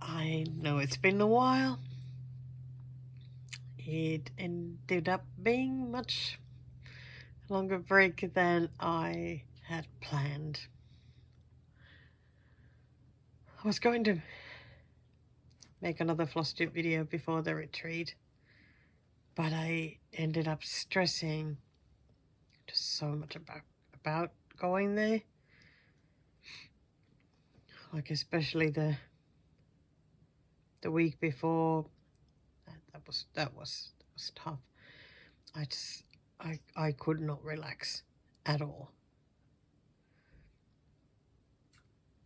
I know it's been a while. It ended up being much longer break than I had planned. I was going to make another Flosstube video before the retreat, but I ended up stressing just so much about going there. Like especially the week before, that was tough. I could not relax at all.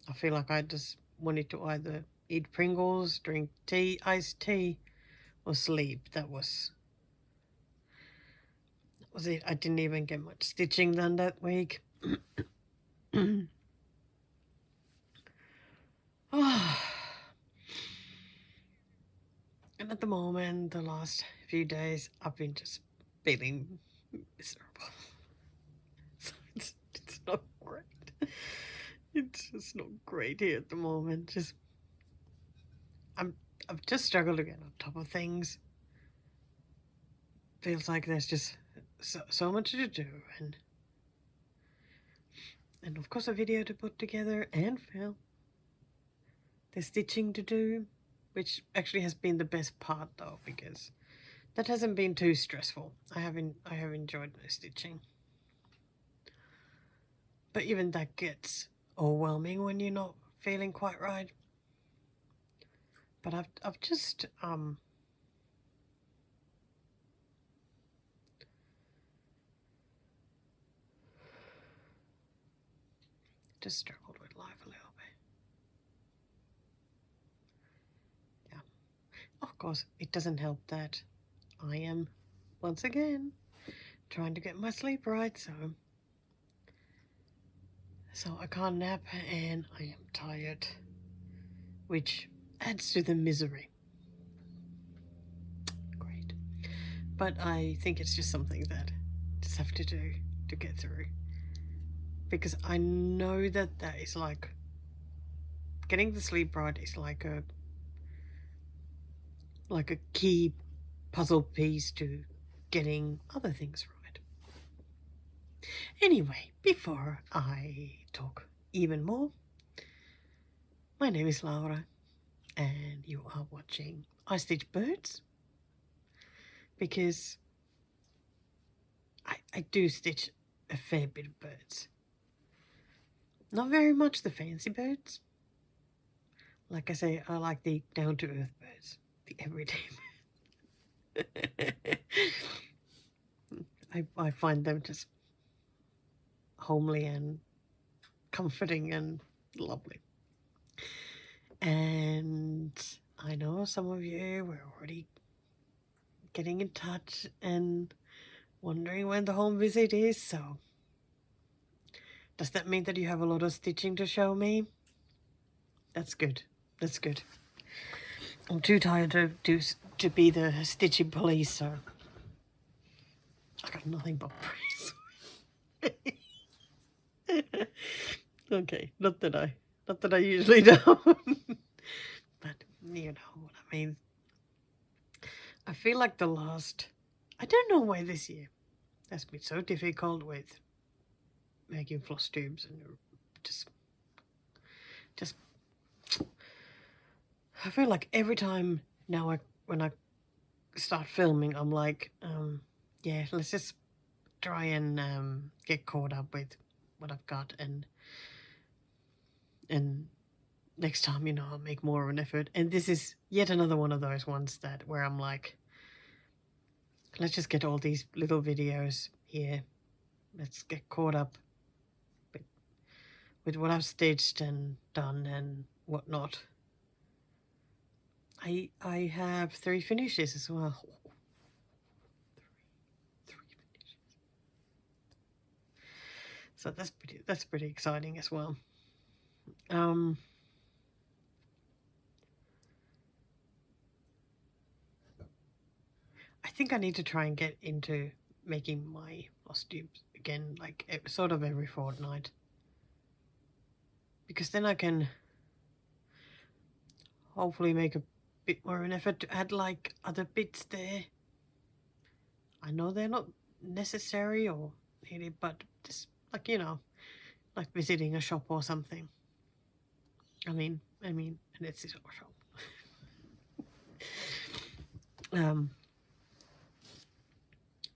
I feel like I just wanted to either eat Pringles, drink tea, iced tea, or sleep. That was it. I didn't even get much stitching done that week. And at the moment, the last few days, I've been just feeling miserable. So it's not great. It's just not great here at the moment. I've just struggled to get on top of things. Feels like there's just so much to do, and of course a video to put together and film. There's stitching to do, which actually has been the best part though, because that hasn't been too stressful. I have enjoyed my stitching. But even that gets overwhelming when you're not feeling quite right. But I've just struggled with life a little bit. Yeah. Of course, it doesn't help that I am once again trying to get my sleep right, so I can't nap and I am tired, which adds to the misery. Great. But I think it's just something that I just have to do to get through. Because I know that is like, getting the sleep right is like a key puzzle piece to getting other things right. Anyway, before I talk even more, my name is Laura and you are watching I Stitch Birds, because I do stitch a fair bit of birds. Not very much the fancy birds. Like I say, I like the down-to-earth birds, the everyday birds. I find them just homely and comforting and lovely. And I know some of you were already getting in touch and wondering when the home visit is, so does that mean that you have a lot of stitching to show me? That's good. That's good. I'm too tired to be the stitching police, so I got nothing but praise. Okay, not that I usually don't, but you know what I mean. I feel like I don't know why this year has been so difficult with making floss tubes, and just I feel like every time now when I start filming, I'm like, yeah, let's just try and get caught up with what I've got, and next time, I'll make more of an effort. And this is yet another one of those ones where I'm like, let's just get all these little videos here. Let's get caught up with what I've stitched and done and whatnot. I have 3 finishes as well. 3 finishes. So that's pretty exciting as well. I think I need to try and get into making my floss tubes again, like sort of every fortnight. because then I can hopefully make a bit more of an effort to add like other bits there. I know they're not necessary or needed, but just like, you know, like visiting a shop or something. I mean, and it's a shop.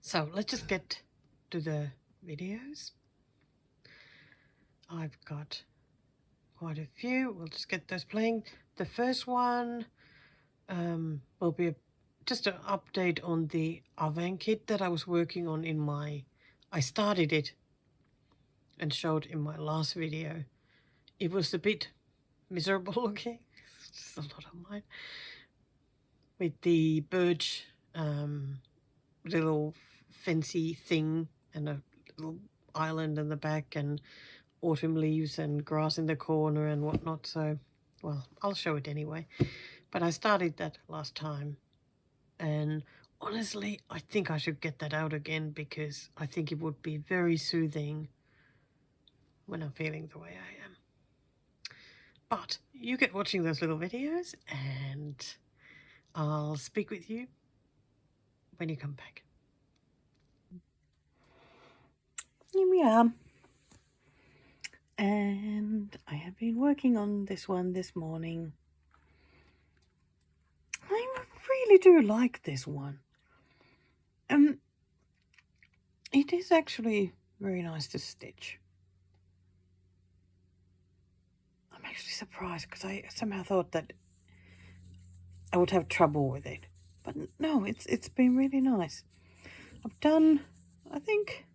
So let's just get to the videos. I've got quite a few. We'll just get those playing. The first one will be just an update on the oven kit that I was working on in my... I started it and showed in my last video. It was a bit miserable looking. It's just a lot of mine. With the birch little fancy thing and a little island in the back and autumn leaves and grass in the corner and whatnot. So, well, I'll show it anyway. But I started that last time, and honestly, I think I should get that out again because I think it would be very soothing when I'm feeling the way I am. But you get watching those little videos, and I'll speak with you when you come back. Here we are. And I have been working on this one this morning. I really do like this one. It is actually very nice to stitch. I'm actually surprised because I somehow thought that I would have trouble with it. But no, it's been really nice. I've done, I think,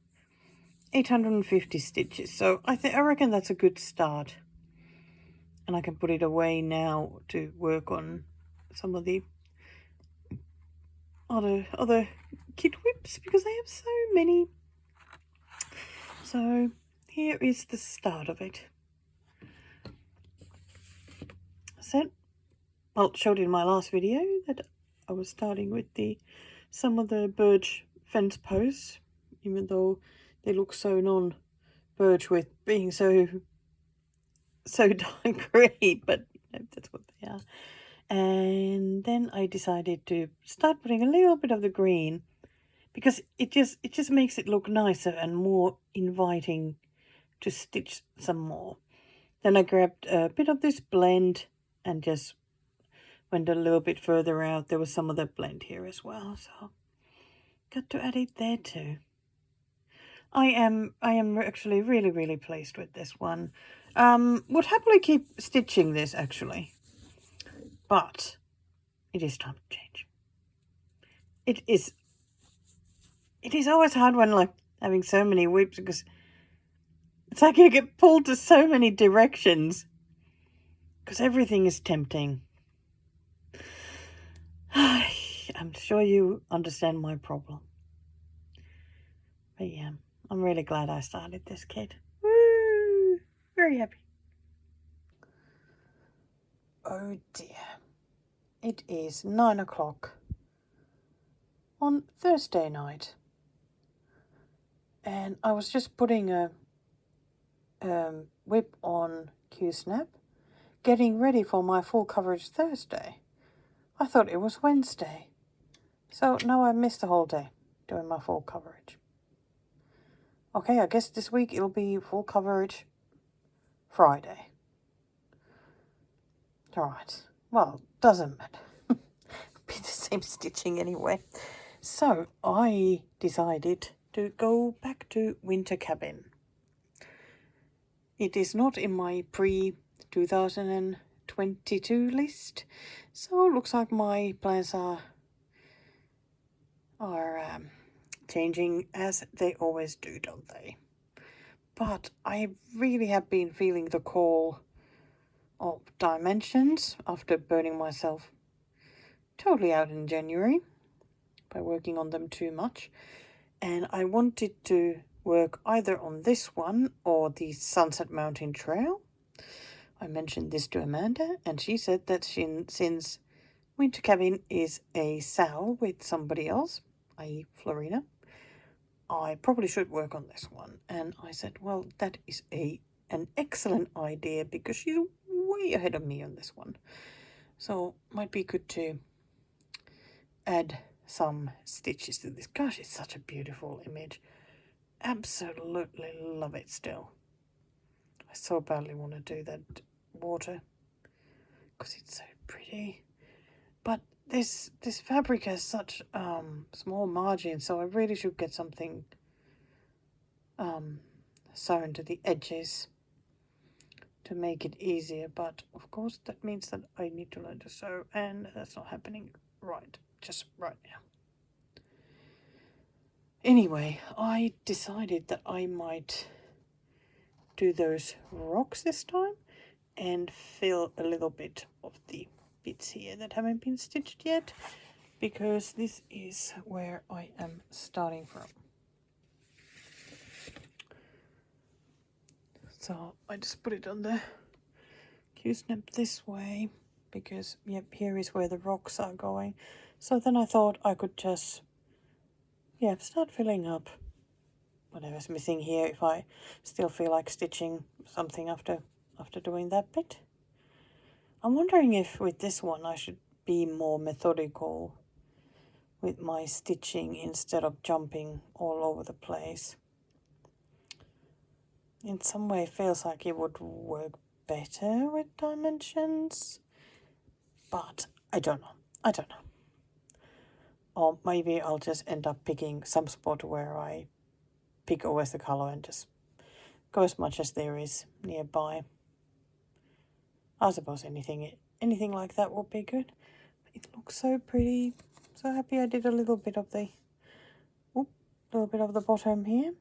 850 stitches. So I reckon that's a good start. And I can put it away now to work on some of the other kit whips because I have so many. So here is the start of it. Well, showed in my last video that I was starting with some of the birch fence posts, even though they look so non-birch with being so dark grey, but that's what they are. And then I decided to start putting a little bit of the green because it just makes it look nicer and more inviting to stitch some more. Then I grabbed a bit of this blend and just went a little bit further out. There was some of the blend here as well, so got to add it there too. I am actually really pleased with this one. Would happily keep stitching this actually, but it is time to change. It is always hard when like having so many whips because it's like you get pulled to so many directions because everything is tempting. I'm sure you understand my problem. But yeah, I'm really glad I started this kit. Woo! Very happy. Oh dear. It is 9 o'clock on Thursday night. And I was just putting a whip on Q-Snap, getting ready for my full coverage Thursday. I thought it was Wednesday. So now I missed the whole day doing my full coverage. Okay, I guess this week it'll be full coverage Friday. Alright, well, doesn't matter. Be the same stitching anyway. So I decided to go back to Winter Cabin. It is not in my pre-2022 list, so it looks like my plans are changing as they always do, don't they? But I really have been feeling the call of dimensions after burning myself totally out in January by working on them too much. And I wanted to work either on this one or the Sunset Mountain Trail. I mentioned this to Amanda and she said that since Winter Cabin is a sal with somebody else, i.e. Florina, I probably should work on this one. And I said, well, that is a an excellent idea because she's way ahead of me on this one. So might be good to add some stitches to this. Gosh, it's such a beautiful image. Absolutely love it still. I so badly want to do that water because it's so pretty. But this fabric has such small margins, so I really should get something sewn to the edges to make it easier. But of course that means that I need to learn to sew, and that's not happening just right now. Anyway, I decided that I might do those rocks this time and fill a little bit of the bits here that haven't been stitched yet, because this is where I am starting from. So I just put it on the Q-snap this way because, yep, here is where the rocks are going. So then I thought I could just, start filling up whatever's missing here if I still feel like stitching something after doing that bit. I'm wondering if with this one I should be more methodical with my stitching instead of jumping all over the place. In some way it feels like it would work better with dimensions, but I don't know. Or maybe I'll just end up picking some spot where I pick always the color and just go as much as there is nearby. I suppose anything like that would be good. It looks so pretty. So happy I did a little bit of the bottom here.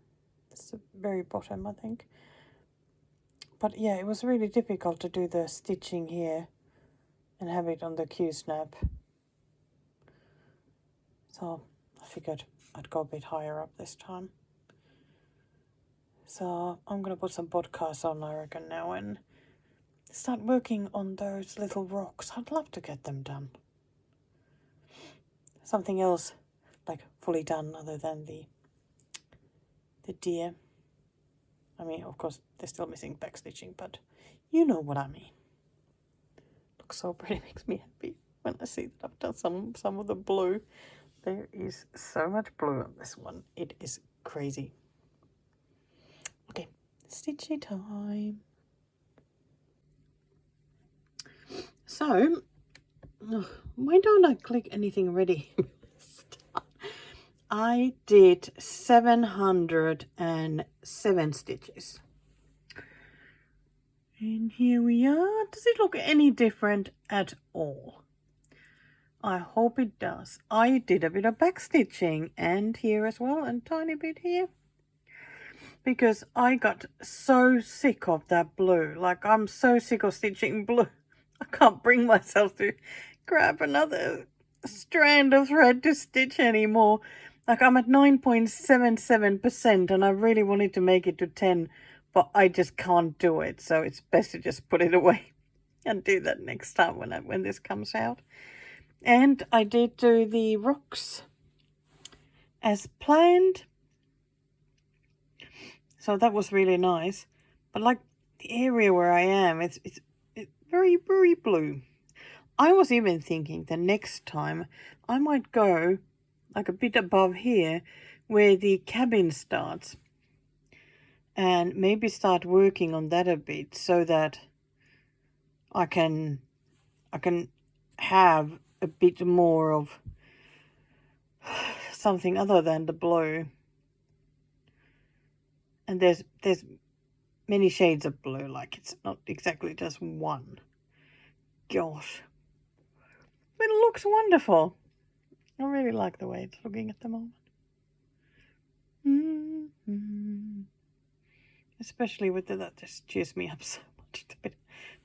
It's the very bottom, I think. But yeah, it was really difficult to do the stitching here and have it on the Q-snap. So I figured I'd go a bit higher up this time. So I'm going to put some podcasts on, I reckon, now and start working on those little rocks. I'd love to get them done. Something else, like fully done other than the deer. I mean, of course, they're still missing back stitching, but you know what I mean. Looks so pretty, makes me happy when I see that I've done some of the blue. There is so much blue on this one. It is crazy. Okay, stitchy time. So, why don't I click anything ready? I did 707 stitches. And here we are. Does it look any different at all? I hope it does. I did a bit of back stitching and here as well, and tiny bit here. Because I got so sick of that blue. Like, I'm so sick of stitching blue. I can't bring myself to grab another strand of thread to stitch anymore. Like, I'm at 9.77% and I really wanted to make it to 10, but I just can't do it. So it's best to just put it away and do that next time when this comes out. And I did do the rocks as planned. So that was really nice. But like the area where I am, it's very, very blue. I was even thinking the next time I might go like a bit above here where the cabin starts and maybe start working on that a bit so that I can have a bit more of something other than the blue. And there's many shades of blue, like it's not exactly just one. Gosh. But it looks wonderful. I really like the way it's looking at the moment. Especially with that just cheers me up so much. A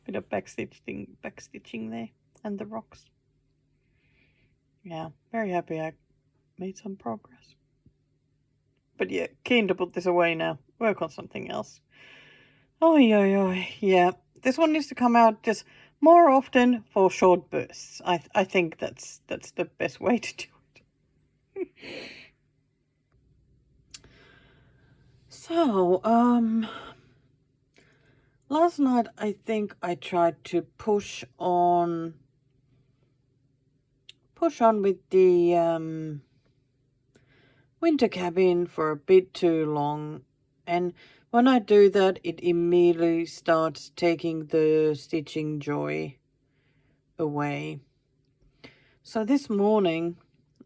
bit of backstitching there, and the rocks. Yeah, very happy I made some progress. But yeah, keen to put this away now. Work on something else. Oh, yeah. This one needs to come out just more often for short bursts. I think that's the best way to do it. So, Last night I think I tried to push on with the winter cabin for a bit too long, and when I do that it immediately starts taking the stitching joy away. So this morning,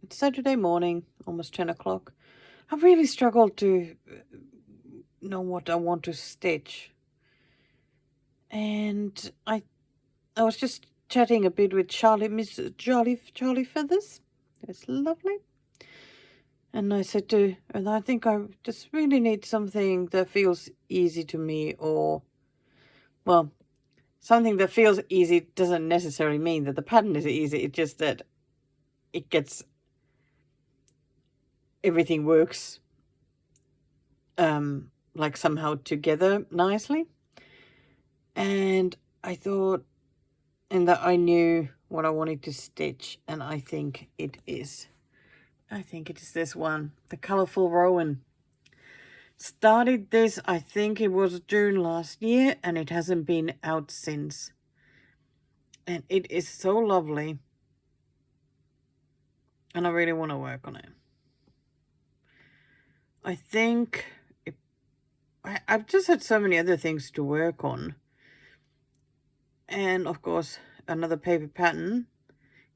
it's Saturday morning, almost 10 o'clock, I really struggled to know what I want to stitch. And I was just chatting a bit with Charlie, Miss Charlie Feathers. It's lovely. And I said to, and I think I just really need something that feels easy to me, or, well, something that feels easy doesn't necessarily mean that the pattern is easy. It's just that it gets, everything works, like somehow together nicely. And I thought, and that I knew what I wanted to stitch, and I think it is this one, the Colourful Rowan. Started this, I think it was June last year, and it hasn't been out since. And it is so lovely. And I really want to work on it. I think I've just had so many other things to work on. And of course, another paper pattern.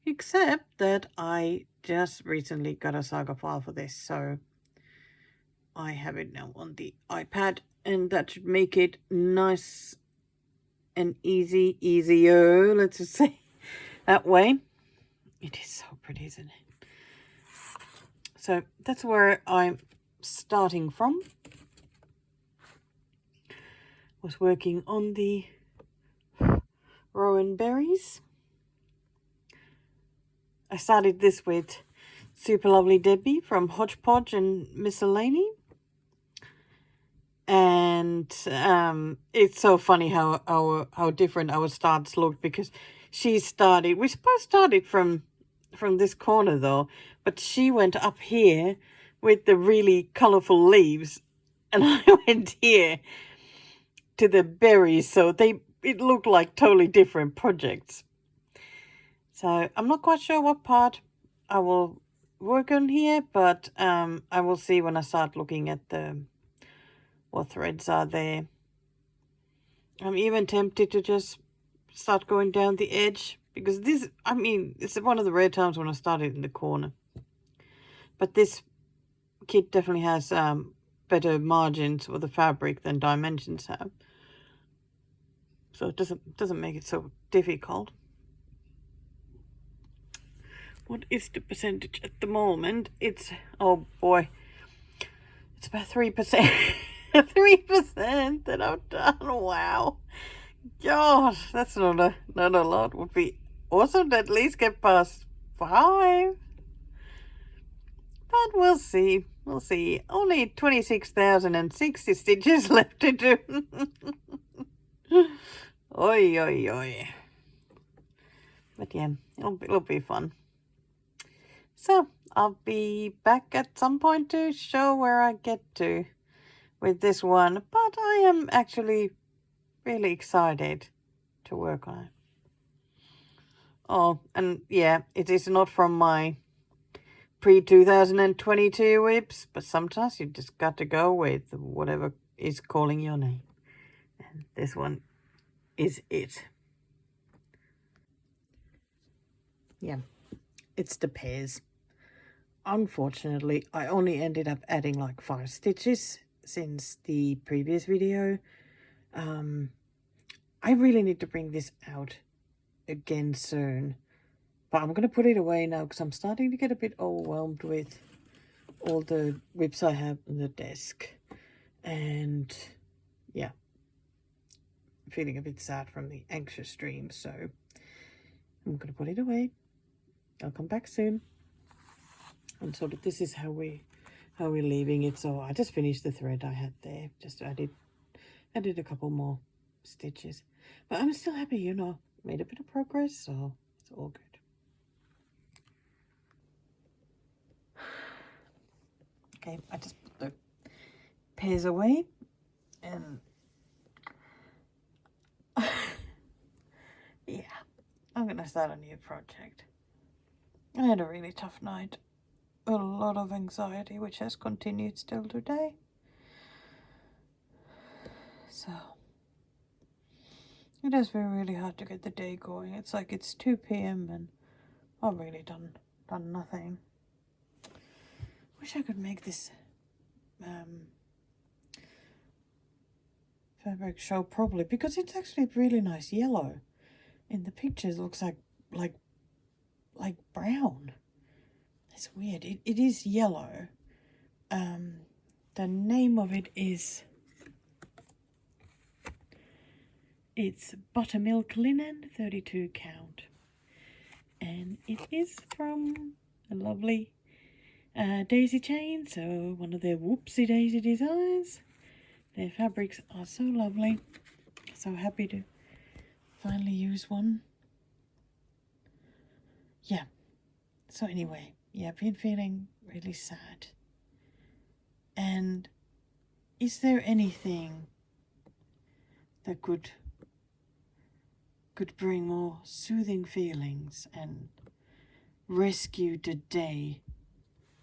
Except that I just recently got a saga file for this, so I have it now on the iPad, and that should make it nice and easier, let's just say that way. It is so pretty, isn't it? So that's where I'm starting from. Was working on the Rowan berries. I started this with Super Lovely Debbie from Hodgepodge and Miscellany. And it's so funny how different our starts looked, because we both started from this corner though, but she went up here with the really colorful leaves, and I went here to the berries, so it looked like totally different projects. So I'm not quite sure what part I will work on here, but I will see when I start looking at what threads are there. I'm even tempted to just start going down the edge, because it's one of the rare times when I started in the corner. But this kit definitely has better margins for the fabric than Dimensions have, so it doesn't make it so difficult. What is the percentage at the moment? It's, oh boy, it's about 3%. 3% that I've done. Wow. Gosh, that's not a lot. Would be awesome to at least get past 5. But we'll see. We'll see. Only 26,060 stitches left to do. Oi, oi, oi. But yeah, it'll be fun. So I'll be back at some point to show where I get to with this one. But I am actually really excited to work on it. Oh, and yeah, it is not from my pre-2022 whips, but sometimes you just got to go with whatever is calling your name. And this one is it. Yeah, it's the pears. Unfortunately, I only ended up adding like 5 stitches since the previous video. I really need to bring this out again soon. But I'm going to put it away now because I'm starting to get a bit overwhelmed with all the whips I have on the desk. And yeah, I'm feeling a bit sad from the anxious dream. So I'm going to put it away. I'll come back soon. And so this is how we're leaving it. So I just finished the thread I had there. Just added a couple more stitches. But I'm still happy, you know, made a bit of progress, so it's all good. Okay, I just put the pears away, and I'm gonna start a new project. I had a really tough night. A lot of anxiety, which has continued still today. So it has been really hard to get the day going. It's like it's 2 p.m. and I've really done nothing. Wish I could make this fabric show properly, because it's actually really nice yellow. In the pictures, it looks like brown. It's weird. It is yellow. The name of it is, it's Buttermilk Linen, 32 count. And it is from a lovely daisy chain, so one of their whoopsie daisy designs. Their fabrics are so lovely. So happy to finally use one. Yeah. So anyway, yeah, I've been feeling really sad. And is there anything that could bring more soothing feelings and rescue the day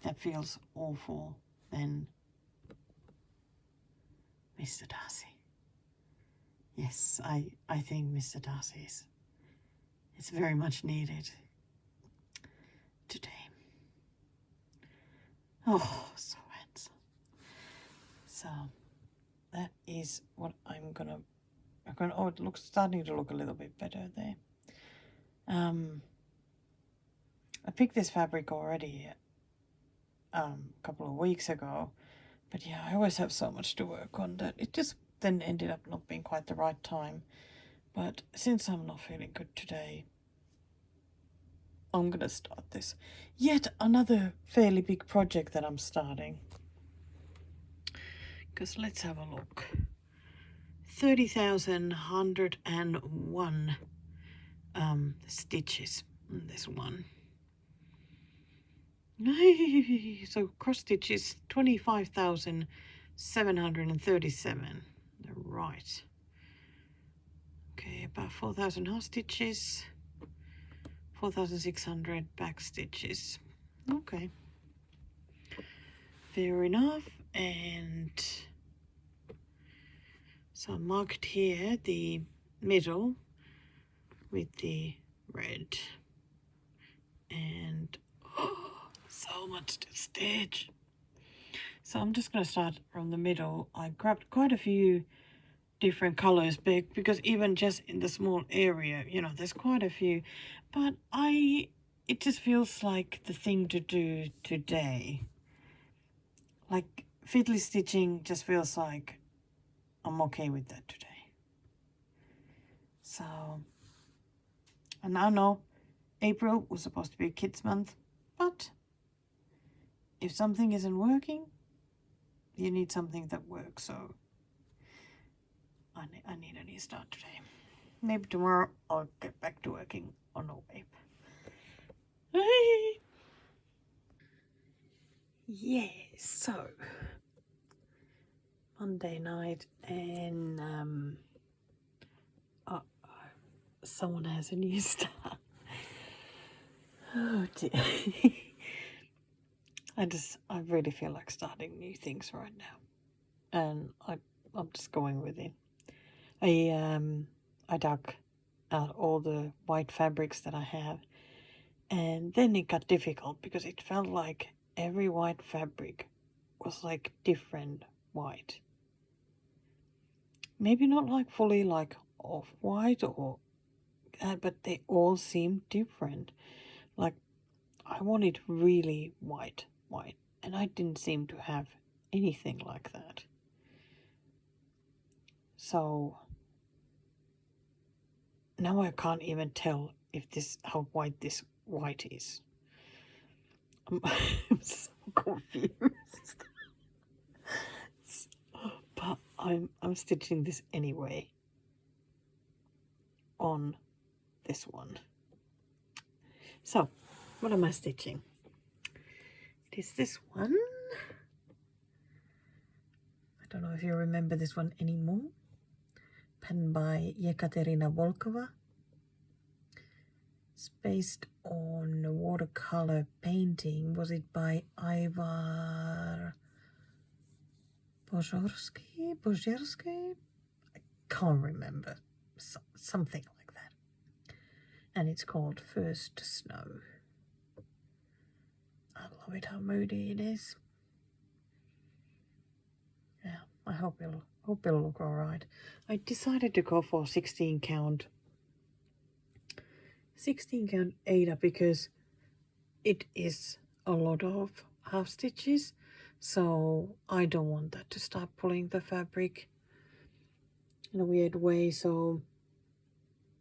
that feels awful than Mr. Darcy? Yes, I think Mr. Darcy is very much needed today. Oh, so handsome. So that is what I'm gonna. Oh, it looks starting to look a little bit better there. I picked this fabric already a couple of weeks ago, but yeah, I always have so much to work on that it just then ended up not being quite the right time. But since I'm not feeling good today, I'm gonna start this. Yet another fairly big project that I'm starting. Because let's have a look. 30,101 stitches on this one. So cross stitch is 25,737. Right. Okay, about 4,000 half stitches, 4,600 back stitches. Okay. Fair enough. And so I marked here the middle with the red. And so much to stitch. So I'm just going to start from the middle. I grabbed quite a few different colors because even just in the small area, you know, there's quite a few. But it just feels like the thing to do today. Like fiddly stitching just feels like I'm okay with that today. So, and I know April was supposed to be a kids month, but if something isn't working, you need something that works. So I need a new start today. Maybe tomorrow I'll get back to working on a wave. Yes, so Monday night, and someone has a new start. Oh dear. I really feel like starting new things right now, and I'm just going with it. I dug out all the white fabrics that I have, and then it got difficult because it felt like every white fabric was like different white. Maybe not like fully like off-white or but they all seemed different. Like I wanted really white, and I didn't seem to have anything like that. So now I can't even tell if how white this white is. I'm so confused. But I'm stitching this anyway on this one. So what am I stitching? It is this one. I don't know if you remember this one anymore. Pen by Yekaterina Volkova. It's based on a watercolor painting. Was it by Ivar Bożerski? I can't remember. Something like that. And it's called First Snow. I love it how moody it is. Yeah, I hope it'll look alright. I decided to go for 16 count Ada because it is a lot of half stitches, so I don't want that to start pulling the fabric in a weird way, so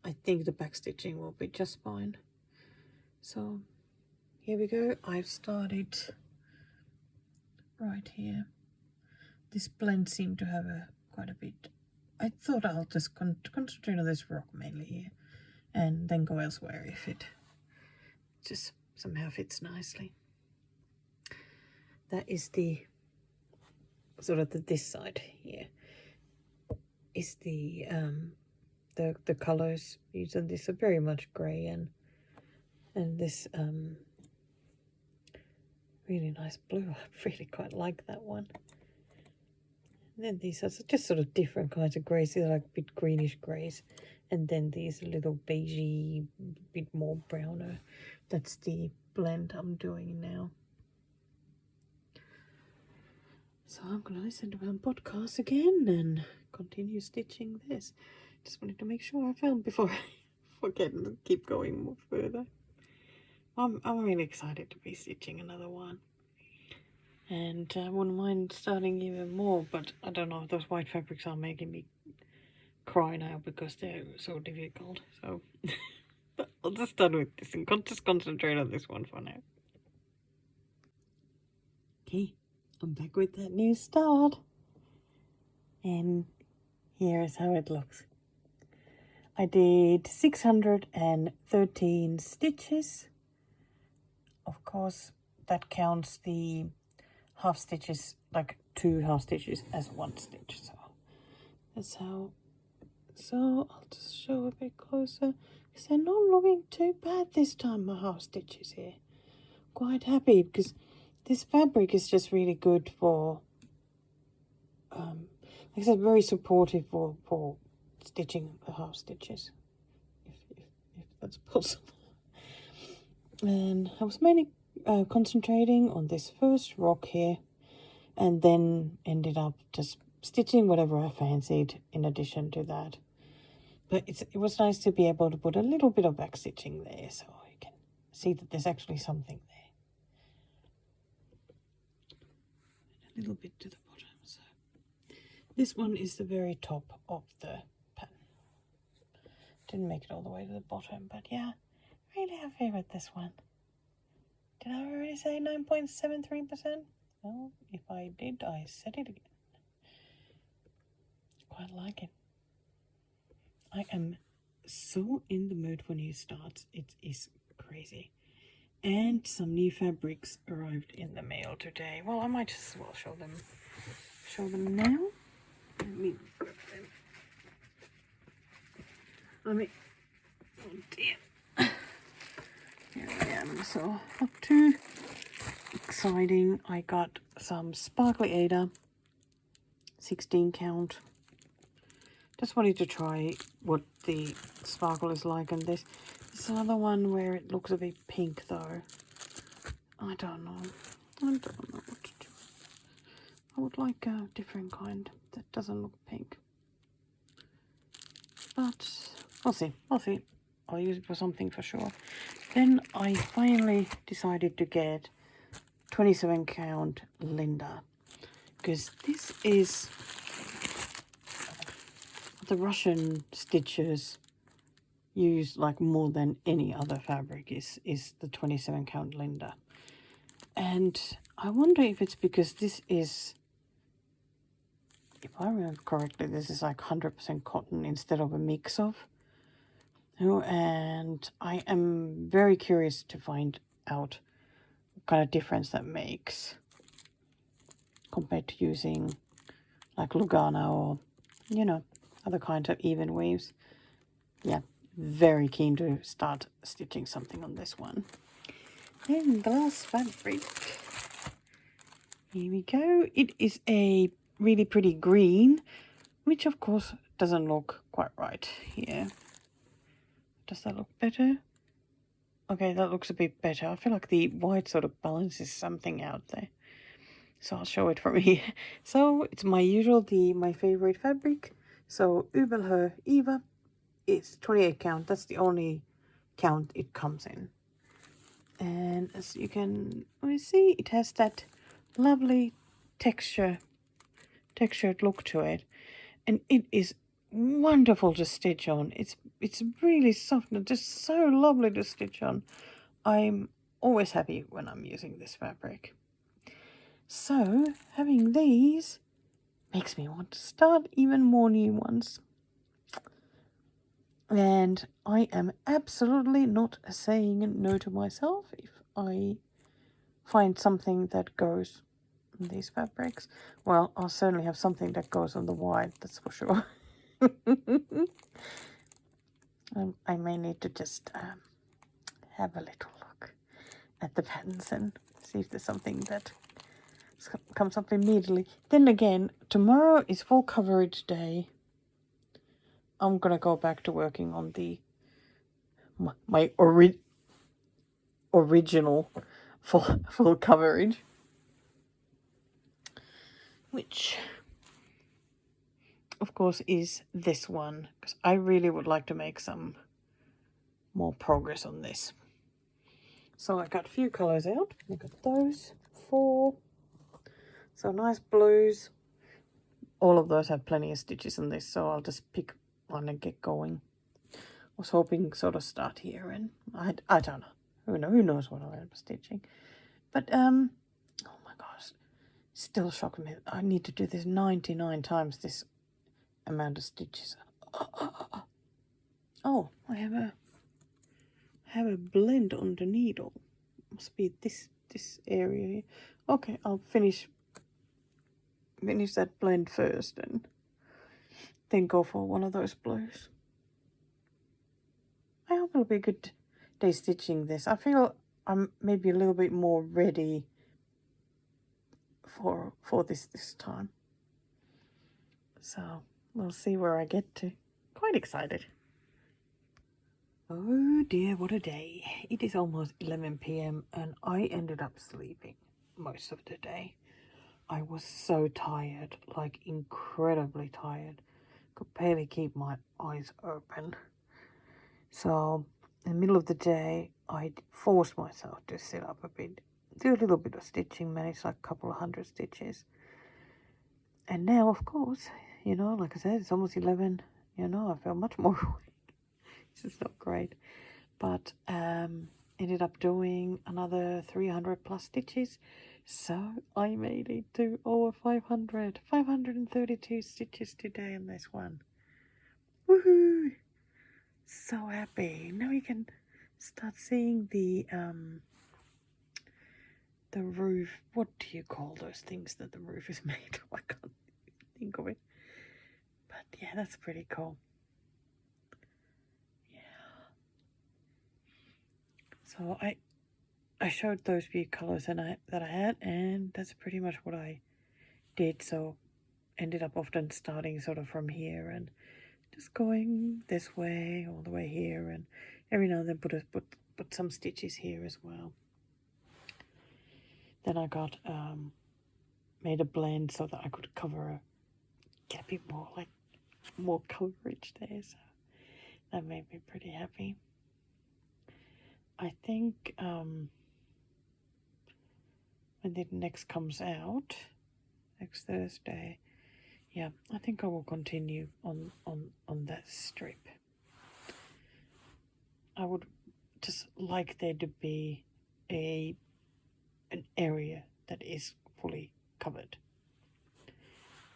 I think the back stitching will be just fine. So here we go. I've started right here. This blend seemed to have quite a bit. I thought I'll just concentrate on this rock mainly here and then go elsewhere if it just somehow fits nicely. That is the sort of this side here is the colors used on this are very much grey and this really nice blue. I really quite like that one. And then these are just sort of different kinds of greys. These are like a bit greenish greys. And then these little beigey, bit more browner. That's the blend I'm doing now. So I'm going to listen to my podcast again and continue stitching this. Just wanted to make sure I found before I forget and keep going more further. I'm really excited to be stitching another one. And I wouldn't mind starting even more, but I don't know, those white fabrics are making me cry now because they're so difficult. So I'll just start with this and just concentrate on this one for now. Okay, I'm back with that new start. And here's how it looks. I did 613 stitches. Of course, that counts the half stitches, like 2 half stitches as 1 stitch. So that's how. So I'll just show a bit closer because they're not looking too bad this time, my half stitches here. Quite happy because this fabric is just really good for, like I said, very supportive for stitching the half stitches, if that's possible. And I was mainly concentrating on this first rock here, and then ended up just stitching whatever I fancied in addition to that. But it was nice to be able to put a little bit of back stitching there so you can see that there's actually something there. A little bit to the bottom. So this one is the very top of the pattern. Didn't make it all the way to the bottom, but yeah, really happy with this one. Did I already say 9.73%? Well, if I did, I said it again. Quite like it. I am so in the mood for new starts. It is crazy. And some new fabrics arrived in the mail today. Well, I might just as well show them now. Let me grab them. Oh dear. Here I am. So not too exciting. I got some sparkly Ada, 16 count. Just wanted to try what the sparkle is like on this. This another one where it looks a bit pink though. I don't know what to do. I would like a different kind that doesn't look pink. But we'll see. I'll use it for something for sure. Then I finally decided to get 27 count Linda, because this is the Russian stitchers use like more than any other fabric is the 27 count Linda. And I wonder if it's because this is, if I remember correctly, this is like 100% cotton instead of a mix of. And I am very curious to find out what kind of difference that makes compared to using like Lugana or, you know, other kinds of even weaves. Yeah, very keen to start stitching something on this one. Then the last fabric. Here we go. It is a really pretty green, which of course doesn't look quite right here. Does that look better? Okay, that looks a bit better. I feel like the white sort of balances something out there. So I'll show it from here. So it's my usual, my favorite fabric. So Ubelher Eva is 28 count. That's the only count it comes in. And as you can see, it has that lovely textured look to it. And it is wonderful to stitch on. It's really soft and just so lovely to stitch on. I'm always happy when I'm using this fabric. So having these makes me want to start even more new ones. And I am absolutely not saying no to myself if I find something that goes on these fabrics. Well, I'll certainly have something that goes on the white, that's for sure. I may need to just have a little look at the patterns and see if there's something that comes up immediately. Then again, tomorrow is full coverage day. I'm gonna go back to working on my original full coverage, which of course is this one, because I really would like to make some more progress on this. So I got a few colors out. I got those 4, so nice blues. All of those have plenty of stitches in this, so I'll just pick one and get going. I was hoping sort of start here, and I don't know. Who knows what I am stitching. But oh my gosh, still shocking me. I need to do this 99 times this amount of stitches. Oh, I have a blend on the needle. Must be this area here. Okay, I'll finish that blend first and then go for one of those blues. I hope it'll be a good day stitching this. I feel I'm maybe a little bit more ready for this time. So we'll see where I get to. Quite excited. Oh dear, what a day. It is almost 11 p.m. and I ended up sleeping most of the day. I was so tired, like incredibly tired. Could barely keep my eyes open. So in the middle of the day, I forced myself to sit up a bit, do a little bit of stitching, manage like a couple of 100 stitches. And now, of course, you know, like I said, it's almost 11, you know, I feel much more awake. This is not great. But ended up doing another 300 plus stitches. So I made it to over 532 stitches today in this one. Woohoo! So happy. Now we can start seeing the roof. What do you call those things that the roof is made of? I can't think of it. But yeah, that's pretty cool. Yeah. So I showed those few colors that I had, and that's pretty much what I did. So ended up often starting sort of from here and just going this way all the way here, and every now and then put some stitches here as well. Then I got made a blend so that I could get a bit more coverage there. So that made me pretty happy. I think when it next comes out, next Thursday, yeah, I think I will continue on that strip. I would just like there to be an area that is fully covered.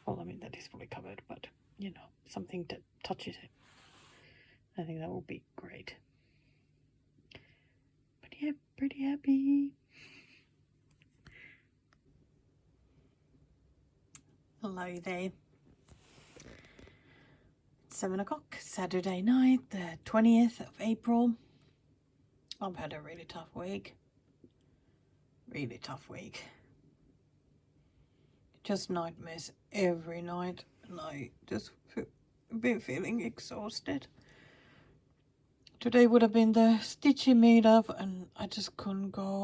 Well, I mean, that is fully covered, but, you know, something that touches it. I think that would be great. But yeah, pretty happy. Hello there. 7 o'clock, Saturday night, the 20th of April. I've had a really tough week. Really tough week. Just nightmares every night, and I just been feeling exhausted. Today would have been the stitching meetup, and I just couldn't go.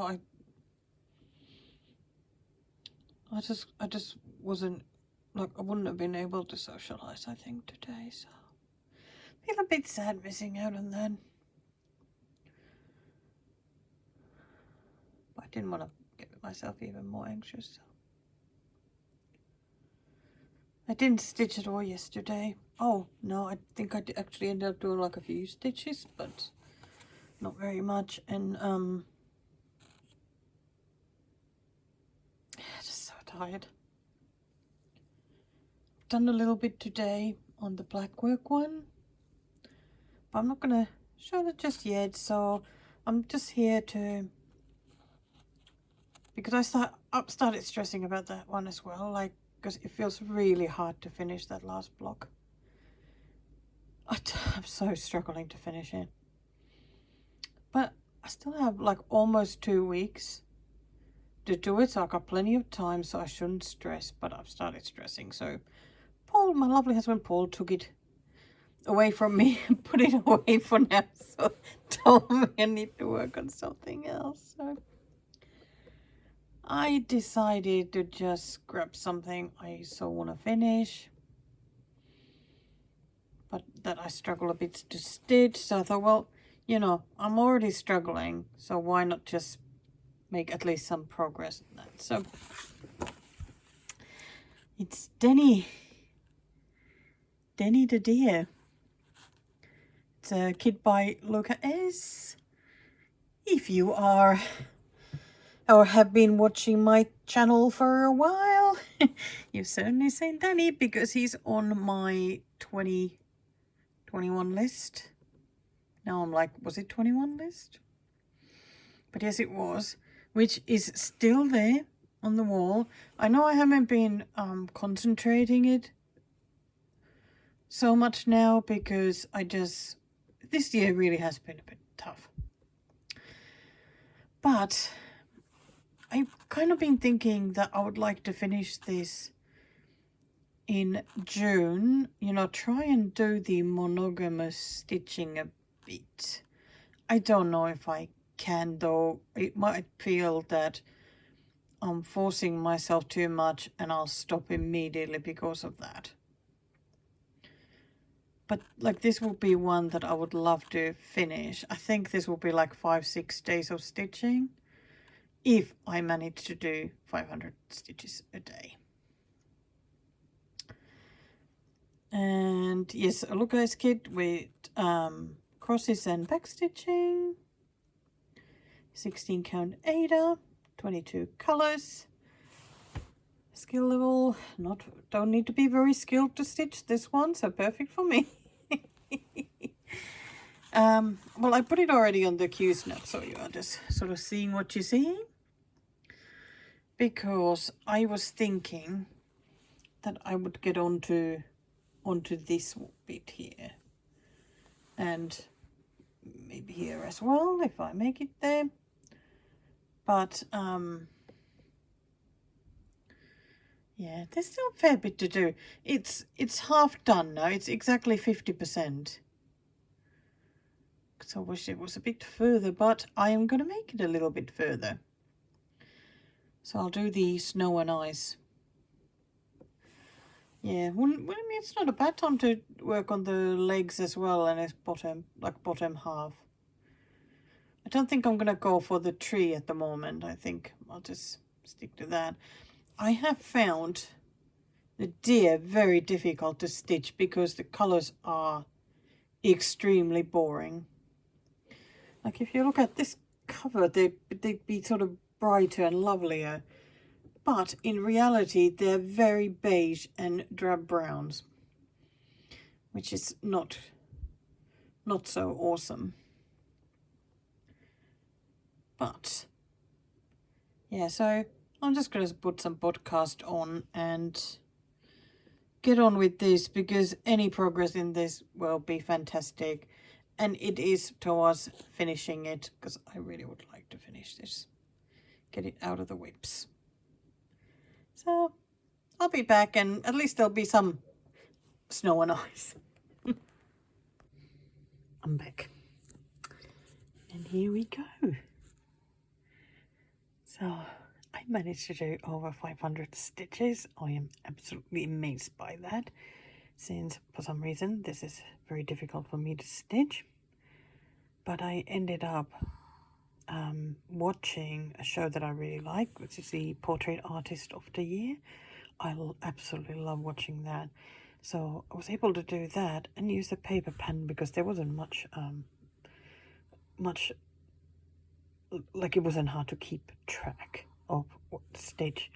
I just wasn't, like, I wouldn't have been able to socialize, I think, today, so I feel a bit sad missing out on that. But I didn't want to get myself even more anxious, so. I didn't stitch at all yesterday. Oh, no, I think I actually ended up doing like a few stitches, but not very much. And, just so tired. Done a little bit today on the Blackwork one, but I'm not going to show that just yet. So I'm just here to, because I started stressing about that one as well, like, because it feels really hard to finish that last block. I'm so struggling to finish it. But I still have like almost 2 weeks to do it, so I've got plenty of time, so I shouldn't stress, but I've started stressing. So Paul, my lovely husband Paul, took it away from me and put it away for now, so told me I need to work on something else. So I decided to just grab something I so want to finish, but that I struggle a bit to stitch. So I thought, well, you know, I'm already struggling, so why not just make at least some progress in that. So it's Denny the Deer. It's a kit by Luca S. If you are or have been watching my channel for a while, you've certainly seen Danny, because he's on my 2021 list. Now I'm like, was it 21 list? But yes, it was, which is still there on the wall. I know I haven't been concentrating it so much now, because this year really has been a bit tough. But I've kind of been thinking that I would like to finish this in June, you know, try and do the monogamous stitching a bit. I don't know if I can, though. It might feel that I'm forcing myself too much and I'll stop immediately because of that. But like, this will be one that I would love to finish. I think this will be like 5-6 days of stitching, if I manage to do 500 stitches a day. And yes, a look guys kit with crosses and back stitching, 16 count Ada, 22 colors. Skill level, don't need to be very skilled to stitch this one, so perfect for me. Well, I put it already on the Q snap, so you are just sort of seeing what you're seeing. Because I was thinking that I would get onto this bit here, and maybe here as well if I make it there. But yeah, there's still a fair bit to do. It's half done now. It's exactly 50%. So I wish it was a bit further, but I am going to make it a little bit further. So I'll do the snow and ice. Yeah, well, I mean, it's not a bad time to work on the legs as well, and its bottom half. I don't think I'm going to go for the tree at the moment. I think I'll just stick to that. I have found the deer very difficult to stitch because the colors are extremely boring. Like, if you look at this cover, they'd be sort of brighter and lovelier. But in reality, they're very beige and drab browns, which is not so awesome. But yeah, so I'm just going to put some podcast on and get on with this because any progress in this will be fantastic. And it is towards finishing it because I really would like to finish this. Get it out of the whips. So I'll be back and at least there'll be some snow and ice. I'm back. And here we go. So I managed to do over 500 stitches. I am absolutely amazed by that, since for some reason this is very difficult for me to stitch. But I ended up watching a show that I really like, which is the Portrait Artist of the Year. I absolutely love watching that. So I was able to do that and use a paper pen because there wasn't much, like it wasn't hard to keep track of what stitch.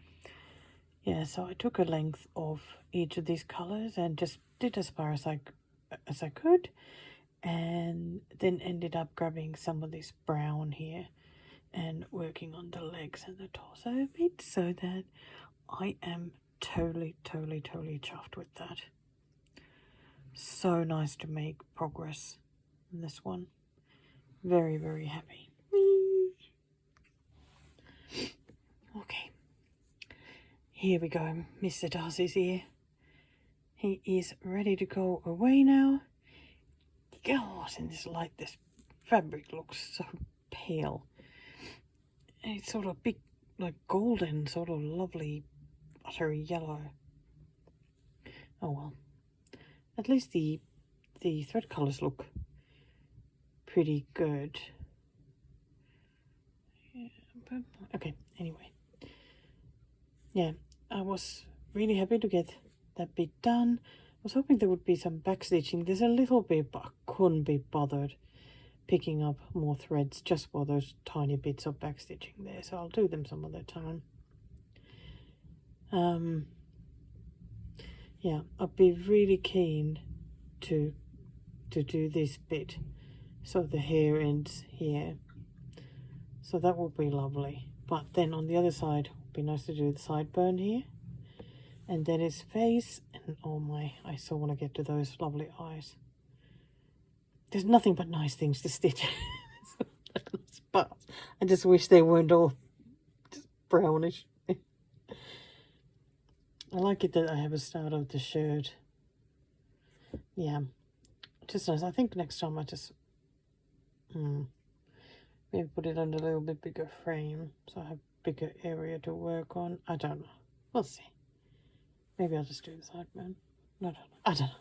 Yeah, so I took a length of each of these colors and just did as far as I could, and then ended up grabbing some of this brown here and working on the legs and the torso a bit, so that I am totally chuffed with that. So nice to make progress in this one. Very happy. Whee! Okay, here we go. Mr. Darcy's here. He is ready to go away now. God, in this light, this fabric looks so pale. And it's sort of big, like golden, sort of lovely, buttery yellow. Oh well. At least the thread colours look pretty good. Yeah, but, okay, anyway. Yeah, I was really happy to get that bit done. I was hoping there would be some backstitching. There's a little bit, but I couldn't be bothered picking up more threads just for those tiny bits of backstitching there. So I'll do them some other time. Yeah, I'd be really keen to do this bit, so the hair ends here. So that would be lovely. But then on the other side, it would be nice to do the sideburn here. And then his face, and oh my, I so want to get to those lovely eyes. There's nothing but nice things to stitch. But I just wish they weren't all just brownish. I like it that I have a start of the shirt. Yeah, just nice. I think next time I just maybe put it under a little bit bigger frame, so I have bigger area to work on. I don't know. We'll see. Maybe I'll just do the sideburn. No, I don't know.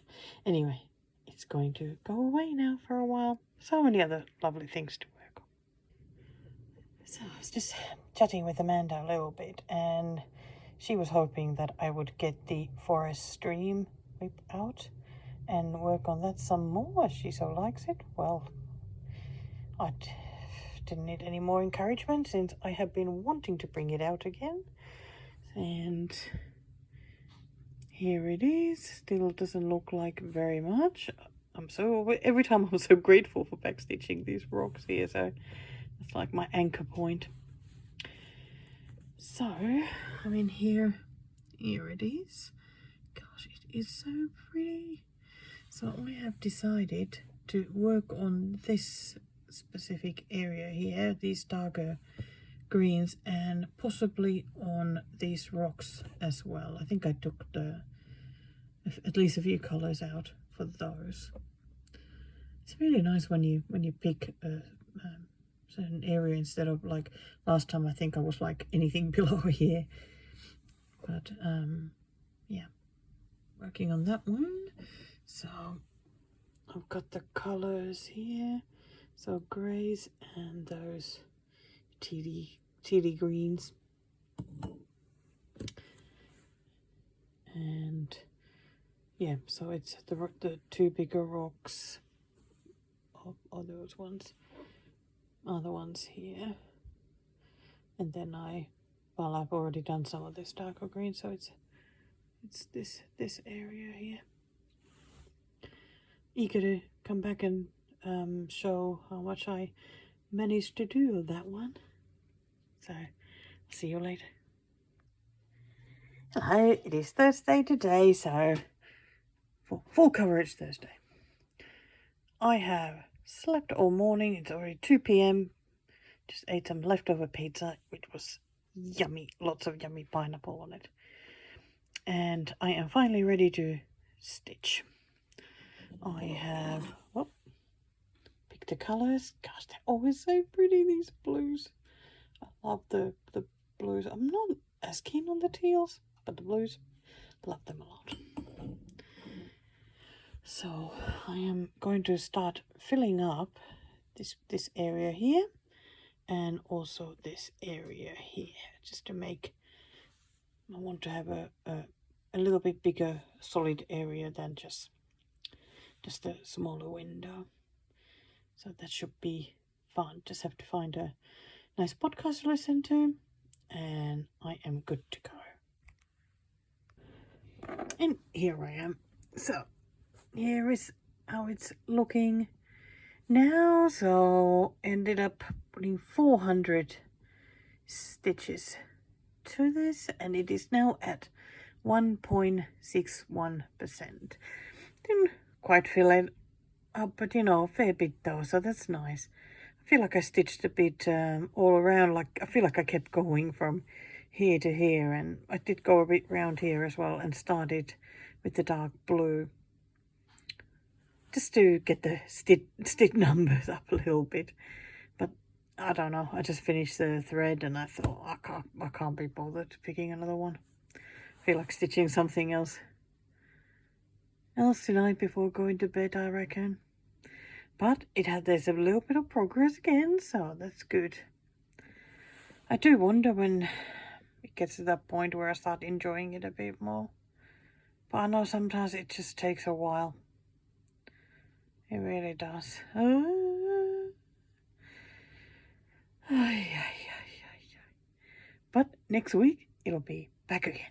Anyway, it's going to go away now for a while. So many other lovely things to work on. So I was just chatting with Amanda a little bit, and she was hoping that I would get the forest stream whip out and work on that some more, as she so likes it. Well, I didn't need any more encouragement, since I have been wanting to bring it out again. And here it is. Still doesn't look like very much. Every time I'm so grateful for backstitching these rocks here, so it's like my anchor point. So, I mean, here it is. Gosh, it is so pretty. So I have decided to work on this specific area here, these darker greens, and possibly on these rocks as well. I think I took at least a few colors out for those. It's really nice when you pick a certain area instead of, like last time, I think I was like anything below here. But yeah, working on that one. So I've got the colors here, so grays and those tealy greens, and yeah, so it's the two bigger rocks are those ones, are the ones here, and then I've already done some of this darker green, so it's this area here. Eager to come back and show how much I managed to do of that one. So I'll see you later. Hello, it is Thursday today, so for full coverage Thursday. I have slept all morning. It's already 2 p.m. Just ate some leftover pizza, which was yummy. Lots of yummy pineapple on it. And I am finally ready to stitch. I have picked the colors. Gosh, they're always so pretty, these blues. I love the blues. I'm not as keen on the teals, but the blues, love them a lot. So I am going to start filling up this area here and also this area here, just to make, I want to have a little bit bigger solid area than just a smaller window. So that should be fun. Just have to find a nice podcast to listen to, and I am good to go. And here I am. So here is how it's looking now. So ended up putting 400 stitches to this, and it is now at 1.61%. Didn't quite fill it up, but you know, a fair bit though, so that's nice. I feel like I stitched a bit all around. Like I feel like I kept going from here to here, and I did go a bit round here as well, and started with the dark blue just to get the stitch numbers up a little bit. But I don't know, I just finished the thread and I thought I can't be bothered picking another one. I feel like stitching something else tonight before going to bed, I reckon. But there's a little bit of progress again, so that's good. I do wonder when it gets to that point where I start enjoying it a bit more. But I know sometimes it just takes a while. It really does. But next week, it'll be back again.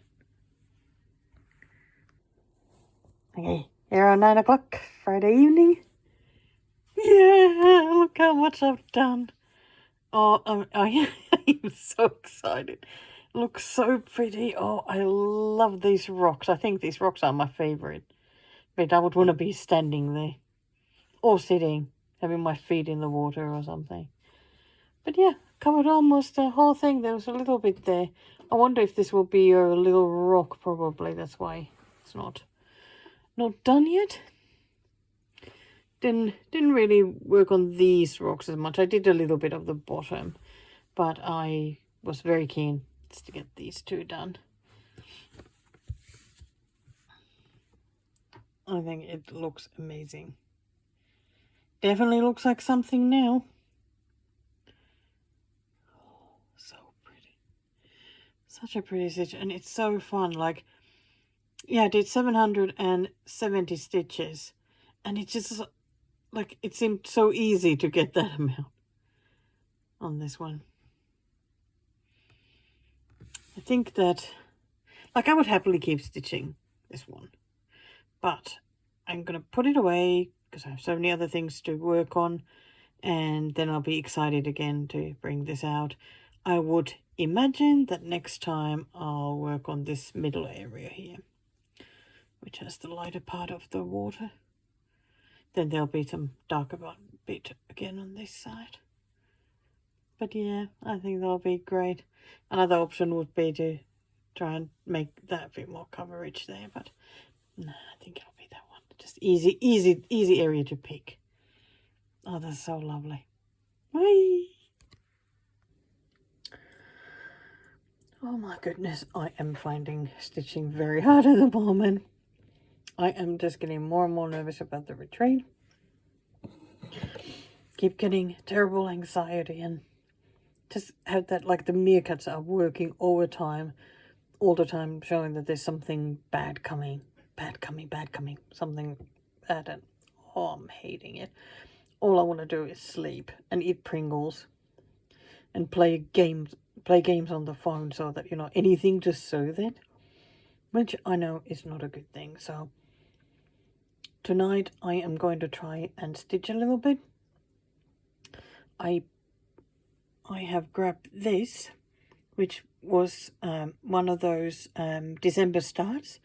Okay, here on 9 o'clock, Friday evening. Yeah, look how much I've done. Oh, I am so excited. It looks so pretty. Oh, I love these rocks. I think these rocks are my favorite. But I would want to be standing there. Or sitting, having my feet in the water or something. But yeah, covered almost the whole thing. There was a little bit there. I wonder if this will be a little rock, probably. That's why it's not done yet. Didn't really work on these rocks as much. I did a little bit of the bottom, but I was very keen just to get these two done. I think it looks amazing. Definitely looks like something now. Oh, so pretty. Such a pretty stitch, and it's so fun. Like, yeah, I did 770 stitches, and it just, like, it seemed so easy to get that amount on this one. I think that, like, I would happily keep stitching this one, but I'm going to put it away because I have so many other things to work on, and then I'll be excited again to bring this out. I would imagine that next time I'll work on this middle area here, which has the lighter part of the water. Then there'll be some darker bit again on this side. But yeah, I think that'll be great. Another option would be to try and make that a bit more coverage there, but no, I think it'll be that one. Just easy area to pick. Oh, that's so lovely. Whee! Oh my goodness, I am finding stitching very hard at the moment. I am just getting more and more nervous about the retreat. Keep getting terrible anxiety, and just have that, like, the meerkats are working all the time, showing that there's something bad coming, something bad, and oh, I'm hating it. All I want to do is sleep and eat Pringles and play games on the phone, so that, you know, anything to soothe it, which I know is not a good thing. So tonight I am going to try and stitch a little bit. I have grabbed this, which was one of those December starts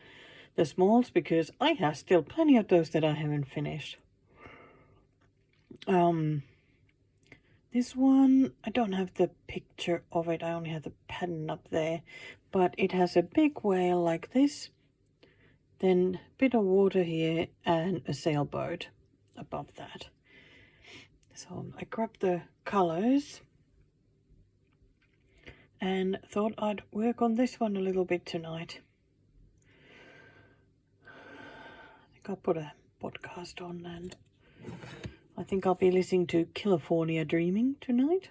the smalls because I have still plenty of those that I haven't finished. This one, I don't have the picture of it, I only have the pattern up there, but it has a big whale like this, then a bit of water here and a sailboat above that. So I grabbed the colors and thought I'd work on this one a little bit tonight. I think I'll put a podcast on and I think I'll be listening to California Dreaming tonight.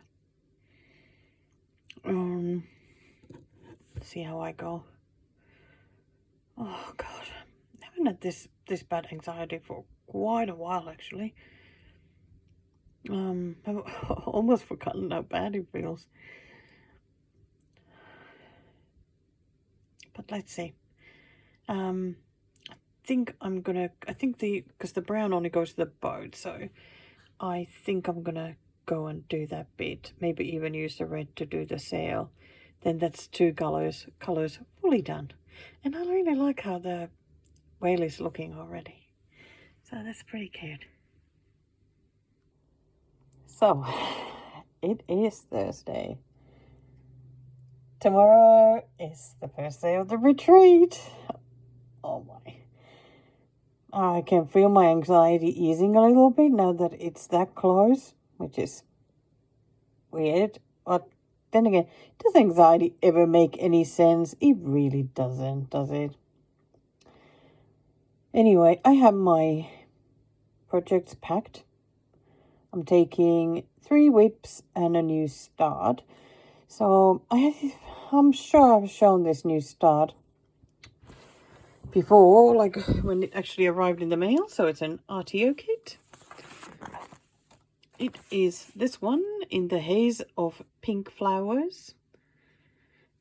See how I go. Oh God, I haven't had this bad anxiety for quite a while actually. I've almost forgotten how bad it feels. But let's see. I think because the brown only goes to the boat, so I think I'm gonna go and do that bit. Maybe even use the red to do the sail. Then that's 2 colors fully done. And I really like how the whale is looking already. So that's pretty cute. So, it is Thursday. Tomorrow is the first day of the retreat. Oh my. I can feel my anxiety easing a little bit now that it's that close, which is weird. But then again, does anxiety ever make any sense? It really doesn't, does it? Anyway, I have my projects packed. I'm taking 3 whips and a new start. So I'm sure I've shown this new start before, like when it actually arrived in the mail. So it's an RTO kit. It is this one in the haze of pink flowers.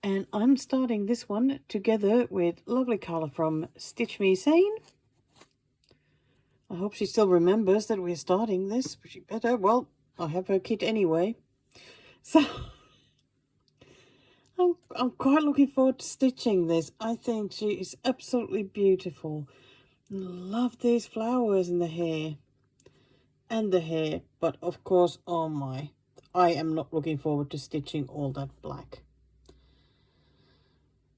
And I'm starting this one together with lovely Carla from Stitch Me Sane. I hope she still remembers that we're starting this. She better. Well, I have her kit anyway. So I'm quite looking forward to stitching this. I think she is absolutely beautiful. Love these flowers in the hair. And the hair. But of course, oh my. I am not looking forward to stitching all that black.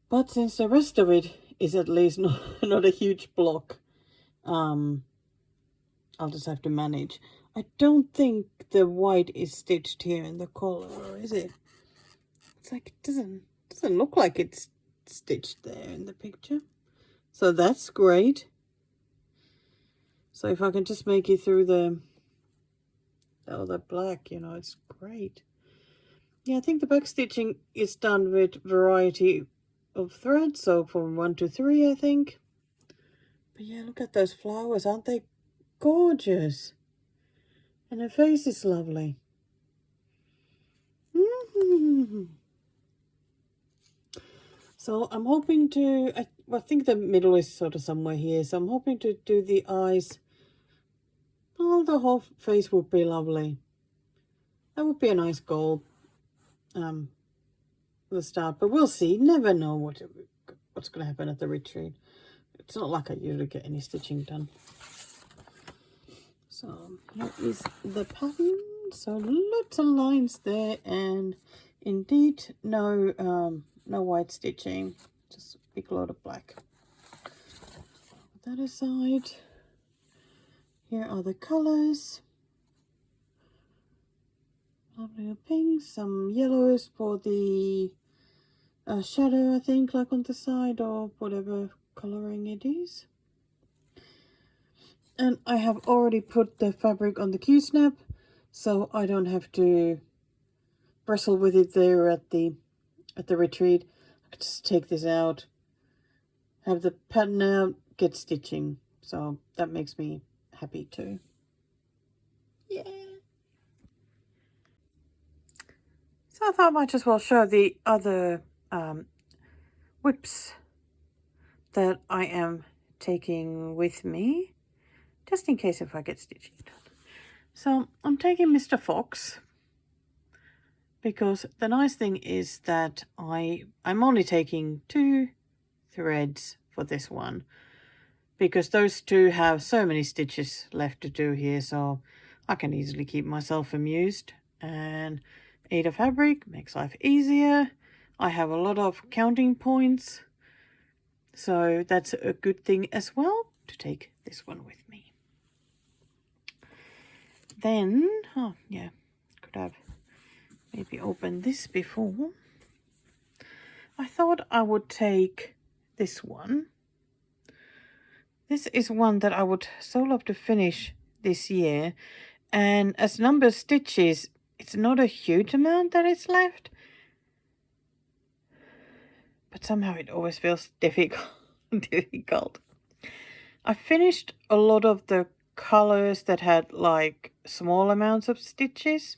But since the rest of it is at least not a huge block, I'll just have to manage. I don't think the white is stitched here in the collar, or is it? It's like it doesn't look like it's stitched there in the picture. So that's great. So if I can just make it through the black, you know, it's great. Yeah, I think the back stitching is done with variety of threads, so from 1 to 3, I think. But yeah, look at those flowers, aren't they gorgeous? And her face is lovely. So I'm hoping to, I think the middle is sort of somewhere here, so I'm hoping to do the eyes. Well, the whole face would be lovely. That would be a nice goal, the start, but we'll see. Never know what's going to happen at the retreat. It's not like I usually get any stitching done. So here is the pattern. So lots of lines there, and indeed no white stitching, just a big load of black. Put that aside. Here are the colors. Lovely pinks, some yellows for the shadow, I think, like on the side, or whatever coloring it is. And I have already put the fabric on the Q-snap, so I don't have to bristle with it there at the retreat. I could just take this out, have the pattern out, get stitching. So that makes me happy too. Yeah. So I thought I might just well show the other whips that I am taking with me, just in case if I get stitching done. So I'm taking Mr. Fox, because the nice thing is that I'm only taking 2 threads for this one. because those two have so many stitches left to do here, so I can easily keep myself amused. And 8 of fabric makes life easier. I have a lot of counting points, so that's a good thing as well to take this one with me. Then, oh yeah, could have maybe opened this before. I thought I would take this one. This is one that I would so love to finish this year. And as number of stitches, it's not a huge amount that is left. But somehow it always feels difficult. I finished a lot of the colors that had like small amounts of stitches.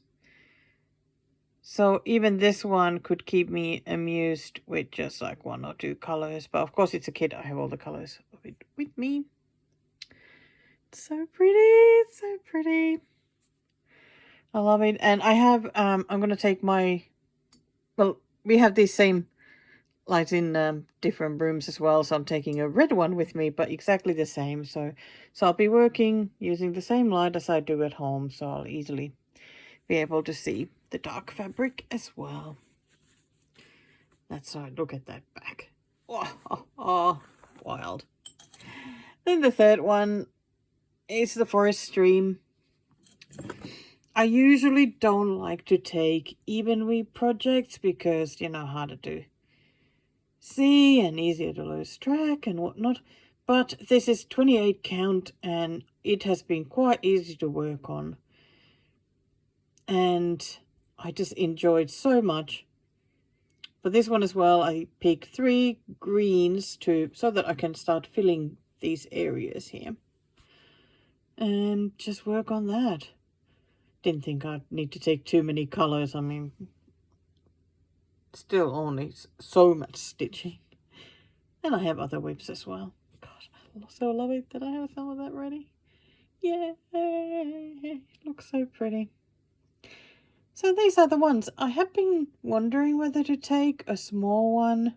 So even this one could keep me amused with just like 1 or 2 colors. But of course it's a kit. I have all the colors of it with me. It's so pretty. So pretty. I love it. And I have, I'm going to take my, well, we have these same lights in different rooms as well. So I'm taking a red one with me, but exactly the same. So I'll be working using the same light as I do at home. So I'll easily be able to see the dark fabric as well. That's right. Look at that back. Oh, wild. Then the third one is the forest stream. I usually don't like to take even week projects because you know harder to see and easier to lose track and whatnot. But this is 28 count and it has been quite easy to work on. And I just enjoyed so much. For this one as well, I picked 3 greens so that I can start filling these areas here. And just work on that. Didn't think I'd need to take too many colors. I mean, still only so much stitching. And I have other whips as well. Gosh, I so love it that I have some of that ready. Yay! It looks so pretty. So these are the ones. I have been wondering whether to take a small one.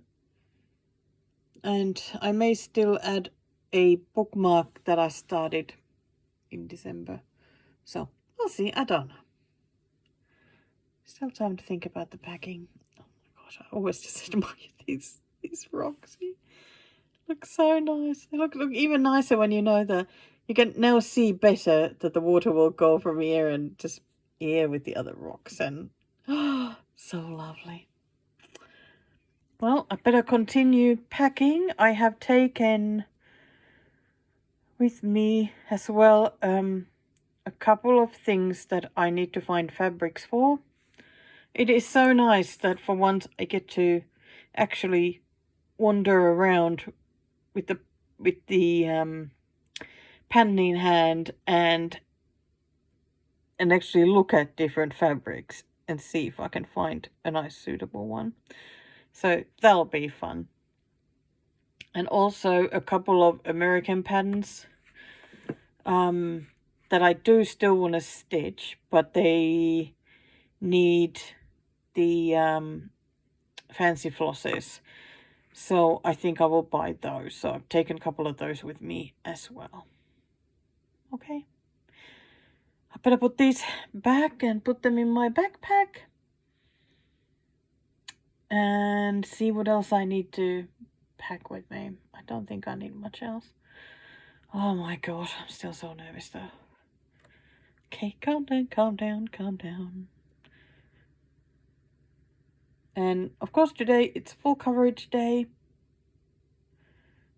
And I may still add a bookmark that I started in December. So we'll see. I don't know. Still time to think about the packing. Oh my gosh, I always just admire these rocks. Look so nice. They look even nicer when you know that you can now see better that the water will go from here and just here with the other rocks. And so lovely. Well, I better continue packing. I have taken with me as well a couple of things that I need to find fabrics for. It is so nice that for once I get to actually wander around with the pen in hand and actually look at different fabrics and see if I can find a nice suitable one. So that'll be fun. And also a couple of American patterns that I do still want to stitch, but they need the fancy flosses. So I think I will buy those. So I've taken a couple of those with me as well. Okay. I better put these back and put them in my backpack. And see what else I need to pack with me. I don't think I need much else. Oh my god, I'm still so nervous though. Okay, calm down, calm down, calm down. And of course today it's full coverage day.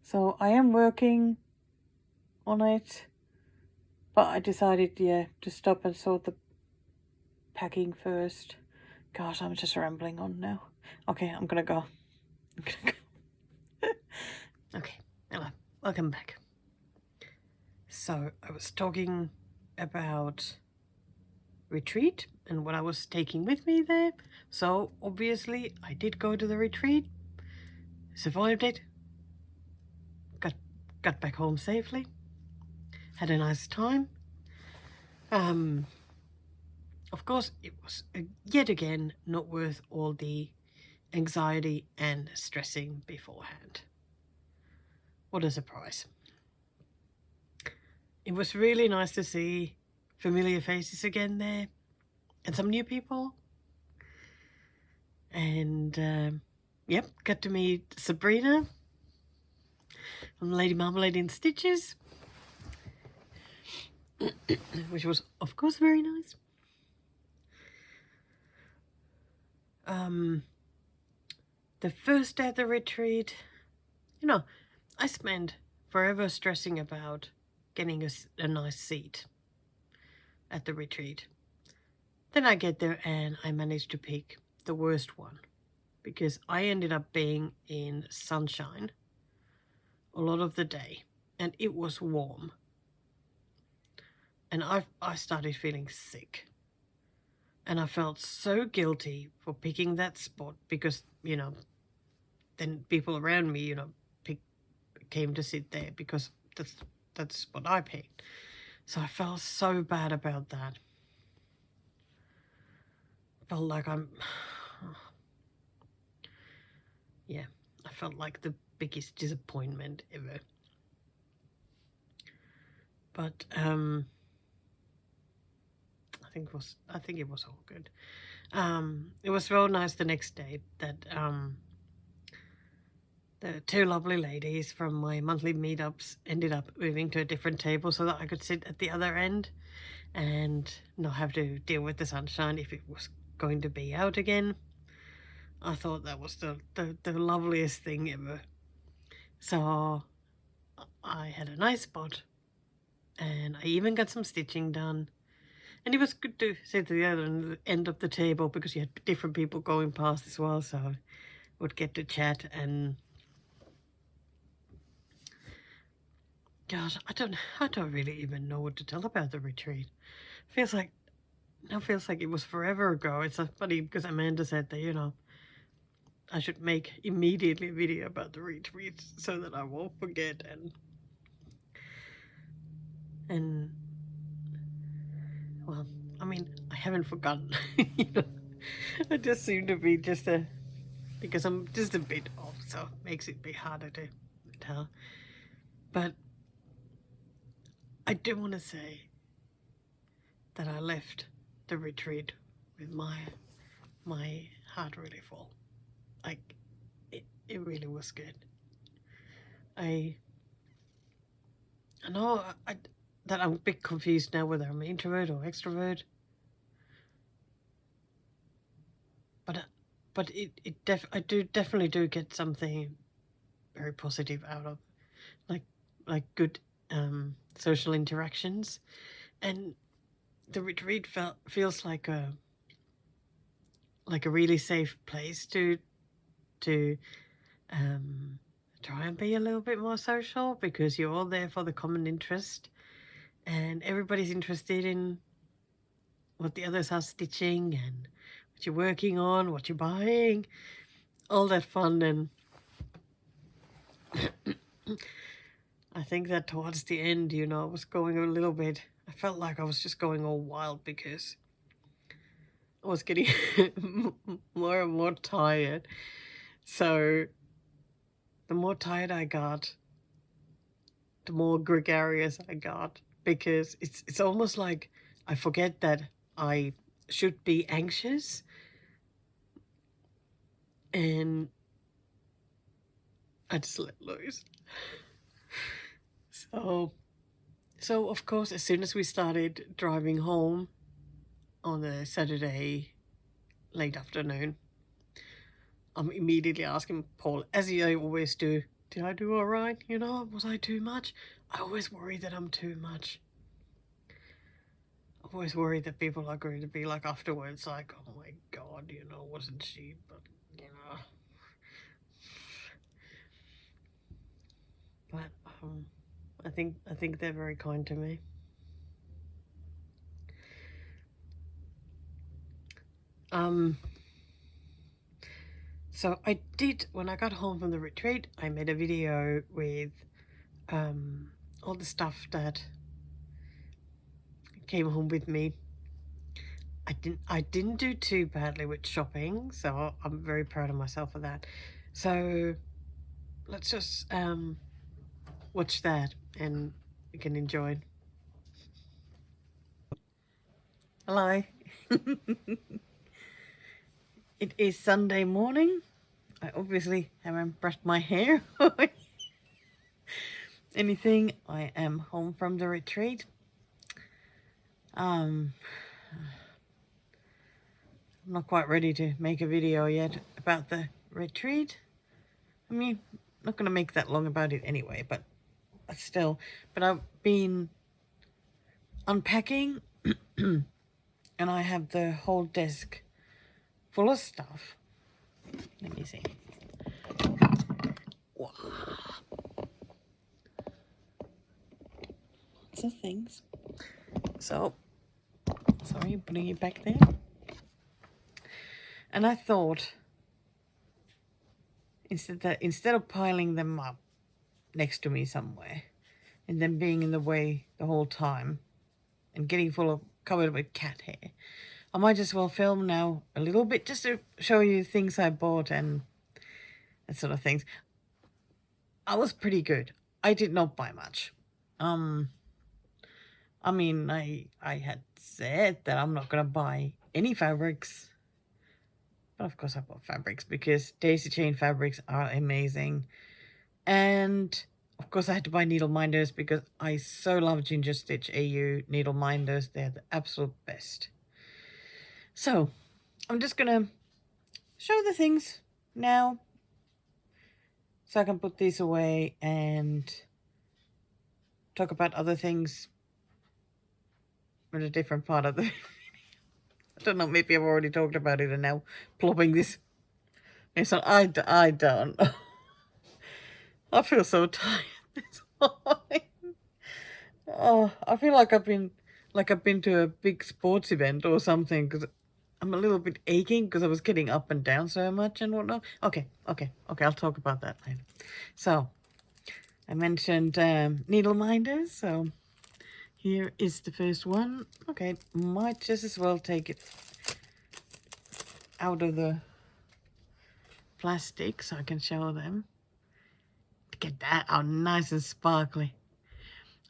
So I am working on it. But I decided, yeah, to stop and sort the packing first. Gosh, I'm just rambling on now. Okay, I'm gonna go. Okay, hello, welcome back. So I was talking about retreat and what I was taking with me there. So obviously I did go to the retreat, survived it, got back home safely, had a nice time. Of course it was yet again not worth all the anxiety and stressing beforehand. What a surprise. it was really nice to see familiar faces again there and some new people. And yep, got to meet Sabrina from Lady Marmalade in Stitches, which was of course very nice. The first day of the retreat, you know, I spent forever stressing about getting a nice seat at the retreat. Then I get there and I managed to pick the worst one because I ended up being in sunshine a lot of the day and it was warm. And I started feeling sick. And I felt so guilty for picking that spot because, you know, then people around me, you know, came to sit there because that's what I picked. So I felt so bad about that. Felt like yeah, I felt like the biggest disappointment ever. But I think it was all good. It was real nice the next day that the two lovely ladies from my monthly meetups ended up moving to a different table so that I could sit at the other end and not have to deal with the sunshine if it was going to be out again. I thought that was the loveliest thing ever. So I had a nice spot and I even got some stitching done. And it was good to sit at the other end of the table because you had different people going past as well, so I would get to chat. And God, I don't really even know what to tell about the retreat. Feels like it was forever ago. It's so funny because Amanda said that, you know, I should make immediately a video about the retreat so that I won't forget. And well, I mean, I haven't forgotten. You know, I just seem to be because I'm just a bit off, so it makes it a bit harder to tell. But I do want to say that I left the retreat with my heart really full. Like, it really was good. I know that I'm a bit confused now whether I'm introvert or extrovert. But I definitely do get something very positive out of like good social interactions, and the retreat feels like a really safe place to try and be a little bit more social because you're all there for the common interest and everybody's interested in what the others are stitching and what you're working on, what you're buying, all that fun. And I think that towards the end, you know, I was going a little bit, I felt like I was just going all wild because I was getting more and more tired. So the more tired I got, the more gregarious I got, because it's almost like I forget that I should be anxious, and I just let loose. So of course, as soon as we started driving home on the Saturday late afternoon, I'm immediately asking Paul, as I always do, did I do all right? You know, was I too much? I always worry that I'm too much. I always worry that people are going to be like afterwards, like, oh my God, you know, wasn't she? But, you know. But I think they're very kind to me. So I did, when I got home from the retreat, I made a video with all the stuff that came home with me. I didn't do too badly with shopping, so I'm very proud of myself for that. So let's just watch that and we can enjoy it. Hello. It is Sunday morning. I obviously haven't brushed my hair or anything. I am home from the retreat. I'm not quite ready to make a video yet about the retreat. I mean, I'm not going to make that long about it anyway, but still. But I've been unpacking and I have the whole desk full of stuff. Let me see. Wow. Lots of things. So, sorry, putting it back there. And I thought, instead of piling them up next to me somewhere and them being in the way the whole time and getting covered with cat hair, I might as well film now a little bit just to show you things I bought and that sort of things. I was pretty good. I did not buy much. I mean, I had said that I'm not going to buy any fabrics. But of course I bought fabrics because daisy chain fabrics are amazing. And of course I had to buy needle minders because I so love Ginger Stitch AU needle minders. They're the absolute best. So I'm just going to show the things now so I can put these away and talk about other things in a different part of the video. I don't know, maybe I've already talked about it and now plopping this. So I don't. I feel so tired this morning. Oh, I feel like I've been to a big sports event or something because I'm a little bit aching because I was getting up and down so much and whatnot. Okay, I'll talk about that later. So, I mentioned needle minders, so here is the first one. Okay, might just as well take it out of the plastic so I can show them. Look at that, how nice and sparkly.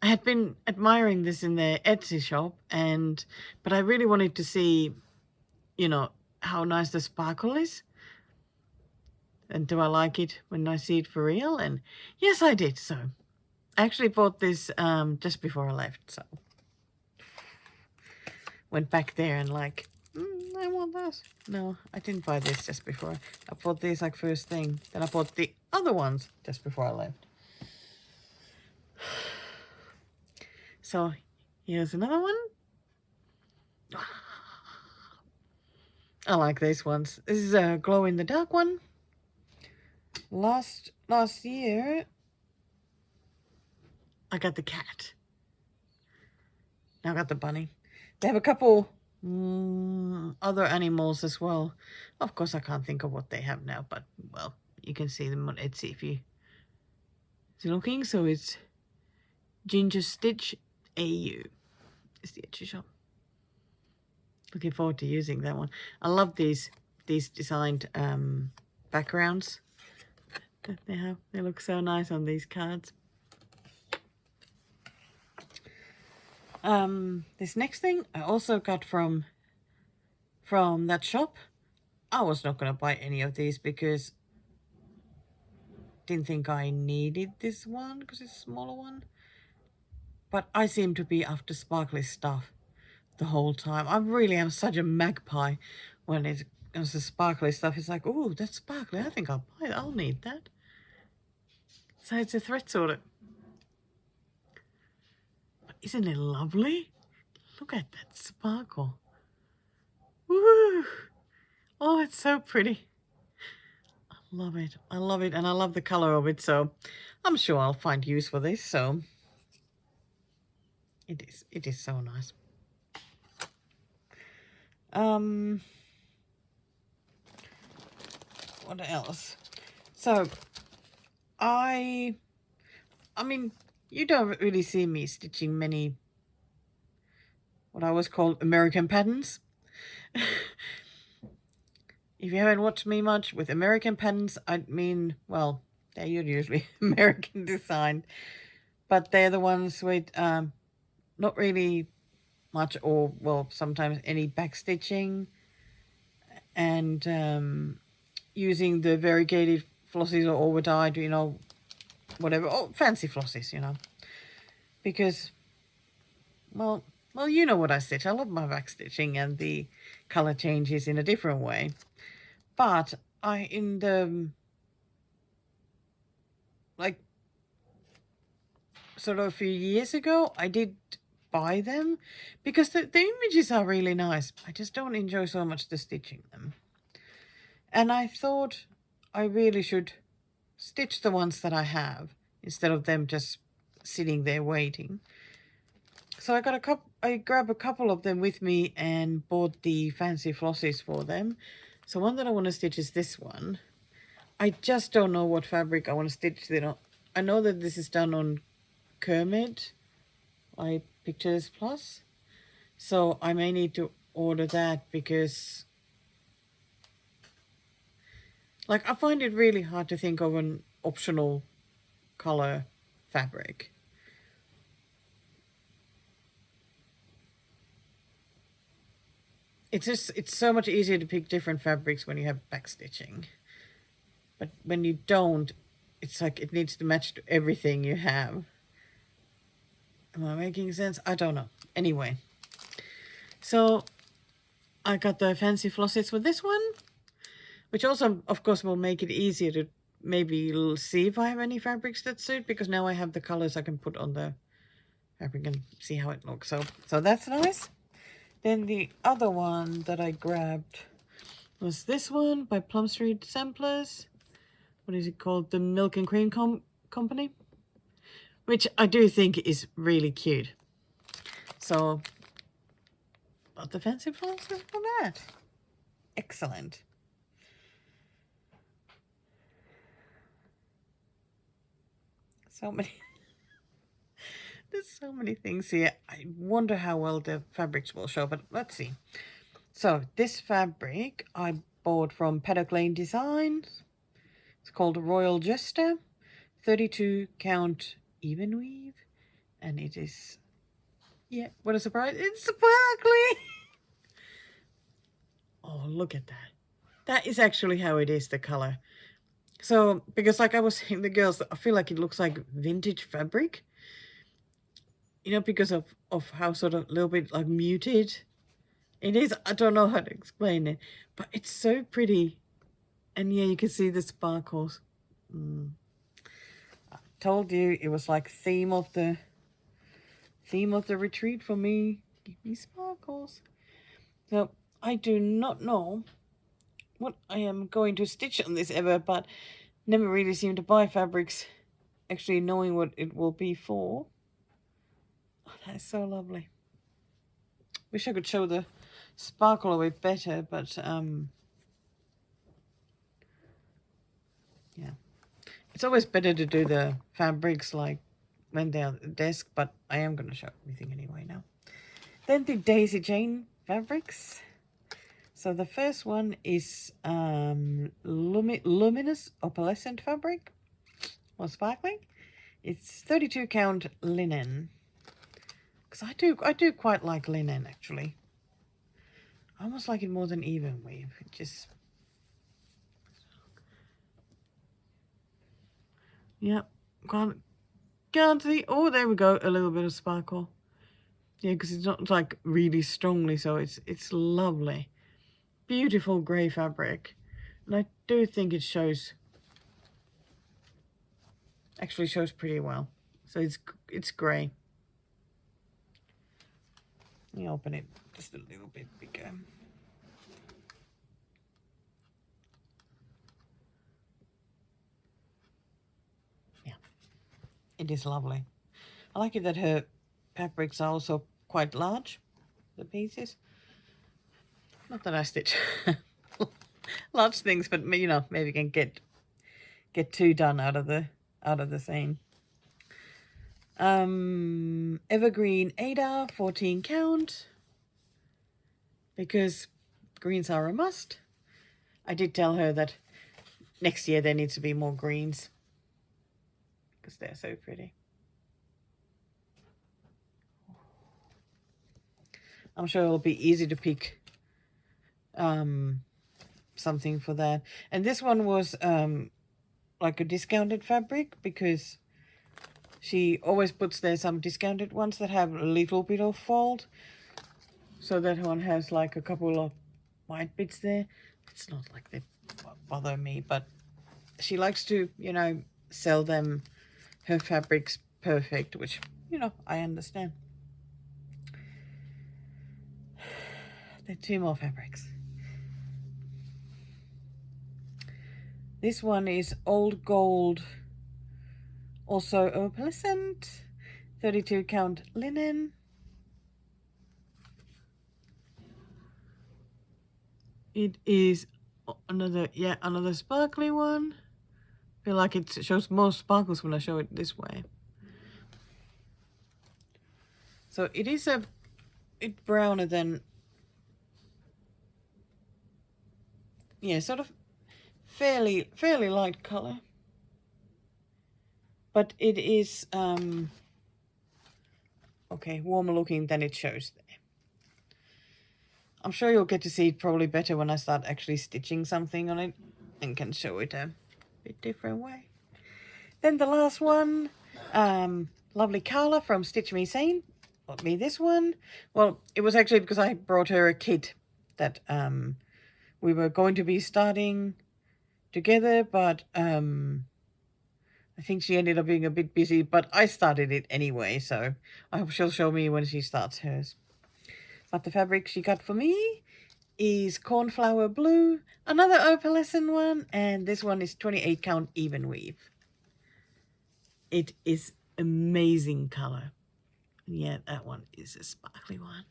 I had been admiring this in their Etsy shop, but I really wanted to see, you know, how nice the sparkle is. And do I like it when I see it for real? And yes, I did. So I actually bought this just before I left. So went back there and like, I want that. No, I didn't buy this just before. I bought these like first thing. Then I bought the other ones just before I left. So here's another one. I like these ones. This is a glow in the dark one. Last year I got the cat. Now I got the bunny. They have a couple other animals as well. Of course I can't think of what they have now, but well, you can see them on Etsy if you're looking. So it's Ginger Stitch AU is the Etsy shop. Looking forward to using that one. I love these designed backgrounds that they have. They look so nice on these cards. This next thing I also got from that shop. I was not going to buy any of these because didn't think I needed this one because it's a smaller one. But I seem to be after sparkly stuff the whole time. I really am such a magpie when it comes to sparkly stuff. It's like, oh, that's sparkly. I think I'll buy it. I'll need that. So it's a thread sorter. But isn't it lovely? Look at that sparkle. Woo! Oh, it's so pretty. I love it. I love it. And I love the color of it. So I'm sure I'll find use for this. So it is so nice. What else? So I mean, you don't really see me stitching many what I always call American patterns. If you haven't watched me much with American patterns, I mean, well, they're usually American designed, but they're the ones with not really much, or well, sometimes any backstitching, and using the variegated flossies or over dyed, you know, whatever, or fancy flossies, you know, because well, you know what I stitch. I love my backstitching and the color changes in a different way. But in the like sort of a few years ago, I did buy them because the images are really nice. I just don't enjoy so much the stitching them. And I thought I really should stitch the ones that I have instead of them just sitting there waiting. So I grabbed a couple of them with me and bought the fancy flossies for them. So one that I want to stitch is this one. I just don't know what fabric I want to stitch it on. I know that this is done on Kermit by Pictures Plus. So I may need to order that because like I find it really hard to think of an optional color fabric. It's so much easier to pick different fabrics when you have backstitching. But when you don't, it's like it needs to match to everything you have. Am I making sense? I don't know. Anyway, so I got the fancy flossets for this one, which also, of course, will make it easier to maybe see if I have any fabrics that suit, because now I have the colors I can put on the fabric and see how it looks. So that's nice. Then the other one that I grabbed was this one by Plum Street Samplers. What is it called? The Milk and Cream Company, which I do think is really cute. So, got the fancy flowers for that. Excellent. So many. There's so many things here. I wonder how well the fabrics will show, but let's see. So this fabric I bought from Paddock Lane Designs. It's called Royal Jester, 32 count even weave, and it is, yeah, what a surprise, it's sparkly. Oh, look at that. That is actually how it is, the color. So, because like I was saying, the girls, I feel like it looks like vintage fabric, you know, because of how sort of a little bit like muted it is. I don't know how to explain it, but it's so pretty. And yeah, you can see the sparkles. I told you it was like theme of the retreat for me. Give me sparkles. So I do not know what I am going to stitch on this ever, but never really seem to buy fabrics actually knowing what it will be for. Oh, that is so lovely. Wish I could show the sparkle a bit better, but yeah. It's always better to do the fabrics like when they're at the desk, but I am going to show everything anyway now. Then the Daisy Jane fabrics. So the first one is luminous opalescent fabric, or sparkling. It's 32 count linen. Because I do quite like linen actually. I almost like it more than even weave. It just, yep, can't see. Oh, there we go. A little bit of sparkle. Yeah, because it's not like really strongly, so it's lovely. Beautiful grey fabric. And I do think it actually shows pretty well. So it's grey. Let me open it just a little bit bigger. Yeah, it is lovely. I like it that her fabrics are also quite large, the pieces. Not that I stitch large things, but you know, maybe can get two done out of the same. Evergreen Ada, 14 count, because greens are a must. I did tell her that next year there needs to be more greens because they're so pretty. I'm sure it'll be easy to pick something for that. And this one was like a discounted fabric, because she always puts there some discounted ones that have a little bit of fold. So that one has like a couple of white bits there. It's not like they bother me, but she likes to, you know, sell them her fabrics perfect, which, you know, I understand. There are 2 more fabrics. This one is Old Gold, also opalescent, 32 count linen. It is another sparkly one. I feel like it shows more sparkles when I show it this way. So it is a bit browner than, yeah, sort of fairly light color. But it is okay, warmer looking than it shows there. I'm sure you'll get to see it probably better when I start actually stitching something on it and can show it a bit different way. Then the last one, lovely Carla from Stitch Me Sane bought me this one. Well, it was actually because I brought her a kit that we were going to be starting together, but I think she ended up being a bit busy, but I started it anyway, so I hope she'll show me when she starts hers. But the fabric she got for me is Cornflower Blue, another opalescent one, and this one is 28 count even weave. It is amazing color. Yeah, that one is a sparkly one.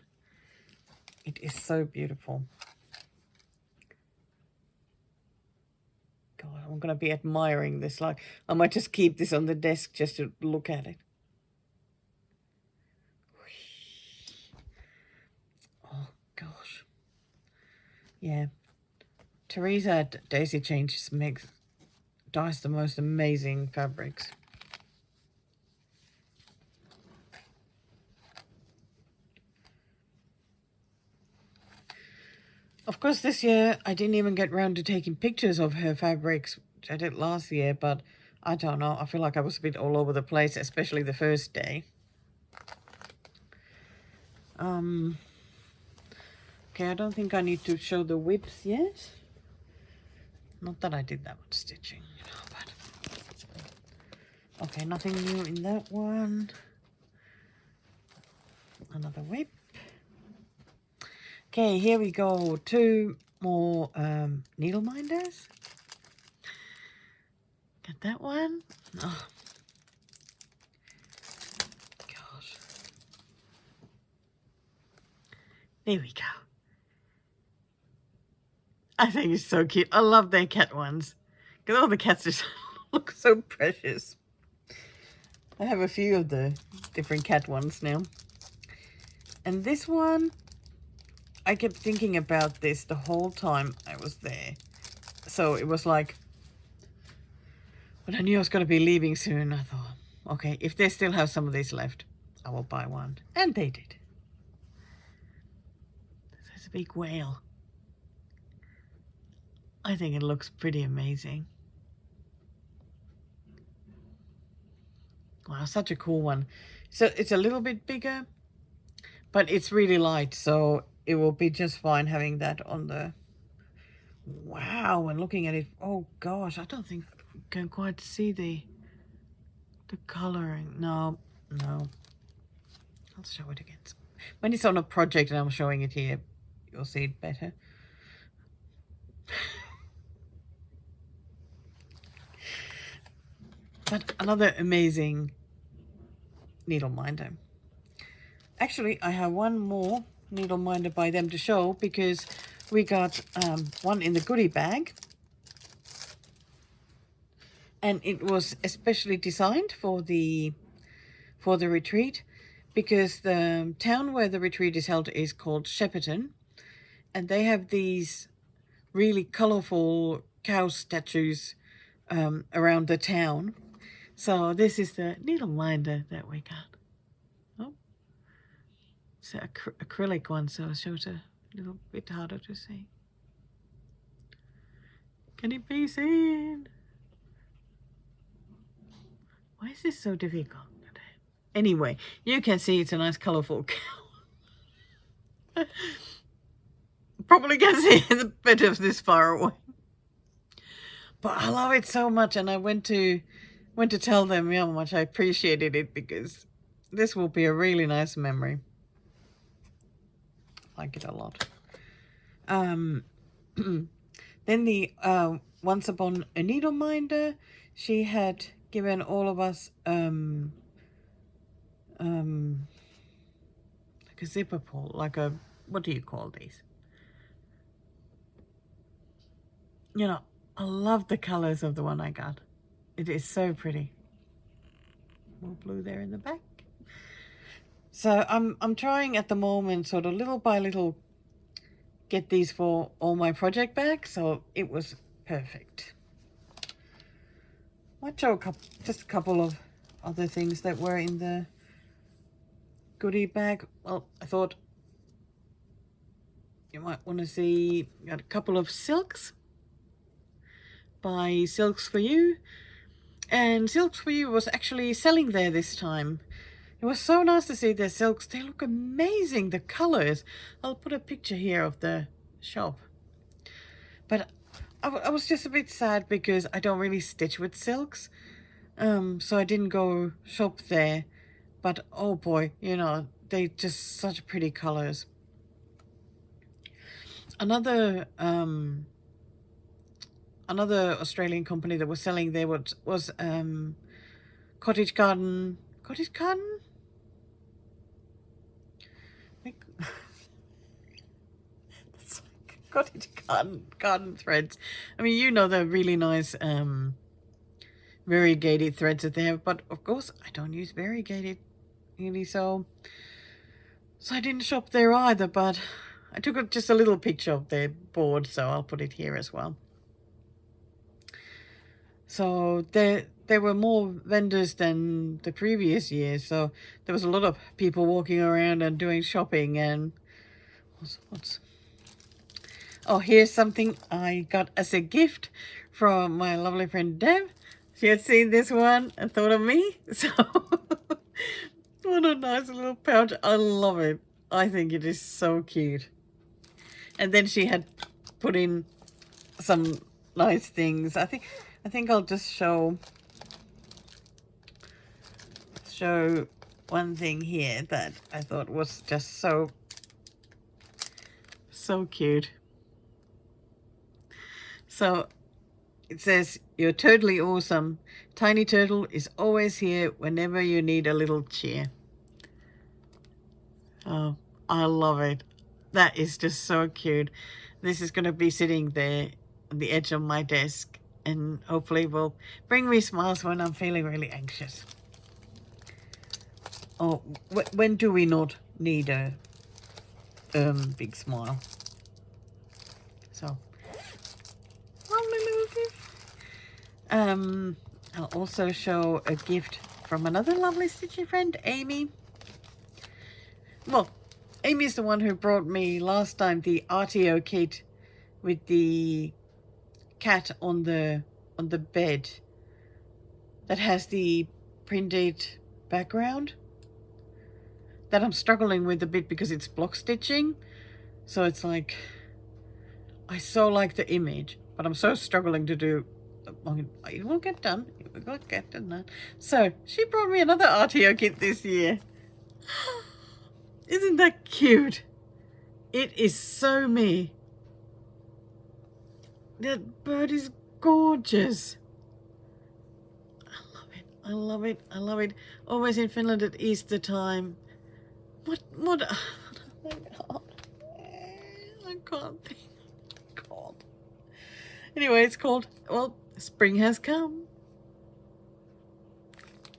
It is so beautiful. God, I'm going to be admiring this. Like, I might just keep this on the desk just to look at it. Oh, gosh. Yeah. Teresa at Daisy Chain just dyes the most amazing fabrics. Of course, this year I didn't even get round to taking pictures of her fabrics, which I did last year, but I don't know. I feel like I was a bit all over the place, especially the first day. Okay, I don't think I need to show the whips yet. Not that I did that much stitching, you know, but... Okay, nothing new in that one. Another whip. Okay, here we go. 2 more needle minders. Got that one. Oh. Gosh. There we go. I think it's so cute. I love their cat ones. Because all the cats just look so precious. I have a few of the different cat ones now. And this one, I kept thinking about this the whole time I was there. So it was like, when I knew I was going to be leaving soon, I thought, okay, if they still have some of these left, I will buy one. And they did. There's a big whale. I think it looks pretty amazing. Wow, such a cool one. So it's a little bit bigger, but it's really light, so it will be just fine having that on the... Wow, and looking at it, oh gosh, I don't think you can quite see the coloring. No. I'll show it again. When it's on a project and I'm showing it here, you'll see it better. But another amazing needle minder. Actually, I have one more needle minder by them to show, because we got one in the goodie bag. And it was especially designed for the retreat, because the town where the retreat is held is called Shepperton. And they have these really colourful cow statues around the town. So this is the needle minder that we got. Oh. It's an acrylic one, so it shows a little bit harder to see. Can it be seen? Why is this so difficult today? Anyway, you can see it's a nice colourful cow. Probably can see the bit of this far away. But I love it so much, and I went to tell them how much I appreciated it, because this will be a really nice memory. I like it a lot. Then the Once Upon a Needle Minder, she had given all of us like a zipper pull, like a, what do you call these? You know, I love the colors of the one I got. It is so pretty. More blue there in the back. So I'm trying at the moment, sort of little by little, get these for all my project bags. So it was perfect. Might show just a couple of other things that were in the goodie bag. Well, I thought you might want to see, got a couple of silks by Silks For You. And Silks For You was actually selling there this time. It was so nice to see their silks. They look amazing, the colors. I'll put a picture here of the shop. But I was just a bit sad because I don't really stitch with silks. So I didn't go shop there. But oh boy, you know, they just such pretty colors. Another Australian company that was selling there was Cottage Garden. Cottage Garden? That's like Cottage Garden threads. I mean, you know, they're really nice variegated threads that they have, but of course I don't use variegated really, so I didn't shop there either, but I took just a little picture of their board, so I'll put it here as well. So there were more vendors than the previous year, so there was a lot of people walking around and doing shopping. And what's oh, here's something I got as a gift from my lovely friend Deb. She had seen this one and thought of me, so what a nice little pouch. I love it. I think it is so cute. And then she had put in some nice things. I think I'll just show one thing here that I thought was just so cute. So it says, "You're totally awesome. Tiny Turtle is always here whenever you need a little cheer." Oh, I love it. That is just so cute. This is going to be sitting there on the edge of my desk, and hopefully will bring me smiles when I'm feeling really anxious. Oh, when do we not need a big smile? So, lovely little gift. I'll also show a gift from another lovely stitchy friend, Amy. Well, Amy's the one who brought me last time the RTO kit with the cat on the bed that has the printed background that I'm struggling with a bit because it's block stitching. So it's like, I so like the image, but I'm so struggling to do. It will get done. It will get done. So she brought me another RTO kit this year. Isn't that cute? It is so me. That bird is gorgeous. I love it. I love it. I love it. Always in Finland at Easter time. What? Oh my God. I can't think. God. Anyway, it's called, well, Spring Has Come.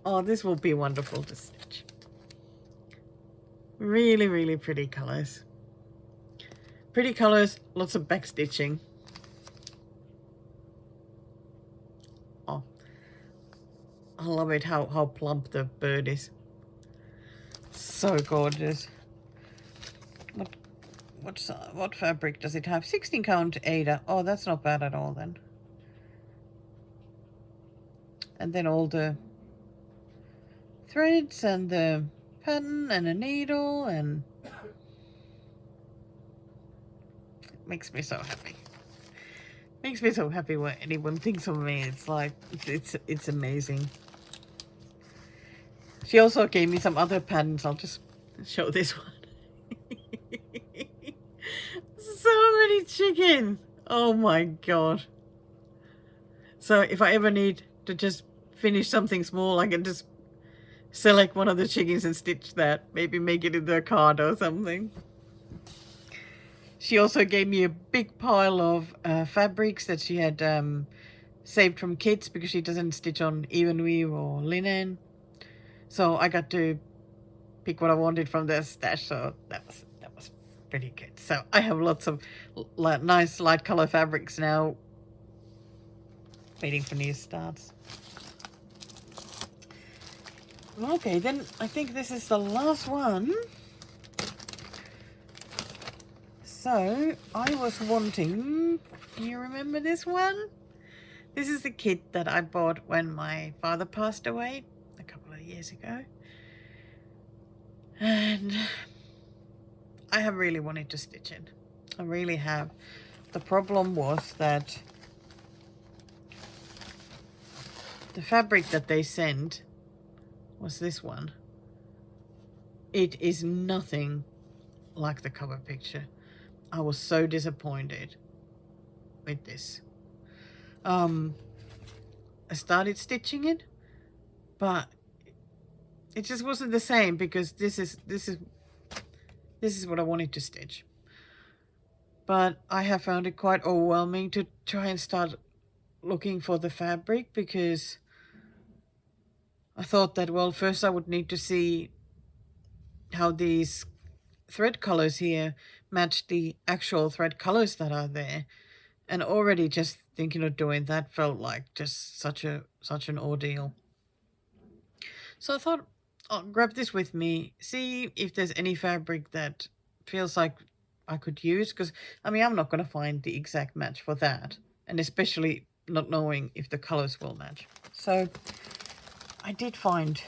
Oh, this will be wonderful to stitch. Really, really pretty colours. Pretty colours, lots of back stitching. Oh, I love it how plump the bird is. So gorgeous. what fabric does it have? 16 count Ada. Oh, that's not bad at all then. And then all the threads and the pattern and a needle, and it makes me so happy. Makes me so happy when anyone thinks of me. It's like it's amazing. She also gave me some other patterns. I'll just show this one. So many chickens. Oh my god. So if I ever need to just finish something small, I can just select one of the chickens and stitch that. Maybe make it into a card or something. She also gave me a big pile of fabrics that she had saved from kits because she doesn't stitch on even weave or linen. So I got to pick what I wanted from their stash. So that was pretty good. So I have lots of nice light color fabrics now, waiting for new starts. Okay, then I think this is the last one. So I was wanting, you remember this one? This is the kit that I bought when my father passed away a couple of years ago. And I have really wanted to stitch it. I really have. The problem was that the fabric that they sent was this one. It is nothing like the cover picture. I was so disappointed with this. I started stitching it, but it just wasn't the same because this is what I wanted to stitch. But I have found it quite overwhelming to try and start looking for the fabric, because I thought that, well, first I would need to see how these thread colors here match the actual thread colors that are there. And already just thinking of doing that felt like just such an ordeal. So I thought I'll grab this with me, see if there's any fabric that feels like I could use, because I mean, I'm not going to find the exact match for that, and especially not knowing if the colors will match. So I did find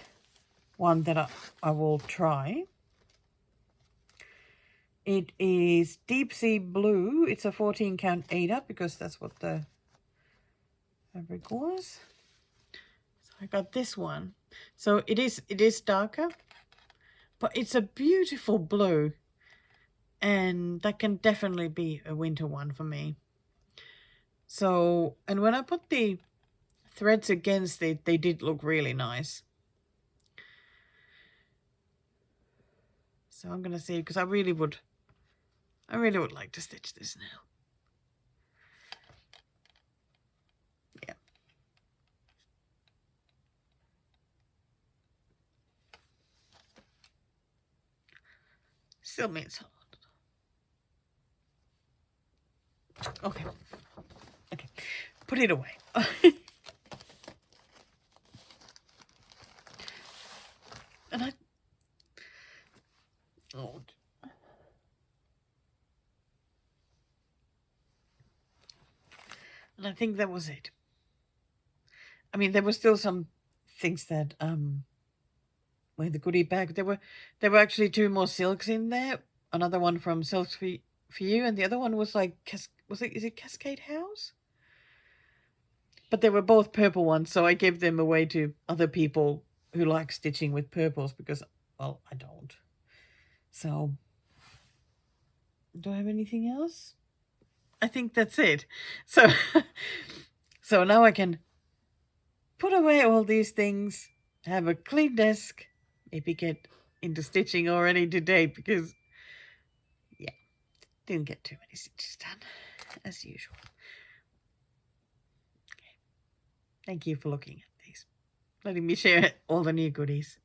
one that I will try. It is Deep Sea Blue. It's a 14 count Ada because that's what the fabric was. So I got this one. So it is darker, but it's a beautiful blue, and that can definitely be a winter one for me. So, and when I put the threads against it, they did look really nice. So I'm gonna see, because I really would like to stitch this now. Yeah. Still means hard. Okay. Okay. Put it away. And oh. And I think that was it. I mean, there were still some things that were in the goodie bag. There were actually 2 more silks in there. Another one from Silks for You, and the other one was like is it Cascade House? But they were both purple ones, so I gave them away to other people who like stitching with purples, because, well, I don't. So, do I have anything else? I think that's it. So, so now I can put away all these things, have a clean desk, maybe get into stitching already today, because, yeah, didn't get too many stitches done, as usual. Okay. Thank you for looking at these, letting me share all the new goodies.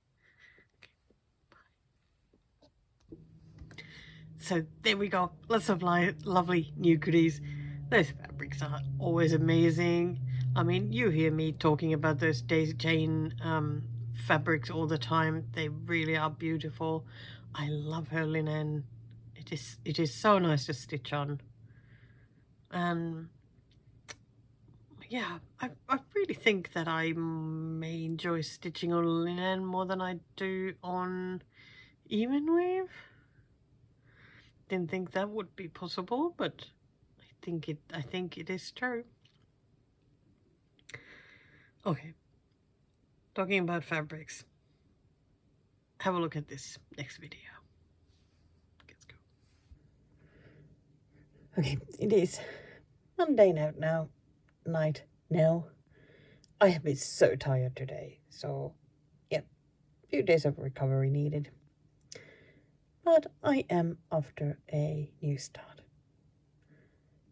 So there we go, lots of lovely new goodies. Those fabrics are always amazing. I mean, you hear me talking about those Daisy Jane fabrics all the time. They really are beautiful. I love her linen. It is so nice to stitch on. And yeah, I really think that I may enjoy stitching on linen more than I do on even weave. Didn't think that would be possible, but I think it is true. Okay. Talking about fabrics. Have a look at this next video. Let's go. Okay, it is Monday night now. I have been so tired today, so yeah, a few days of recovery needed. But I am after a new start.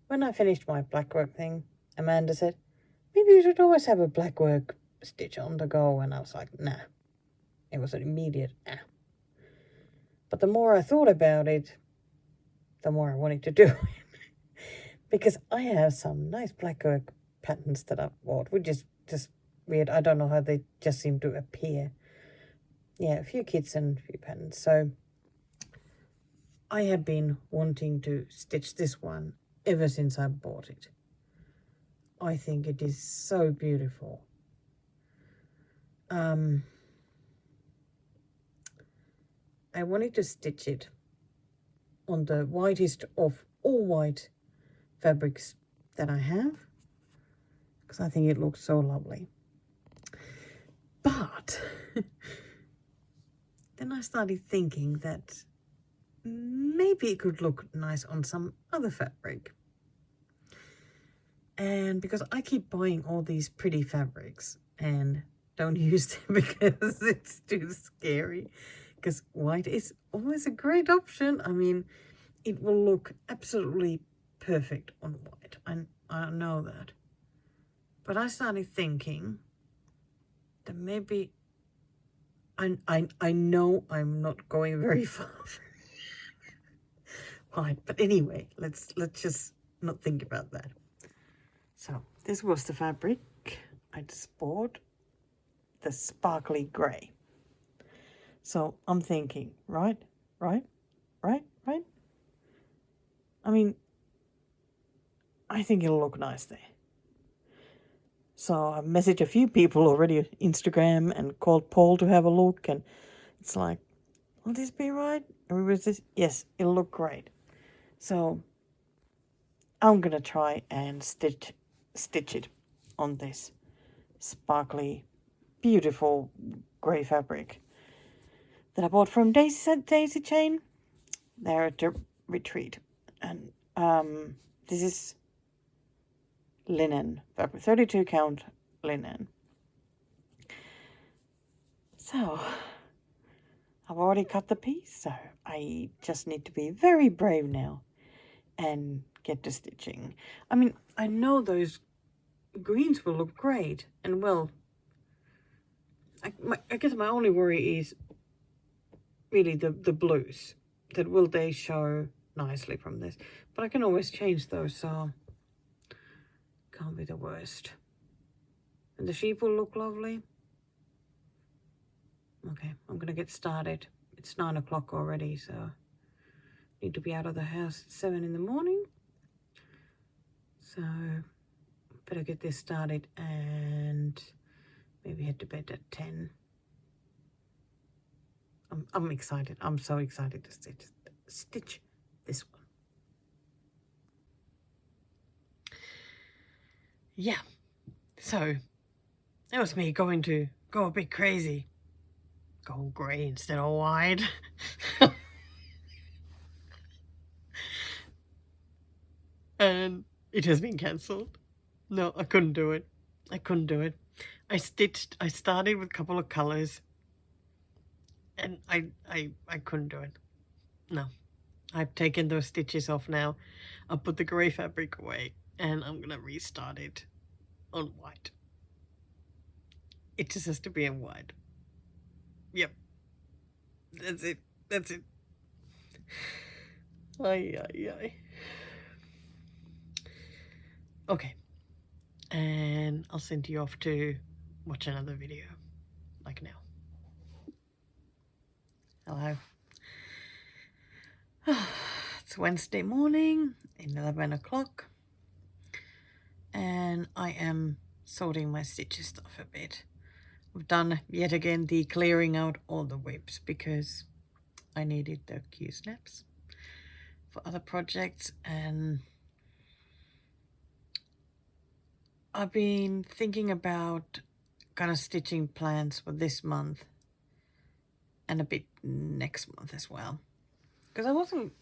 When I finished my Blackwork thing, Amanda said, maybe you should always have a Blackwork stitch on the go, and I was like, nah. It was an immediate nah. But the more I thought about it, the more I wanted to do it. Because I have some nice Blackwork patterns that I've bought, which is just weird. I don't know how they just seem to appear. Yeah, a few kits and a few patterns. So I have been wanting to stitch this one ever since I bought it. I think it is so beautiful. I wanted to stitch it on the whitest of all white fabrics that I have, because I think it looks so lovely. But then I started thinking that maybe it could look nice on some other fabric. And because I keep buying all these pretty fabrics and don't use them because it's too scary, because white is always a great option. I mean, it will look absolutely perfect on white. I know that. But I started thinking that maybe I know I'm not going very far. Right, but anyway, let's just not think about that. So this was the fabric I just bought, the sparkly grey. So I'm thinking, right? I mean, I think it'll look nice there. So I messaged a few people already on Instagram and called Paul to have a look, and it's like, will this be right? Everybody says, yes, it'll look great. So I'm gonna try and stitch it on this sparkly, beautiful grey fabric that I bought from Daisy Chain. They're at the retreat, and this is linen fabric, 32 count linen. So I've already cut the piece, so I just need to be very brave now and get to stitching. I mean, I know those greens will look great, and well, I guess my only worry is really the blues, that will they show nicely from this, but I can always change those, so can't be the worst. And the sheep will look lovely. Okay, I'm gonna get started. It's 9 o'clock already, so need to be out of the house at 7 in the morning. So better get this started and maybe head to bed at 10. I'm excited. I'm so excited to stitch this one. Yeah, so that was me going to go a bit crazy. Go grey instead of white. And it has been cancelled. No, I couldn't do it. I started with a couple of colours, and I couldn't do it. No. I've taken those stitches off now. I'll put the grey fabric away, and I'm gonna restart it on white. It just has to be in white. Yep. That's it. Ay. Okay. And I'll send you off to watch another video, like now. Hello. It's Wednesday morning, 11 o'clock, and I am sorting my stitches stuff a bit. I've done yet again the clearing out all the whips because I needed the Q-snaps for other projects, and I've been thinking about kind of stitching plans for this month and a bit next month as well, because I wasn't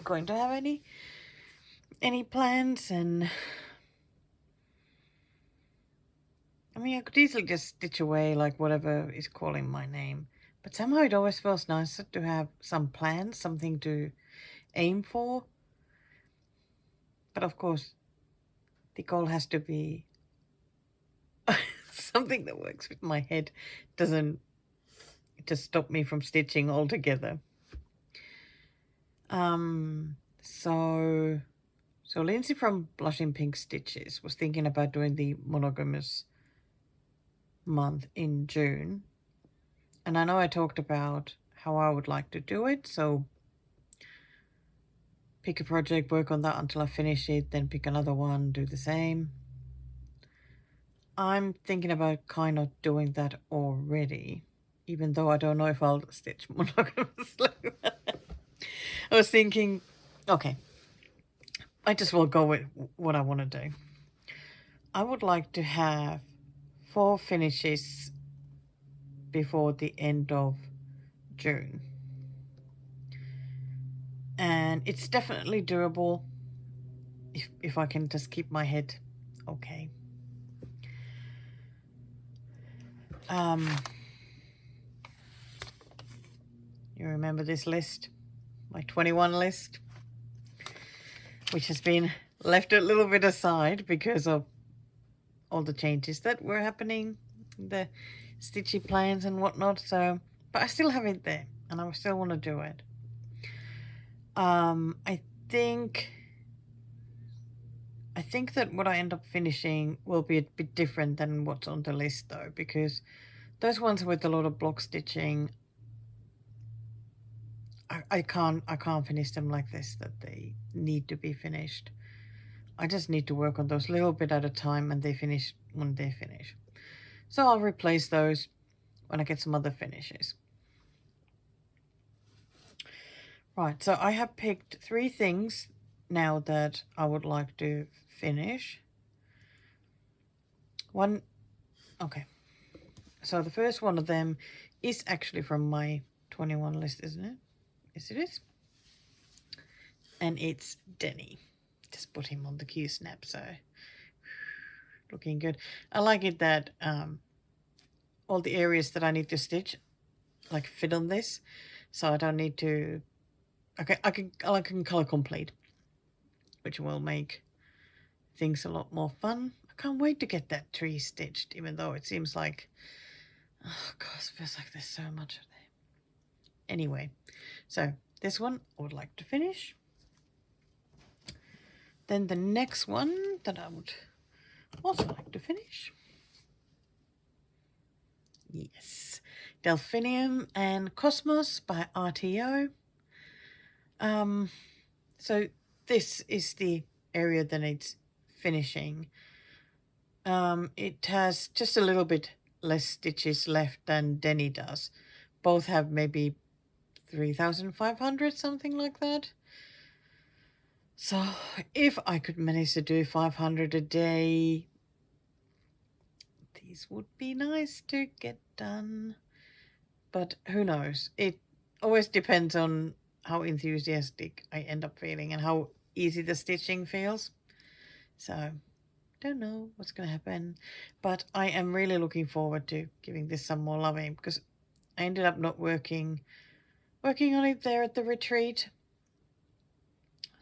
going to have any plans, and I mean I could easily just stitch away like whatever is calling my name, but somehow it always feels nicer to have some plans, something to aim for. But of course the goal has to be something that works with my head, doesn't just stop me from stitching altogether. So Lindsay from Blushing Pink Stitches was thinking about doing the monogamous month in June, and I know I talked about how I would like to do it, so pick a project, work on that until I finish it, then pick another one, do the same. I'm thinking about kind of doing that already, even though I don't know if I'll stitch monogamously. I was thinking, okay, I just will go with what I want to do. I would like to have 4 finishes before the end of June. And it's definitely doable if I can just keep my head okay. You remember this list? My 21 list, which has been left a little bit aside because of all the changes that were happening, the stitchy plans and whatnot. So, but I still have it there, and I still want to do it. I think that what I end up finishing will be a bit different than what's on the list, though, because those ones with a lot of block stitching, I can't finish them like this, that they need to be finished. I just need to work on those a little bit at a time, and they finish when they finish. So I'll replace those when I get some other finishes. Right, so I have picked 3 things now that I would like to finish. Okay. So the first one of them is actually from my 21 list, isn't it? Yes, it is. And it's Denny. Just put him on the Q-snap, so looking good. I like it that all the areas that I need to stitch like fit on this, so I don't need to. Okay, I can color complete, which will make things a lot more fun. I can't wait to get that tree stitched, even though it seems like, oh gosh, it feels like there's so much of there. Anyway, so this one I would like to finish. Then the next one that I would also like to finish. Yes, Delphinium and Cosmos by RTO. So this is the area that needs finishing. It has just a little bit less stitches left than Denny does. Both have maybe 3,500, something like that. So if I could manage to do 500 a day, these would be nice to get done. But who knows? It always depends on how enthusiastic I end up feeling and how easy the stitching feels. So don't know what's going to happen, but I am really looking forward to giving this some more loving, because I ended up not working on it there at the retreat.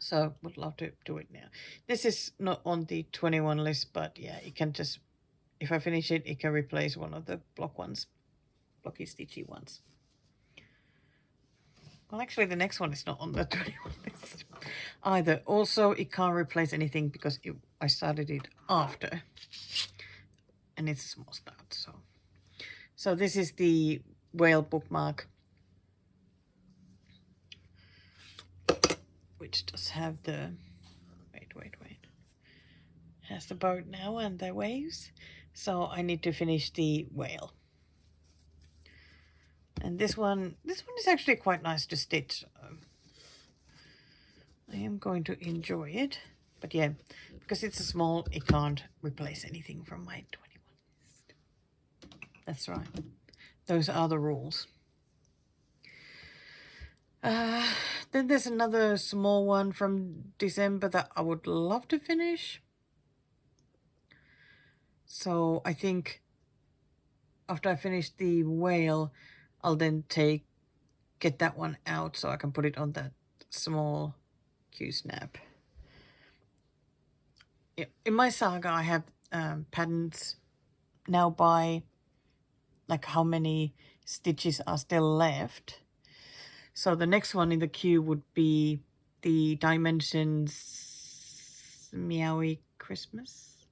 So would love to do it now. This is not on the 21 list, but yeah, it can just, if I finish it, it can replace one of the blocky stitchy ones. Well, actually, the next one is not on the 21 list either. Also, it can't replace anything because I started it after, and it's a small start. So this is the whale bookmark, which does have the, wait, has the boat now and the waves. So I need to finish the whale. And this one is actually quite nice to stitch. I am going to enjoy it. But yeah, because it's a small, it can't replace anything from my 21 list. That's right. Those are the rules. Then there's another small one from December that I would love to finish. So I think after I finish the whale, I'll then get that one out so I can put it on that small Q-snap. In my saga, I have patterns now by like how many stitches are still left. So the next one in the queue would be the Dimensions Meowie Christmas.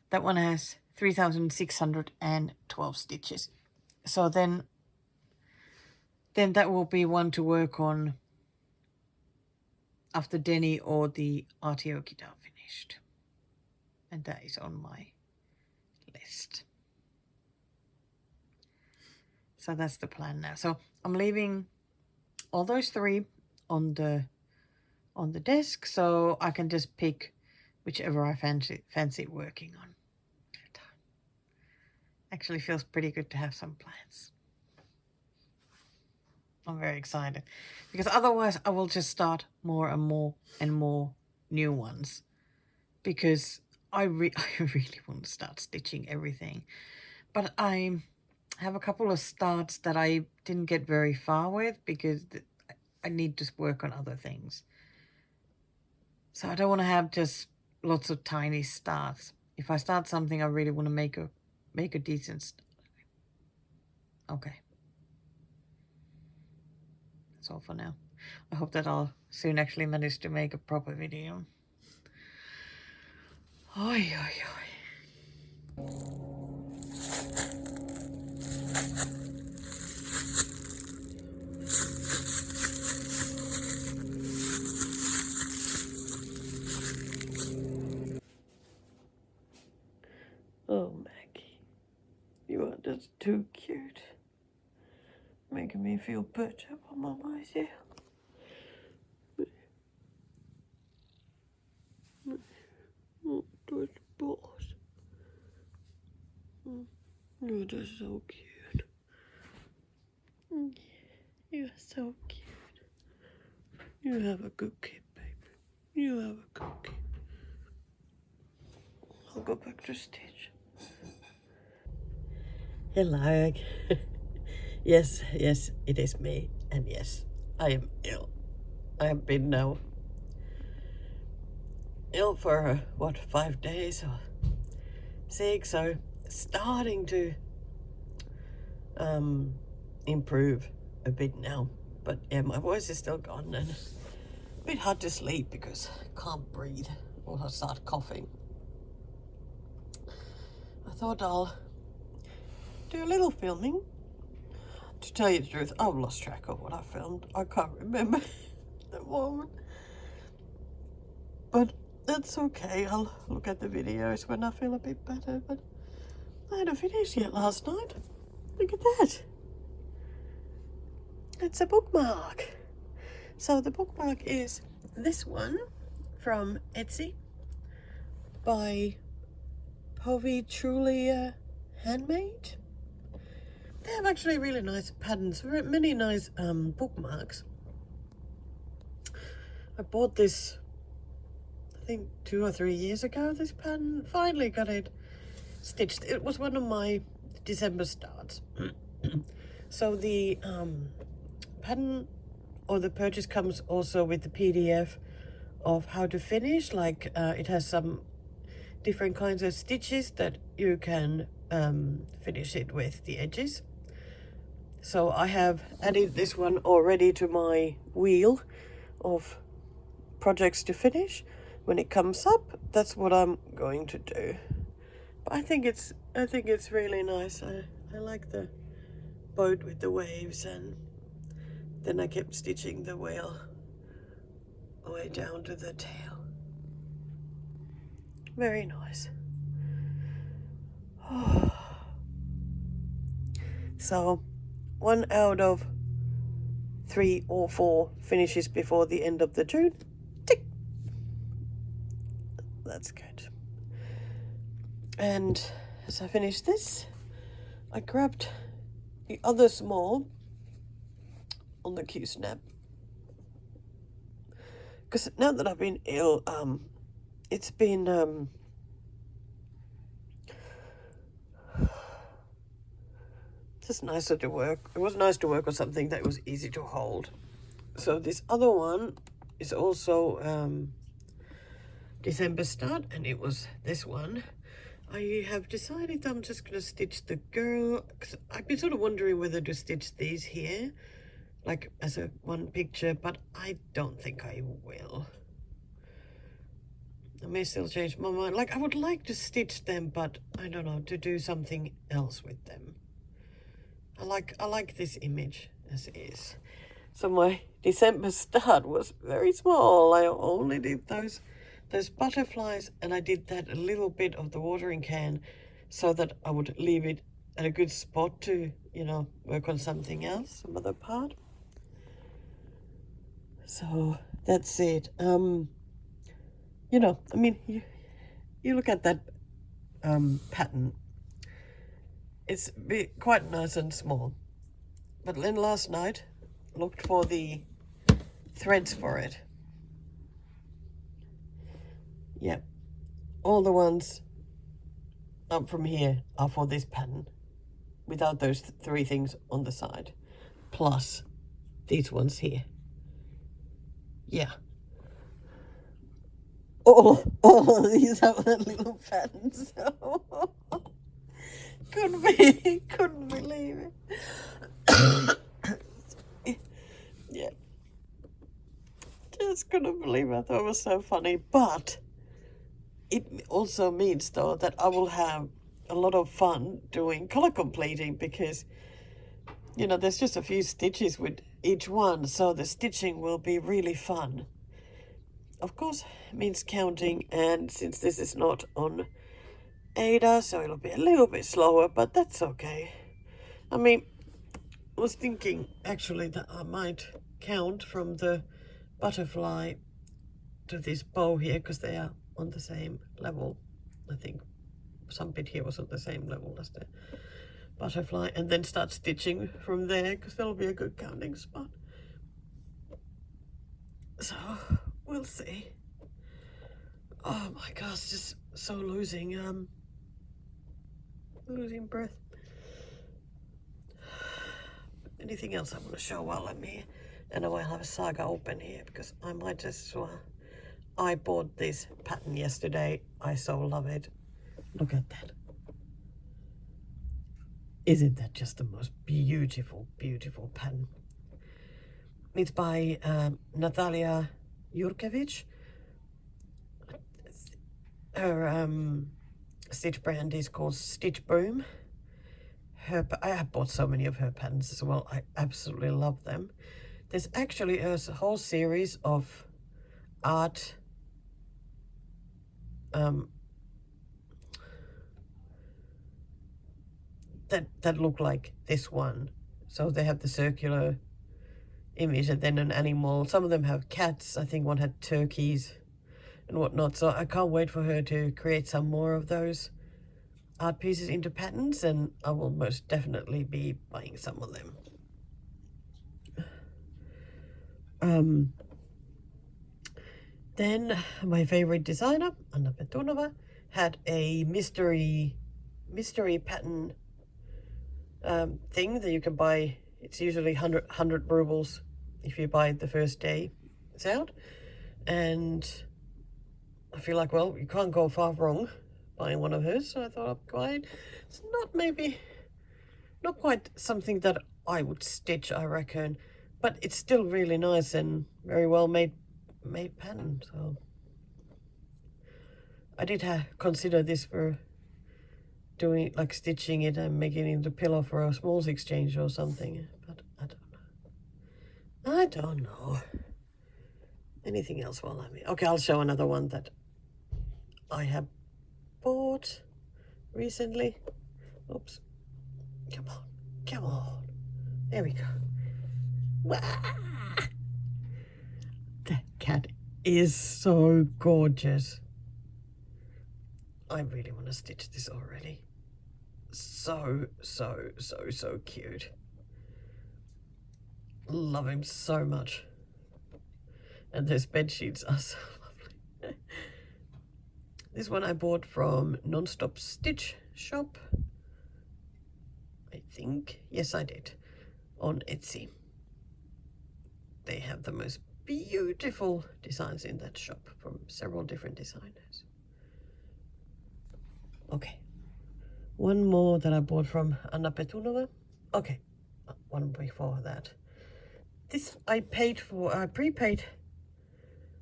That one has 3,612 stitches. So then that will be one to work on after Denny or the RTO kit are finished. And that is on my list. So that's the plan now. So I'm leaving all those 3 on the desk, so I can just pick whichever I fancy working on. Actually feels pretty good to have some plans. I'm very excited because otherwise I will just start more and more new ones, because I really want to start stitching everything, but I have a couple of starts that I didn't get very far with because I need to work on other things. So I don't want to have just lots of tiny starts. If I start something, I really want to make a decent start. Okay. That's all for now. I hope that I'll soon actually manage to make a proper video. Oi. Oh, Maggie, you are just too cute. Making me feel perched up on my way. Oh, good boss. You're just so cute. You're so cute. You have a good kid, baby. You have a good kid. I'll go back to stitch. Hello. Yes, it is me. And yes, I am ill. I have been now ill for, 5 days or 6, so starting to improve a bit now. But yeah, my voice is still gone and a bit hard to sleep because I can't breathe or I start coughing. I thought I'll do a little filming. To tell you the truth, I've lost track of what I filmed. I can't remember at the moment. But that's okay. I'll look at the videos when I feel a bit better. But I hadn't finished yet last night. Look at that. It's a bookmark. So the bookmark is this one from Etsy by Povey Truly Handmade. They have actually really nice patterns, many nice bookmarks. I bought this, I think 2 or 3 years ago, this pattern. Finally got it stitched. It was one of my December starts. So the pattern or the purchase comes also with the PDF of how to finish. Like it has some different kinds of stitches that you can finish it with the edges. So I have added this one already to my wheel of projects to finish. When it comes up, that's what I'm going to do. But I think it's really nice. I like the boat with the waves, and then I kept stitching the whale way down to the tail. Very nice. So 1 out of 3 or 4 finishes before the end of the June. Tick. That's good. And as I finish this, I grabbed the other small on the Q-snap. Because now that I've been ill, it's been just nicer to work. It was nice to work on something that was easy to hold. So this other one is also December start, and it was this one. I have decided I'm just going to stitch the girl, because I've been sort of wondering whether to stitch these here, like as a one picture, but I don't think I will. I may still change my mind. Like, I would like to stitch them, but I don't know, to do something else with them. I like this image as it is. So my December start was very small. I only did those butterflies, and I did that a little bit of the watering can so that I would leave it at a good spot to, you know, work on something else, some other part. So that's it. You know, I mean, you look at that pattern. It's quite nice and small. But then last night, looked for the threads for it. Yep. All the ones up from here are for this pattern, without those 3 things on the side. Plus these ones here. Yeah. All of these have that little pattern, so couldn't believe it. Yeah. Just couldn't believe it. I thought it was so funny. But it also means, though, that I will have a lot of fun doing color completing, because, you know, there's just a few stitches with each one, so the stitching will be really fun. Of course, it means counting, and since this is not on Ada, so it'll be a little bit slower, but that's okay. I mean, I was thinking actually that I might count from the butterfly to this bow here, because they are on the same level. I think some bit here was on the same level as the butterfly, and then start stitching from there, because that'll be a good counting spot. So we'll see. Oh my gosh, just so losing breath. Anything else I want to show while I'm here? And I will have a saga open here, because I might just I bought this pattern yesterday. I so love it. Look at that. Isn't that just the most beautiful, beautiful pattern? It's by Natalia Jurkevich. Her stitch brand is called Stitch Boom. I have bought so many of her patterns as well. I absolutely love them. There's actually a whole series of art that look like this one. So they have the circular image and then an animal. Some of them have cats. I think one had turkeys and whatnot. So I can't wait for her to create some more of those art pieces into patterns, and I will most definitely be buying some of them. Then my favorite designer, Anna Petonova, had a mystery pattern thing that you can buy. It's usually 100 rubles if you buy it the first day it's out. And I feel like, well, you can't go far wrong buying one of hers, so I thought I'd buy it. It's not quite something that I would stitch, I reckon, but it's still really nice and very well made pattern. So I did consider this for doing, like, stitching it and making it into pillow for a smalls exchange or something, but I don't know. Anything else while I'm here? Okay, I'll show another one that I have bought recently. Oops. Come on. Come on. There we go. Wah! That cat is so gorgeous. I really want to stitch this already. So cute. Love him so much. And those bed sheets are so lovely. This one I bought from Non-Stop Stitch Shop. I think. Yes, I did. On Etsy. They have the most beautiful designs in that shop from several different designers. Okay. One more that I bought from Anna Petunova. Okay. One before that. This I prepaid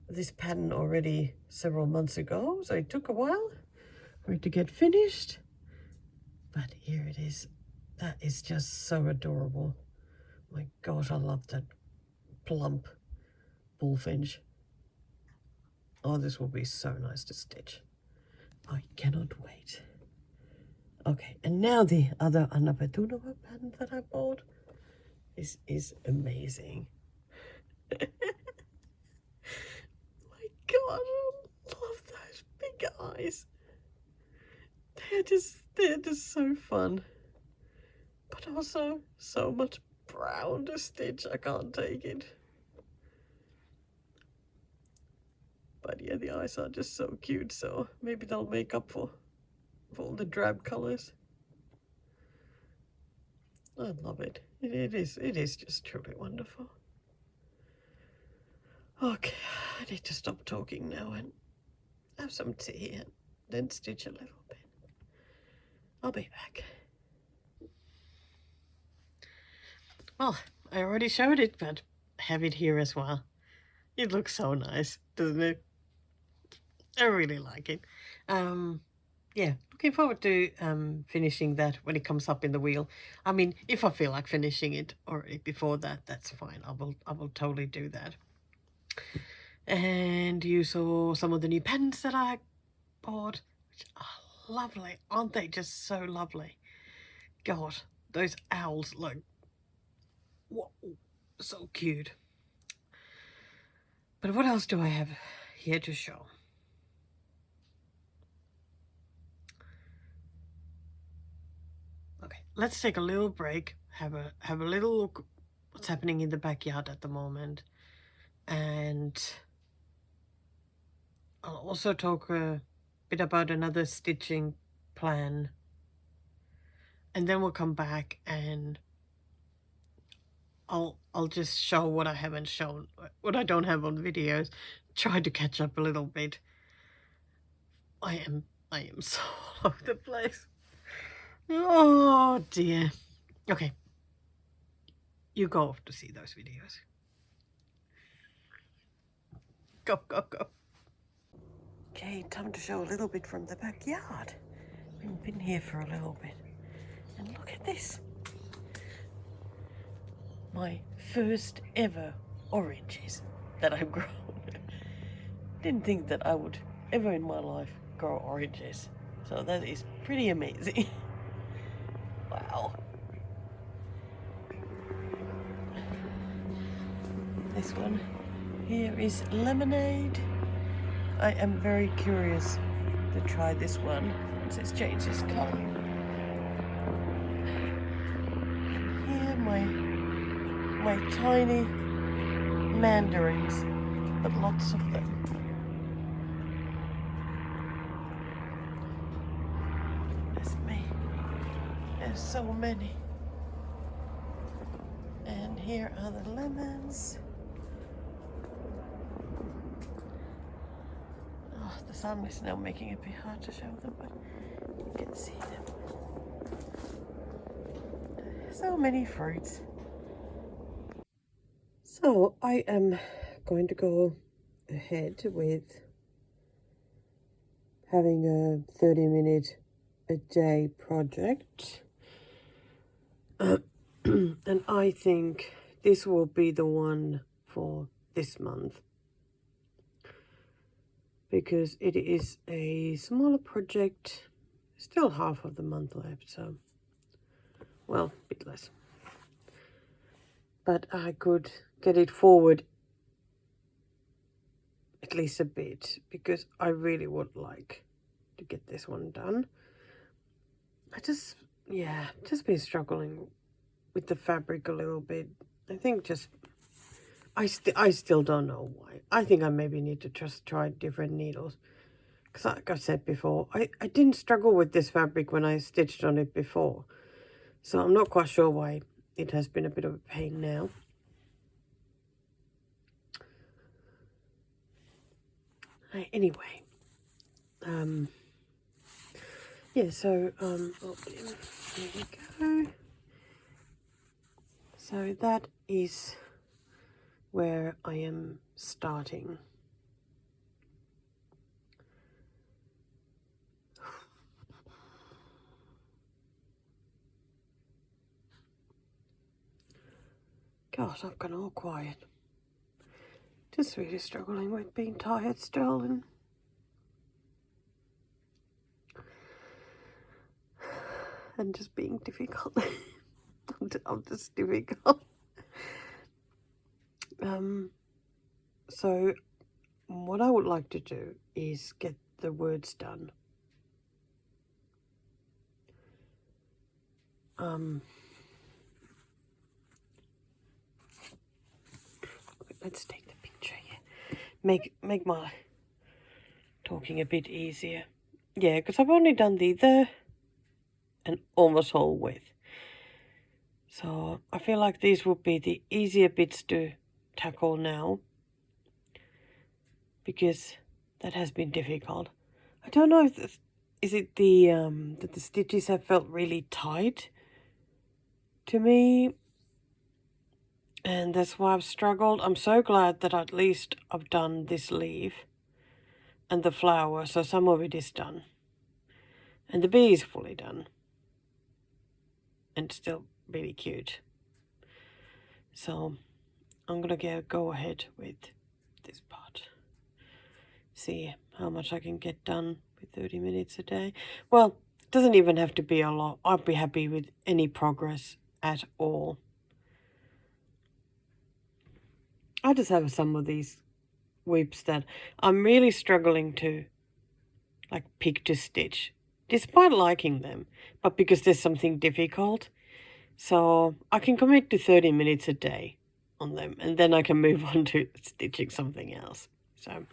this pattern already several months ago, so it took a while for it to get finished. But here it is. That is just so adorable. My gosh, I love that plump bullfinch. Oh, this will be so nice to stitch. I cannot wait. Okay, and now the other Anna Petunova pattern that I bought. This is amazing. My God, I love those big eyes. They're just so fun. But also so much brown to stitch, I can't take it. But yeah, the eyes are just so cute, so maybe they'll make up for all the drab colors. I love it. It is just truly wonderful. Okay, I need to stop talking now and have some tea and then stitch a little bit. I'll be back. Well, I already showed it, but have it here as well. It looks so nice, doesn't it? I really like it. Yeah, looking forward to finishing that when it comes up in the wheel. I mean, if I feel like finishing it or before that, that's fine. I will totally do that. And you saw some of the new pens that I bought, which are lovely. Aren't they just so lovely? God, those owls look whoa, so cute. But what else do I have here to show? Okay, let's take a little break, have a little look what's happening in the backyard at the moment, and I'll also talk a bit about another stitching plan, and then we'll come back and I'll just show what I haven't shown, what I don't have on videos, try to catch up a little bit. I am so all over the place. Oh dear. Okay. You go off to see those videos. Go, go, go. Okay, time to show a little bit from the backyard. We've been here for a little bit. And look at this. My first ever oranges that I've grown. Didn't think that I would ever in my life grow oranges. So that is pretty amazing. Wow. This one here is lemonade. I am very curious to try this one once it's changed its color. And here my tiny mandarins, but lots of them. Goodness me, there's so many. And here are the lemons. Oh, the sun is now making it a bit hard to show them, but you can see them. So many fruits. So I am going to go ahead with having a 30-minute a day project. And I think this will be the one for this month. because it is a smaller project. Still half of the month left, so, well, a bit less. But I could get it forward at least a bit, because I really would like to get this one done. I just been struggling with the fabric a little bit. I think just, I still don't know why. I think I maybe need to just try different needles. Because like I said before, I didn't struggle with this fabric when I stitched on it before. So I'm not quite sure why it has been a bit of a pain now. Anyway, yeah, so, oh, here we go. So that is where I am starting. Gosh, I've gone all quiet. Just really struggling with being tired still, and just being difficult. I'm just difficult. So what I would like to do is get the words done. Let's take the picture here. Make my talking a bit easier. Yeah, because I've only done the and almost whole width. So I feel like these would be the easier bits to tackle now, because that has been difficult. I don't know if is it that the stitches have felt really tight to me, and that's why I've struggled. I'm so glad that at least I've done this leaf and the flower, so some of it is done, and the bee is fully done, and still really cute. So I'm gonna go ahead with this part. See how much I can get done with 30 minutes a day. Well, it doesn't even have to be a lot. I'd be happy with any progress at all. I just have some of these whips that I'm really struggling to like pick to stitch, despite liking them, but because there's something difficult. So I can commit to 30 minutes a day on them, and then I can move on to stitching something else. So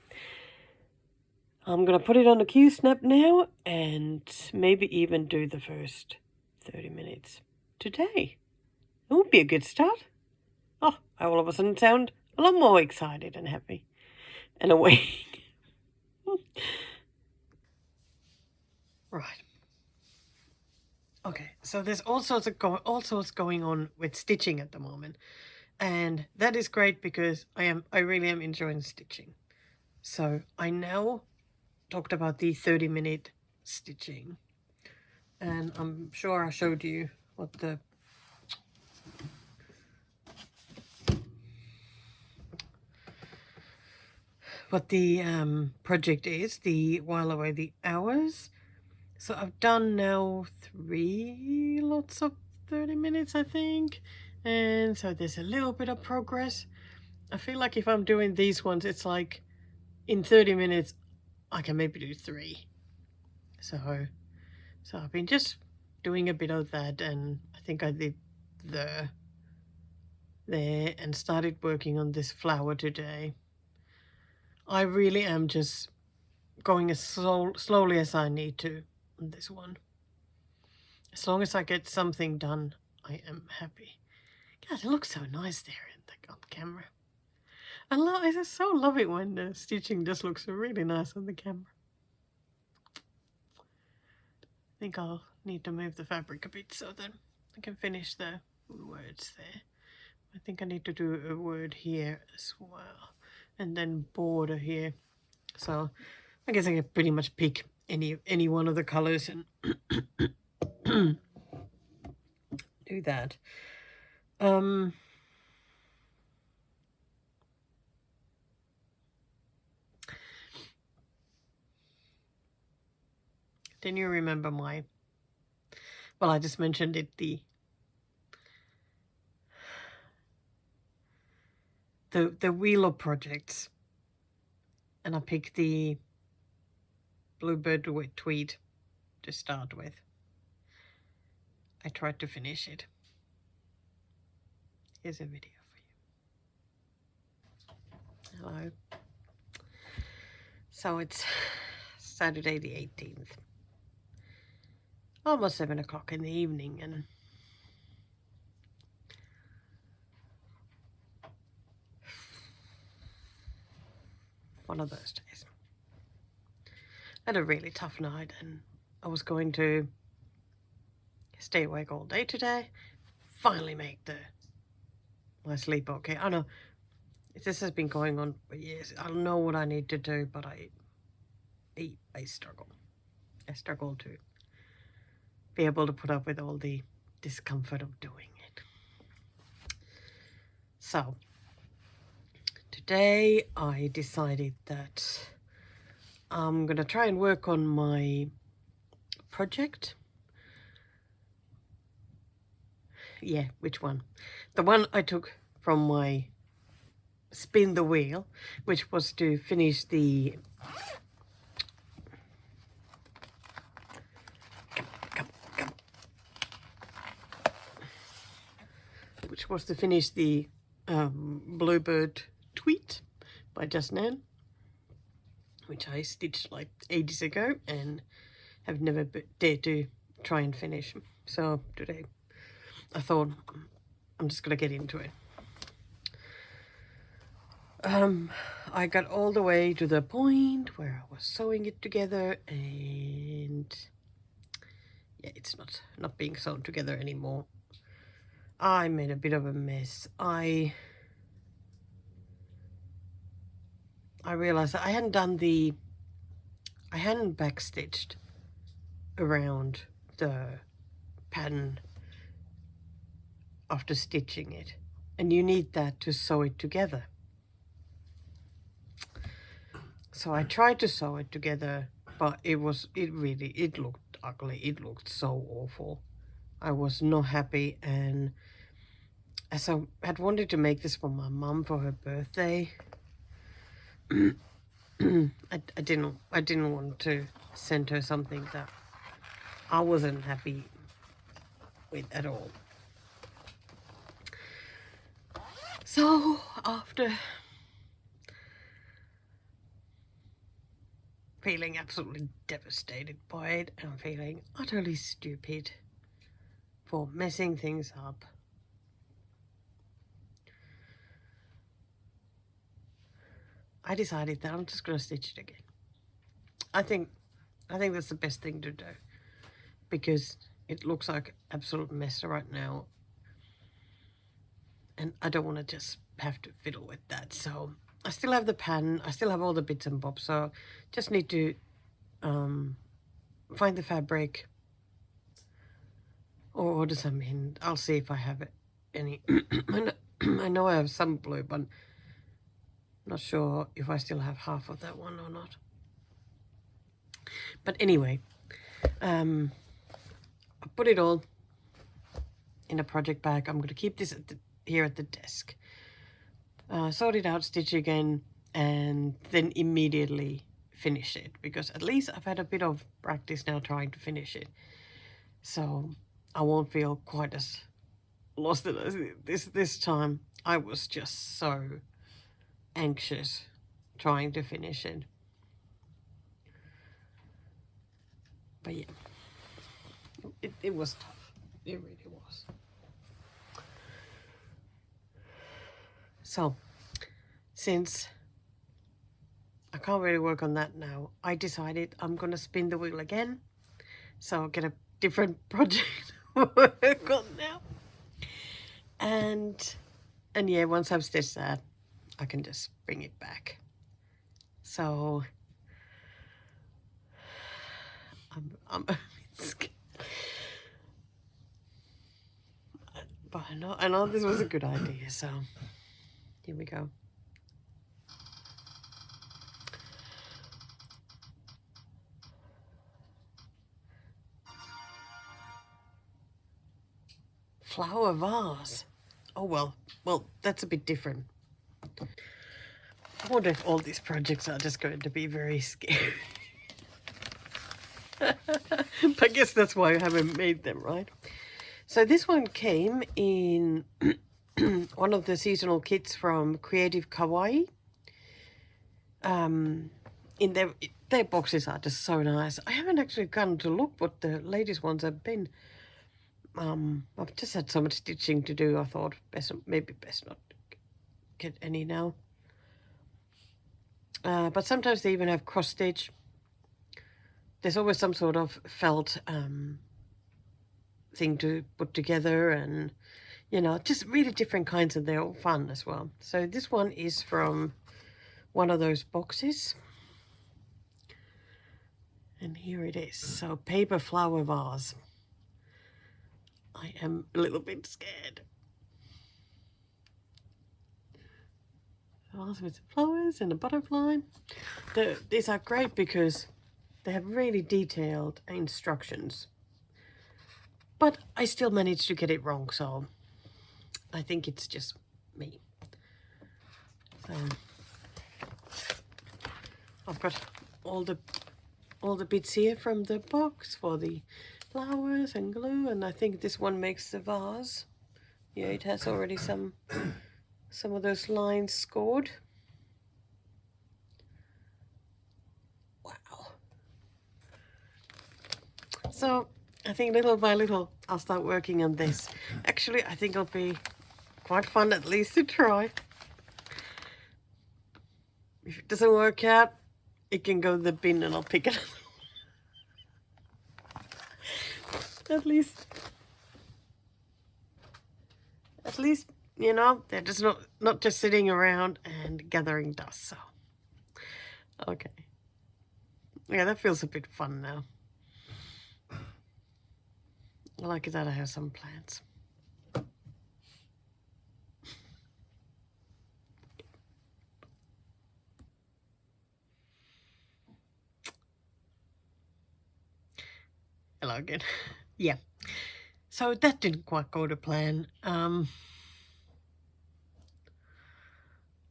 I'm going to put it on a Q-snap now, and maybe even do the first 30 minutes today. It would be a good start. Oh, I all of a sudden sound a lot more excited and happy and awake. Right. Okay, so there's all sorts going on with stitching at the moment, and that is great because I really am enjoying stitching. So I now talked about the 30-minute stitching, and I'm sure I showed you what the project is, the While Away the Hours. So I've done now 3 lots of 30 minutes, I think, and so there's a little bit of progress. I feel like if I'm doing these ones, it's like in 30 minutes I can maybe do 3. So I've been just doing a bit of that, and I think I did there and started working on this flower today. I really am just going as slowly as I need to on this one. As long as I get something done, I am happy. God, it looks so nice there on the camera. I just so love it when the stitching just looks really nice on the camera. I think I'll need to move the fabric a bit so that I can finish the words there. I think I need to do a word here as well, and then border here. So I guess I can pretty much pick any one of the colors and do that. Can you remember my... Well, I just mentioned it, the wheel of projects. And I picked the bluebird with tweed to start with. I tried to finish it. Here's a video for you. Hello. So it's Saturday the 18th. Almost 7 o'clock in the evening, and one of those days. I had a really tough night, and I was going to stay awake all day today. Finally make my sleep okay. I know this has been going on for years. I don't know what I need to do, but I struggle. I struggle to be able to put up with all the discomfort of doing it. So today I decided that I'm gonna try and work on my project. Yeah, which one? The one I took from my spin the wheel, which was to finish the... Come. Which was to finish the bluebird tweet by Just Nan, which I stitched like ages ago and have never dared to try and finish. So today I thought I'm just gonna get into it. I got all the way to the point where I was sewing it together, and yeah, it's not being sewn together anymore. I made a bit of a mess. I realized that I hadn't backstitched around the pattern after stitching it, and you need that to sew it together. So I tried to sew it together, but it looked ugly. It looked so awful. I was not happy, and as I had wanted to make this for my mum for her birthday, I didn't want to send her something that I wasn't happy with at all. So after feeling absolutely devastated by it and feeling utterly stupid for messing things up, I decided that I'm just going to stitch it again. I think that's the best thing to do, because it looks like an absolute mess right now, and I don't want to just have to fiddle with that. So I still have the pattern, I still have all the bits and bobs, so just need to find the fabric or order some in. I'll see if I have any. I know I have some blue, but not sure if I still have half of that one or not. But anyway, I put it all in a project bag. I'm going to keep this here at the desk. Sort it out, stitch again, and then immediately finish it, because at least I've had a bit of practice now trying to finish it. So I won't feel quite as lost as this time. I was just so anxious trying to finish it. But yeah, it was tough. It really was. So since I can't really work on that now, I decided I'm gonna spin the wheel again. So I'll get a different project to work on now. And yeah, once I've stitched that, I can just bring it back. So I'm scared. But I know this was a good idea, so here we go. flower vase. Oh, well, that's a bit different. I wonder if all these projects are just going to be very scary. But I guess that's why I haven't made them, right? So this one came in one of the seasonal kits from Creative Kawaii. In their boxes are just so nice. I haven't actually gone to look what the latest ones have been. I've just had so much stitching to do. I thought maybe best not get any now. But sometimes they even have cross stitch. There's always some sort of felt thing to put together, and you know, just really different kinds, and they're all fun as well. So this one is from one of those boxes, and here it is. So paper flower vase. I am a little bit scared. Vase with flowers and a butterfly. These are great because they have really detailed instructions, but I still managed to get it wrong, so I think it's just me. So I've got all the bits here from the box for the flowers and glue, and I think this one makes the vase. Yeah, it has already some of those lines scored. Wow. So I think little by little I'll start working on this. Actually, I think it'll be quite fun at least to try. If it doesn't work out, it can go in the bin and I'll pick it up. At least, you know, they're just not just sitting around and gathering dust. So, okay. Yeah, that feels a bit fun now. I like that I have some plants. Hello again. Yeah. So that didn't quite go to plan.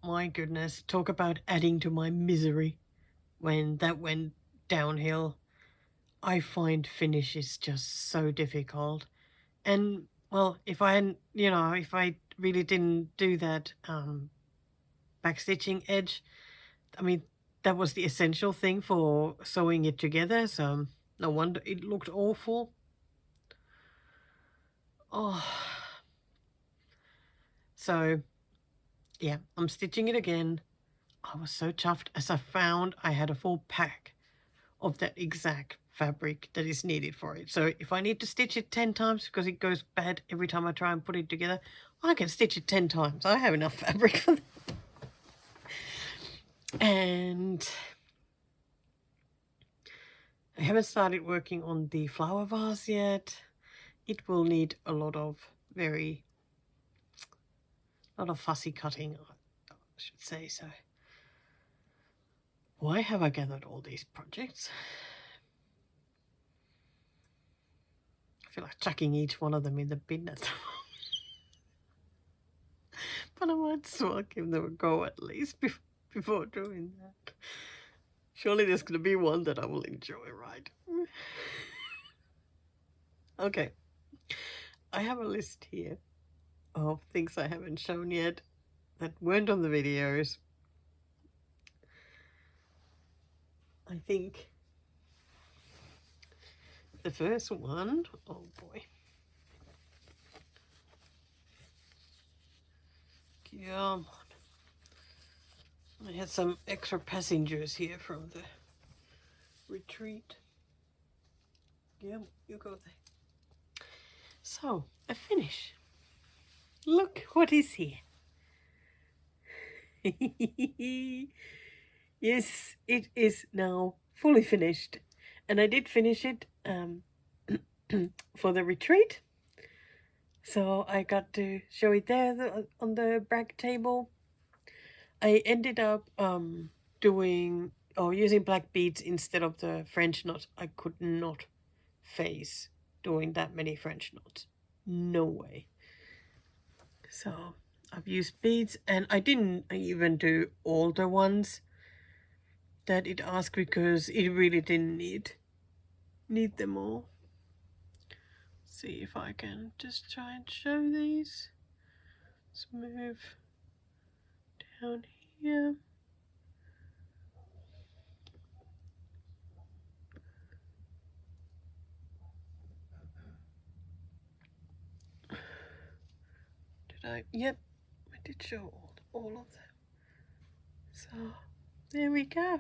My goodness, talk about adding to my misery when that went downhill. I find finish is just so difficult. And well, if I really didn't do that backstitching edge, I mean, that was the essential thing for sewing it together, so no wonder it looked awful. Oh. So, yeah, I'm stitching it again. I was so chuffed as I found I had a full pack of that exact fabric that is needed for it. So if I need to stitch it 10 times because it goes bad every time I try and put it together, I can stitch it 10 times. I have enough fabric for that. And I haven't started working on the flower vase yet. It will need a lot of fussy cutting, I should say. So why have I gathered all these projects? I feel like chucking each one of them in the bin at the moment. But I might as well give them a go at least before doing that. Surely there's going to be one that I will enjoy, right? Okay. I have a list here of things I haven't shown yet that weren't on the videos. I think the first one, oh boy. Come on. I had some extra passengers here from the retreat. Yeah, you go there. So, a finish. Look what is here. Yes, it is now fully finished. And I did finish it for the retreat. So I got to show it there on the brag table. I ended up using black beads instead of the French knots. I could not face doing that many French knots. No way. So I've used beads, and I didn't even do all the ones that it asked because it really didn't need them all. See if I can just try and show these. Let's move down here. Did I? Yep, I did show all of them. So there we go.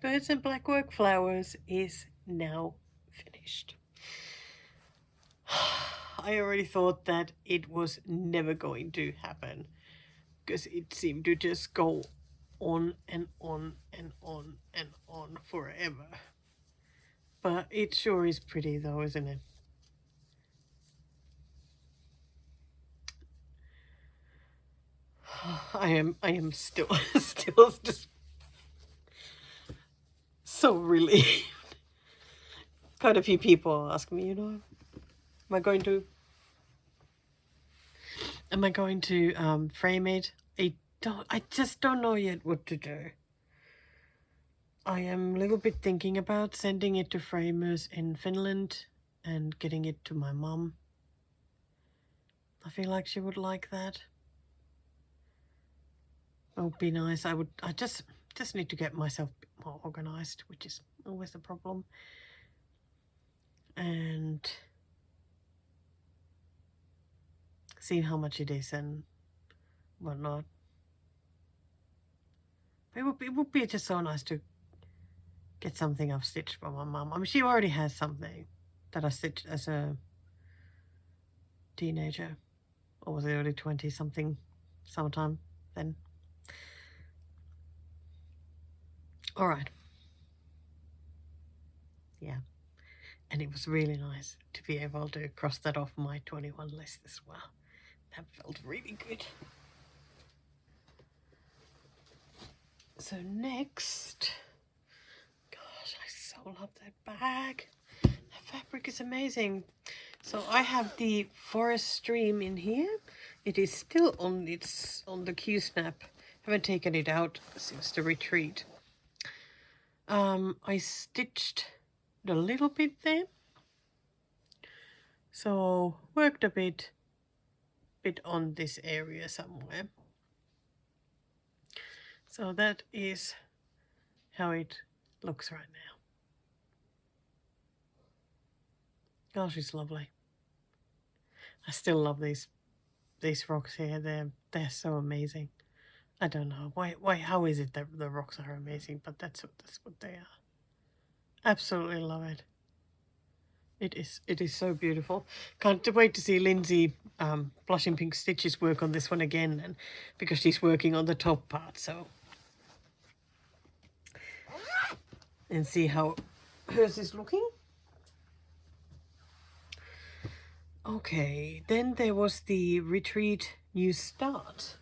Birds and Blackwork Flowers is now finished. I already thought that it was never going to happen because it seemed to just go on and on and on and on forever. But it sure is pretty though, isn't it? I am still just so relieved. Quite a few people ask me, am I going to frame it? I just don't know yet what to do. I am a little bit thinking about sending it to framers in Finland and getting it to my mum. I feel like she would like that. It would be nice. I just need to get myself a bit more organized, which is always the problem. And see how much it is and whatnot. It would be just so nice to get something I've stitched for my mum. I mean, she already has something that I stitched as a teenager, or was it early 20s, something, sometime then. All right. Yeah. And it was really nice to be able to cross that off my 21 list as well. That felt really good. So next, gosh, I so love that bag. The fabric is amazing. So I have the forest stream in here. It is still on the Q-snap. Haven't taken it out since the retreat. I stitched a little bit there. So worked a bit on this area somewhere. So that is how it looks right now. Gosh, it's lovely. I still love these rocks here. They're so amazing. I don't know why. How is it that the rocks are amazing? But that's what they are. Absolutely love it. It is so beautiful. Can't wait to see Lindsay Blushing Pink Stitches work on this one again, and because she's working on the top part, so and see how hers is looking. Okay, then there was the retreat new start,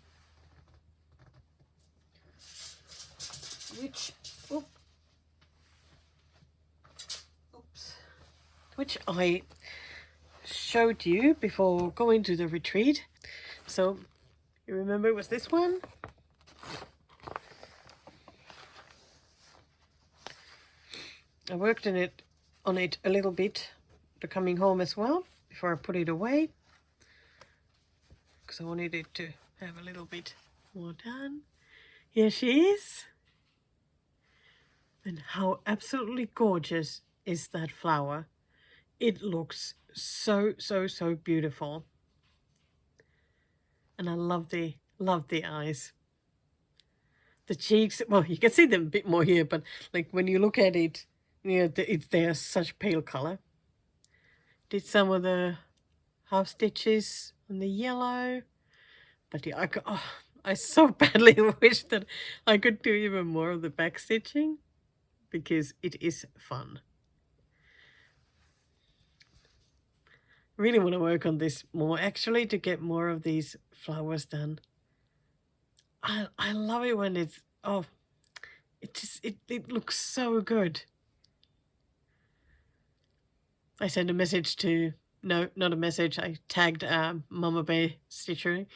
which I showed you before going to the retreat. So you remember it was this one? I worked on it a little bit to coming home as well before I put it away, because I wanted it to have a little bit more done. Here she is. And how absolutely gorgeous is that flower? It looks so beautiful. And I love the eyes. The cheeks, well, you can see them a bit more here, but like when you look at it, they're such pale color. Did some of the half stitches on the yellow, but yeah, I so badly wish that I could do even more of the back stitching, because it is fun. Really want to work on this more actually to get more of these flowers done. I love it when it's it looks so good. I sent a message to no, not a message. I tagged Mama Bear Stitchery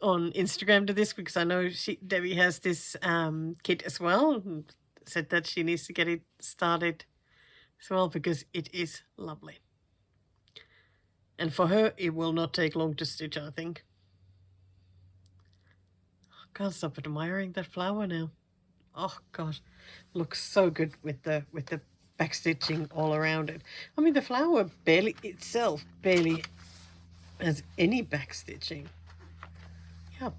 on Instagram to this because I know Debbie has this kit as well, and said that she needs to get it started as well because it is lovely. And for her, it will not take long to stitch, I think. I can't stop admiring that flower now. Oh gosh, looks so good with the back stitching all around it. I mean, the flower itself barely has any back stitching. Yeah.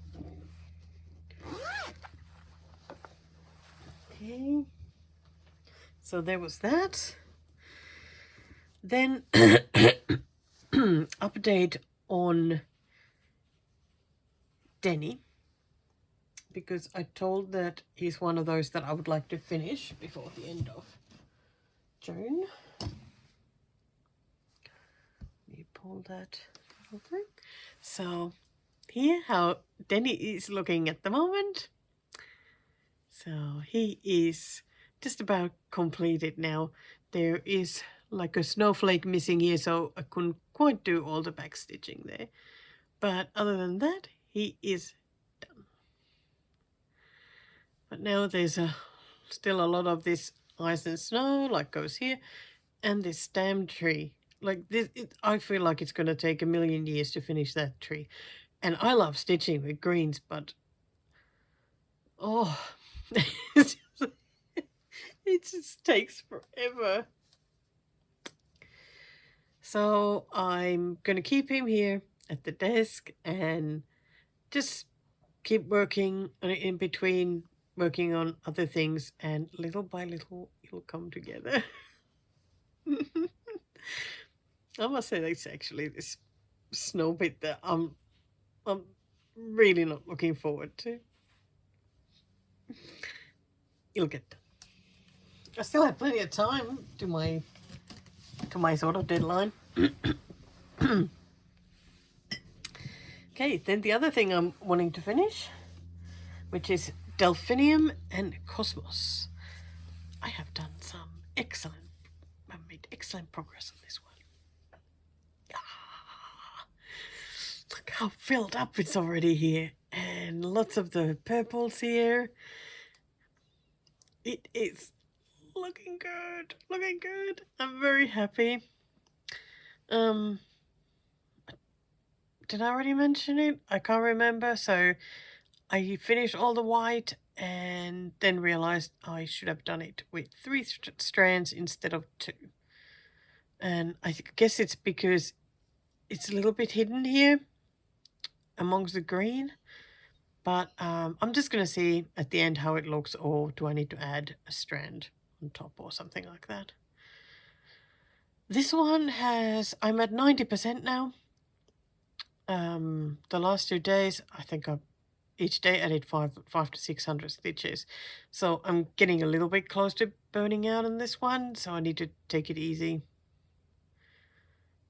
Okay. So there was that. Then update on Denny, because I told that he's one of those that I would like to finish before the end of June. Let me pull that over. So here how Denny is looking at the moment. So he is just about completed now. There is like a snowflake missing here, so I couldn't quite do all the back stitching there. But other than that, he is done. But now there's still a lot of this ice and snow, like goes here, and this damn tree. Like this, I feel like it's going to take a million years to finish that tree. And I love stitching with greens, but oh, it just takes forever. So I'm going to keep him here at the desk and just keep working in between, working on other things, and little by little it'll come together. I must say that's actually this snow bit that I'm really not looking forward to. It'll get done. I still have plenty of time to my sort of deadline. Okay, then the other thing I'm wanting to finish, which is Delphinium and Cosmos. I have done I've made excellent progress on this one. Look how filled up it's already here, and lots of the purples here. It is looking good, looking good. I'm very happy. Did I already mention it? I can't remember. So I finished all the white and then realized I should have done it with 3 strands instead of 2. And I guess it's because it's a little bit hidden here amongst the green. But I'm just going to see at the end how it looks, or do I need to add a strand on top or something like that. This one I'm at 90% now. The last 2 days, I think each day I did 500 to 600 stitches. So I'm getting a little bit close to burning out on this one, so I need to take it easy.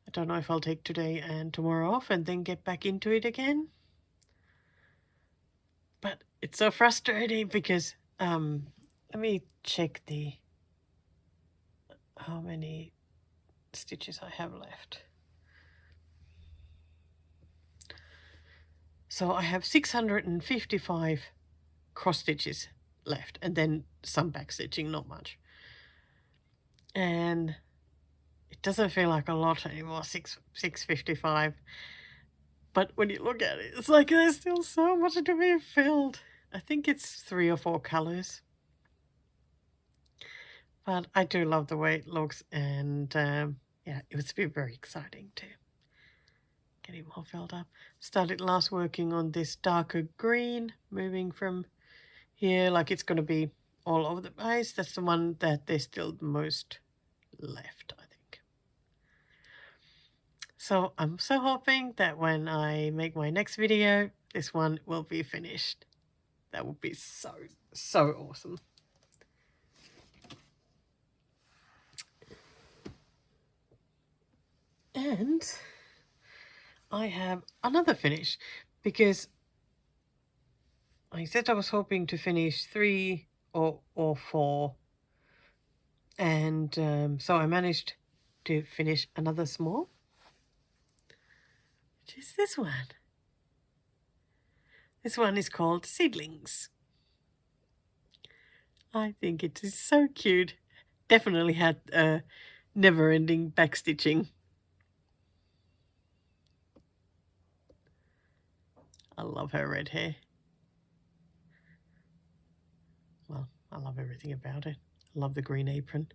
I don't know if I'll take today and tomorrow off and then get back into it again. But it's so frustrating because, let me check how many stitches I have left. So I have 655 cross stitches left, and then some back stitching, not much. And it doesn't feel like a lot anymore, 655. But when you look at it, it's like there's still so much to be filled. I think it's 3 or 4 colors. But I do love the way it looks, and yeah, it would be very exciting to get it all filled up. Started last working on this darker green, moving from here, like it's going to be all over the place. That's the one that there's still the most left, I think. So I'm so hoping that when I make my next video, this one will be finished. That would be so awesome. And I have another finish, because I said I was hoping to finish 3 or 4, and so I managed to finish another small. which is this one. This one is called Seedlings. I think it is so cute. Definitely had never-ending backstitching. I love her red hair. Well, I love everything about it. I love the green apron.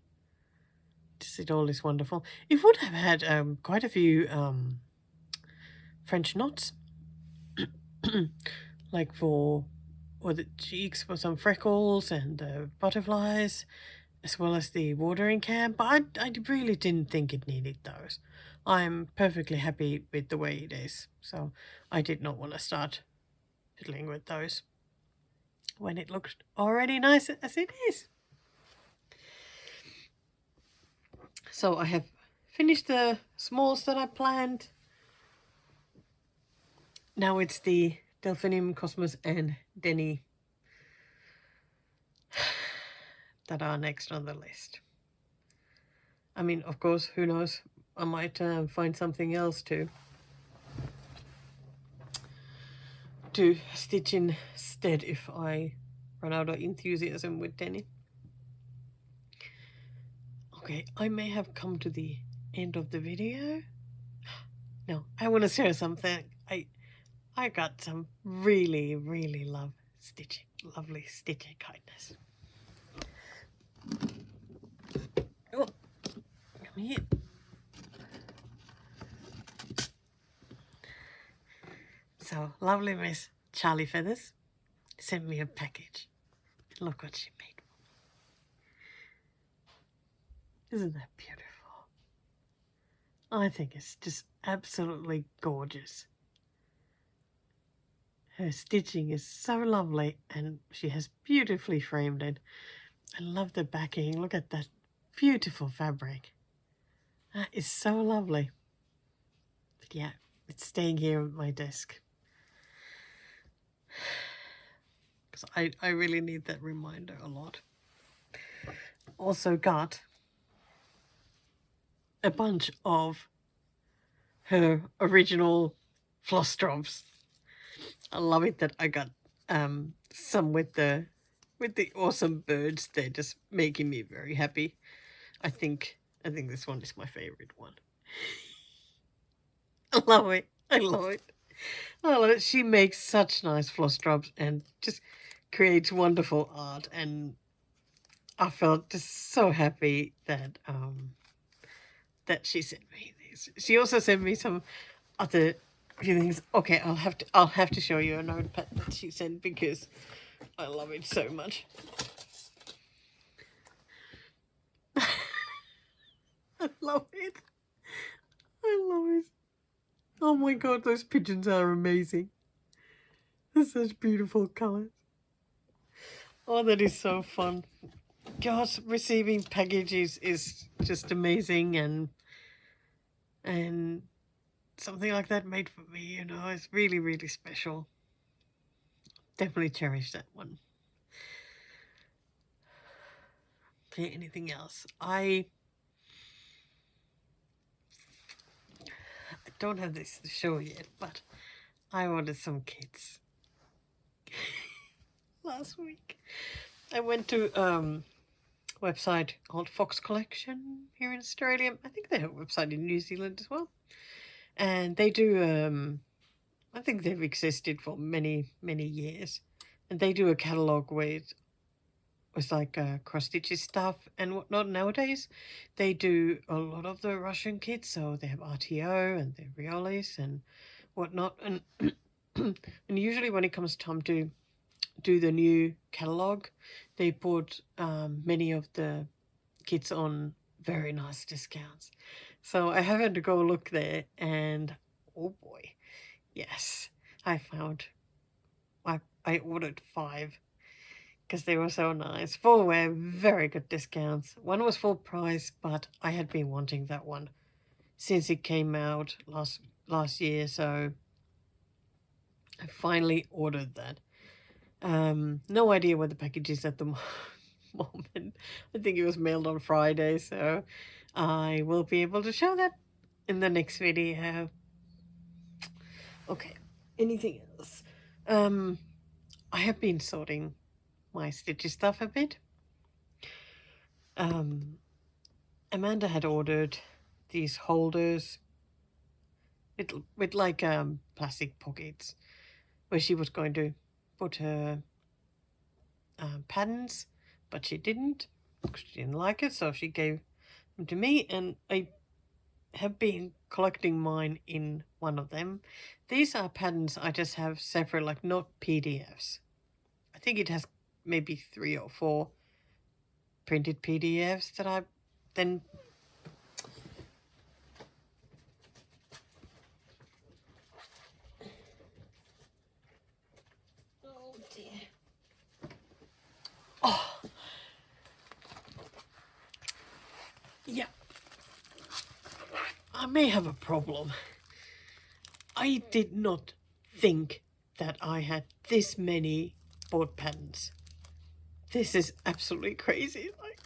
Just it all is wonderful. It would have had quite a few French knots, like for the cheeks for some freckles and butterflies, as well as the watering can, but I really didn't think it needed those. I'm perfectly happy with the way it is, so I did not want to start fiddling with those when it looked already nice as it is. So I have finished the smalls that I planned. Now it's the Delphinium, Cosmos and Denny that are next on the list. I mean, of course, who knows? I might find something else to stitch instead if I run out of enthusiasm with Denny. Okay, I may have come to the end of the video. No, I want to share something. I got some really lovely stitching kindness. Oh, come here. So, lovely Miss Charlie Feathers sent me a package. Look what she made for me. Isn't that beautiful? I think it's just absolutely gorgeous. Her stitching is so lovely and she has beautifully framed it. I love the backing. Look at that beautiful fabric. That is so lovely. But yeah, it's staying here at my desk. Because I really need that reminder a lot. Also got a bunch of her original Flosstrobes. I love it that I got some with the awesome birds. They're just making me very happy. I think this one is my favorite one. I love it. I love it. I love it. She makes such nice Flosstrobes and just creates wonderful art, and I felt just so happy that that she sent me these. She also sent me some other few things. Okay, I'll have to show you a notepad that she sent because I love it so much. I love it. I love it. Oh my god, those pigeons are amazing. They're such beautiful colours. Oh, that is so fun. Gosh, receiving packages is just amazing, and something like that made for me, you know, it's really special. Definitely cherish that one. Okay, anything else? I don't have this to show yet, but I ordered some kits last week. I went to website called Fox Collection here in Australia. I think they have a website in New Zealand as well. And they do, I think they've existed for many years. And they do a catalogue with like cross-stitch stuff and whatnot. Nowadays, they do a lot of the Russian kits. So they have RTO and the Riolis and whatnot. And, and usually when it comes time to do the new catalogue, they put many of the kits on very nice discounts. So I happened to go look there and oh boy, yes, I found, I ordered 5 because they were so nice. 4 were very good discounts. One was full price, but I had been wanting that one since it came out last year, so I finally ordered that. No idea where the package is at the moment. I think it was mailed on Friday, so I will be able to show that in the next video. Okay, anything else? I have been sorting my stitchy stuff a bit. Amanda had ordered these holders with like plastic pockets where she was going to put her patterns, but she didn't because she didn't like it, so she gave them to me, and I have been collecting mine in one of them. These are patterns I just have separate, like not PDFs. I think it has maybe 3 or 4 printed PDFs that I then oh dear. Oh yeah, I may have a problem. I did not think that I had this many board patterns. This is absolutely crazy. Like,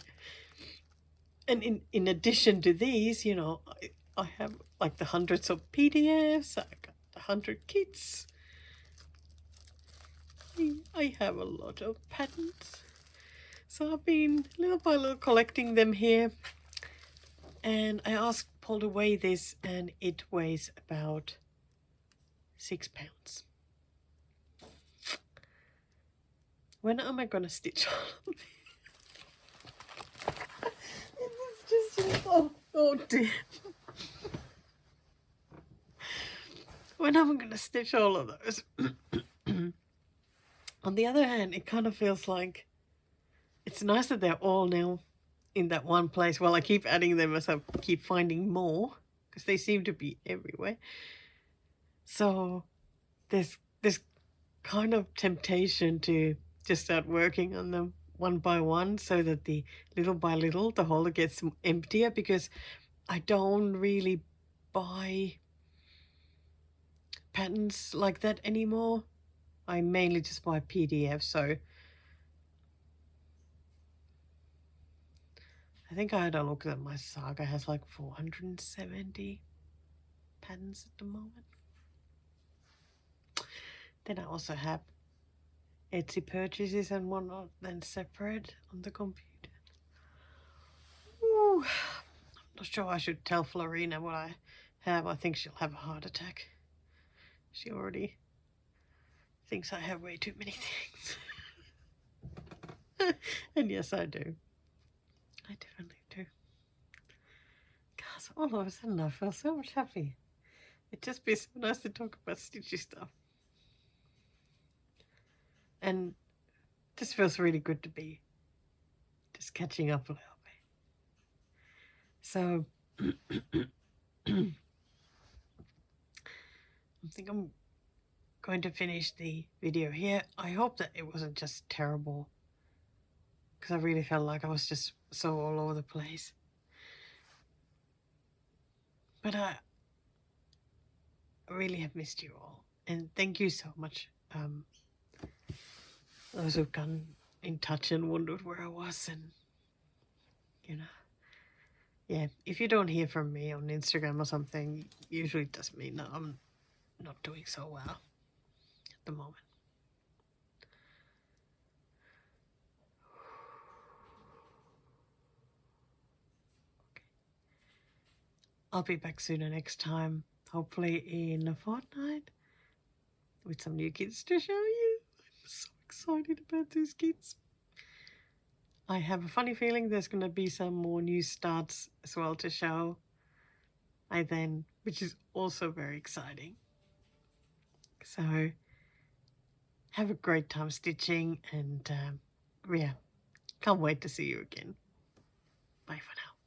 and in addition to these, you know, I have like the hundreds of PDFs. I got 100 kits. I have a lot of patterns. So I've been little by little collecting them here. And I asked Paul to weigh this, and it weighs about 6 pounds. When am I gonna stitch all of this? It's just oh dear. When am I gonna stitch all of those? On the other hand, it kind of feels like it's nice that they're all now in that one place. Well, I keep adding them as I keep finding more because they seem to be everywhere. So there's kind of temptation to just start working on them one by one so that the little by little the holder gets emptier, because I don't really buy patterns like that anymore. I mainly just buy PDFs, so I think I had a look at my saga has like 470 patterns at the moment. Then I also have Etsy purchases and whatnot then separate on the computer. Ooh, I'm not sure I should tell Florina what I have. I think she'll have a heart attack. She already thinks I have way too many things. And yes, I do. I definitely do. Gosh, all of a sudden I feel so much happy. It'd just be so nice to talk about stitchy stuff. And this feels really good to be just catching up a little bit. So I think I'm going to finish the video here. I hope that it wasn't just terrible, because I really felt like I was just so all over the place. But I really have missed you all, and thank you so much. Those who've gotten in touch and wondered where I was, and you know, yeah, if you don't hear from me on Instagram or something, usually it does mean that I'm not doing so well at the moment. Okay. I'll be back sooner next time, hopefully in a fortnight, with some new kits to show you. I'm so excited about these kits. I have a funny feeling there's going to be some more new starts as well to show which is also very exciting. So have a great time stitching, and yeah, can't wait to see you again. Bye for now.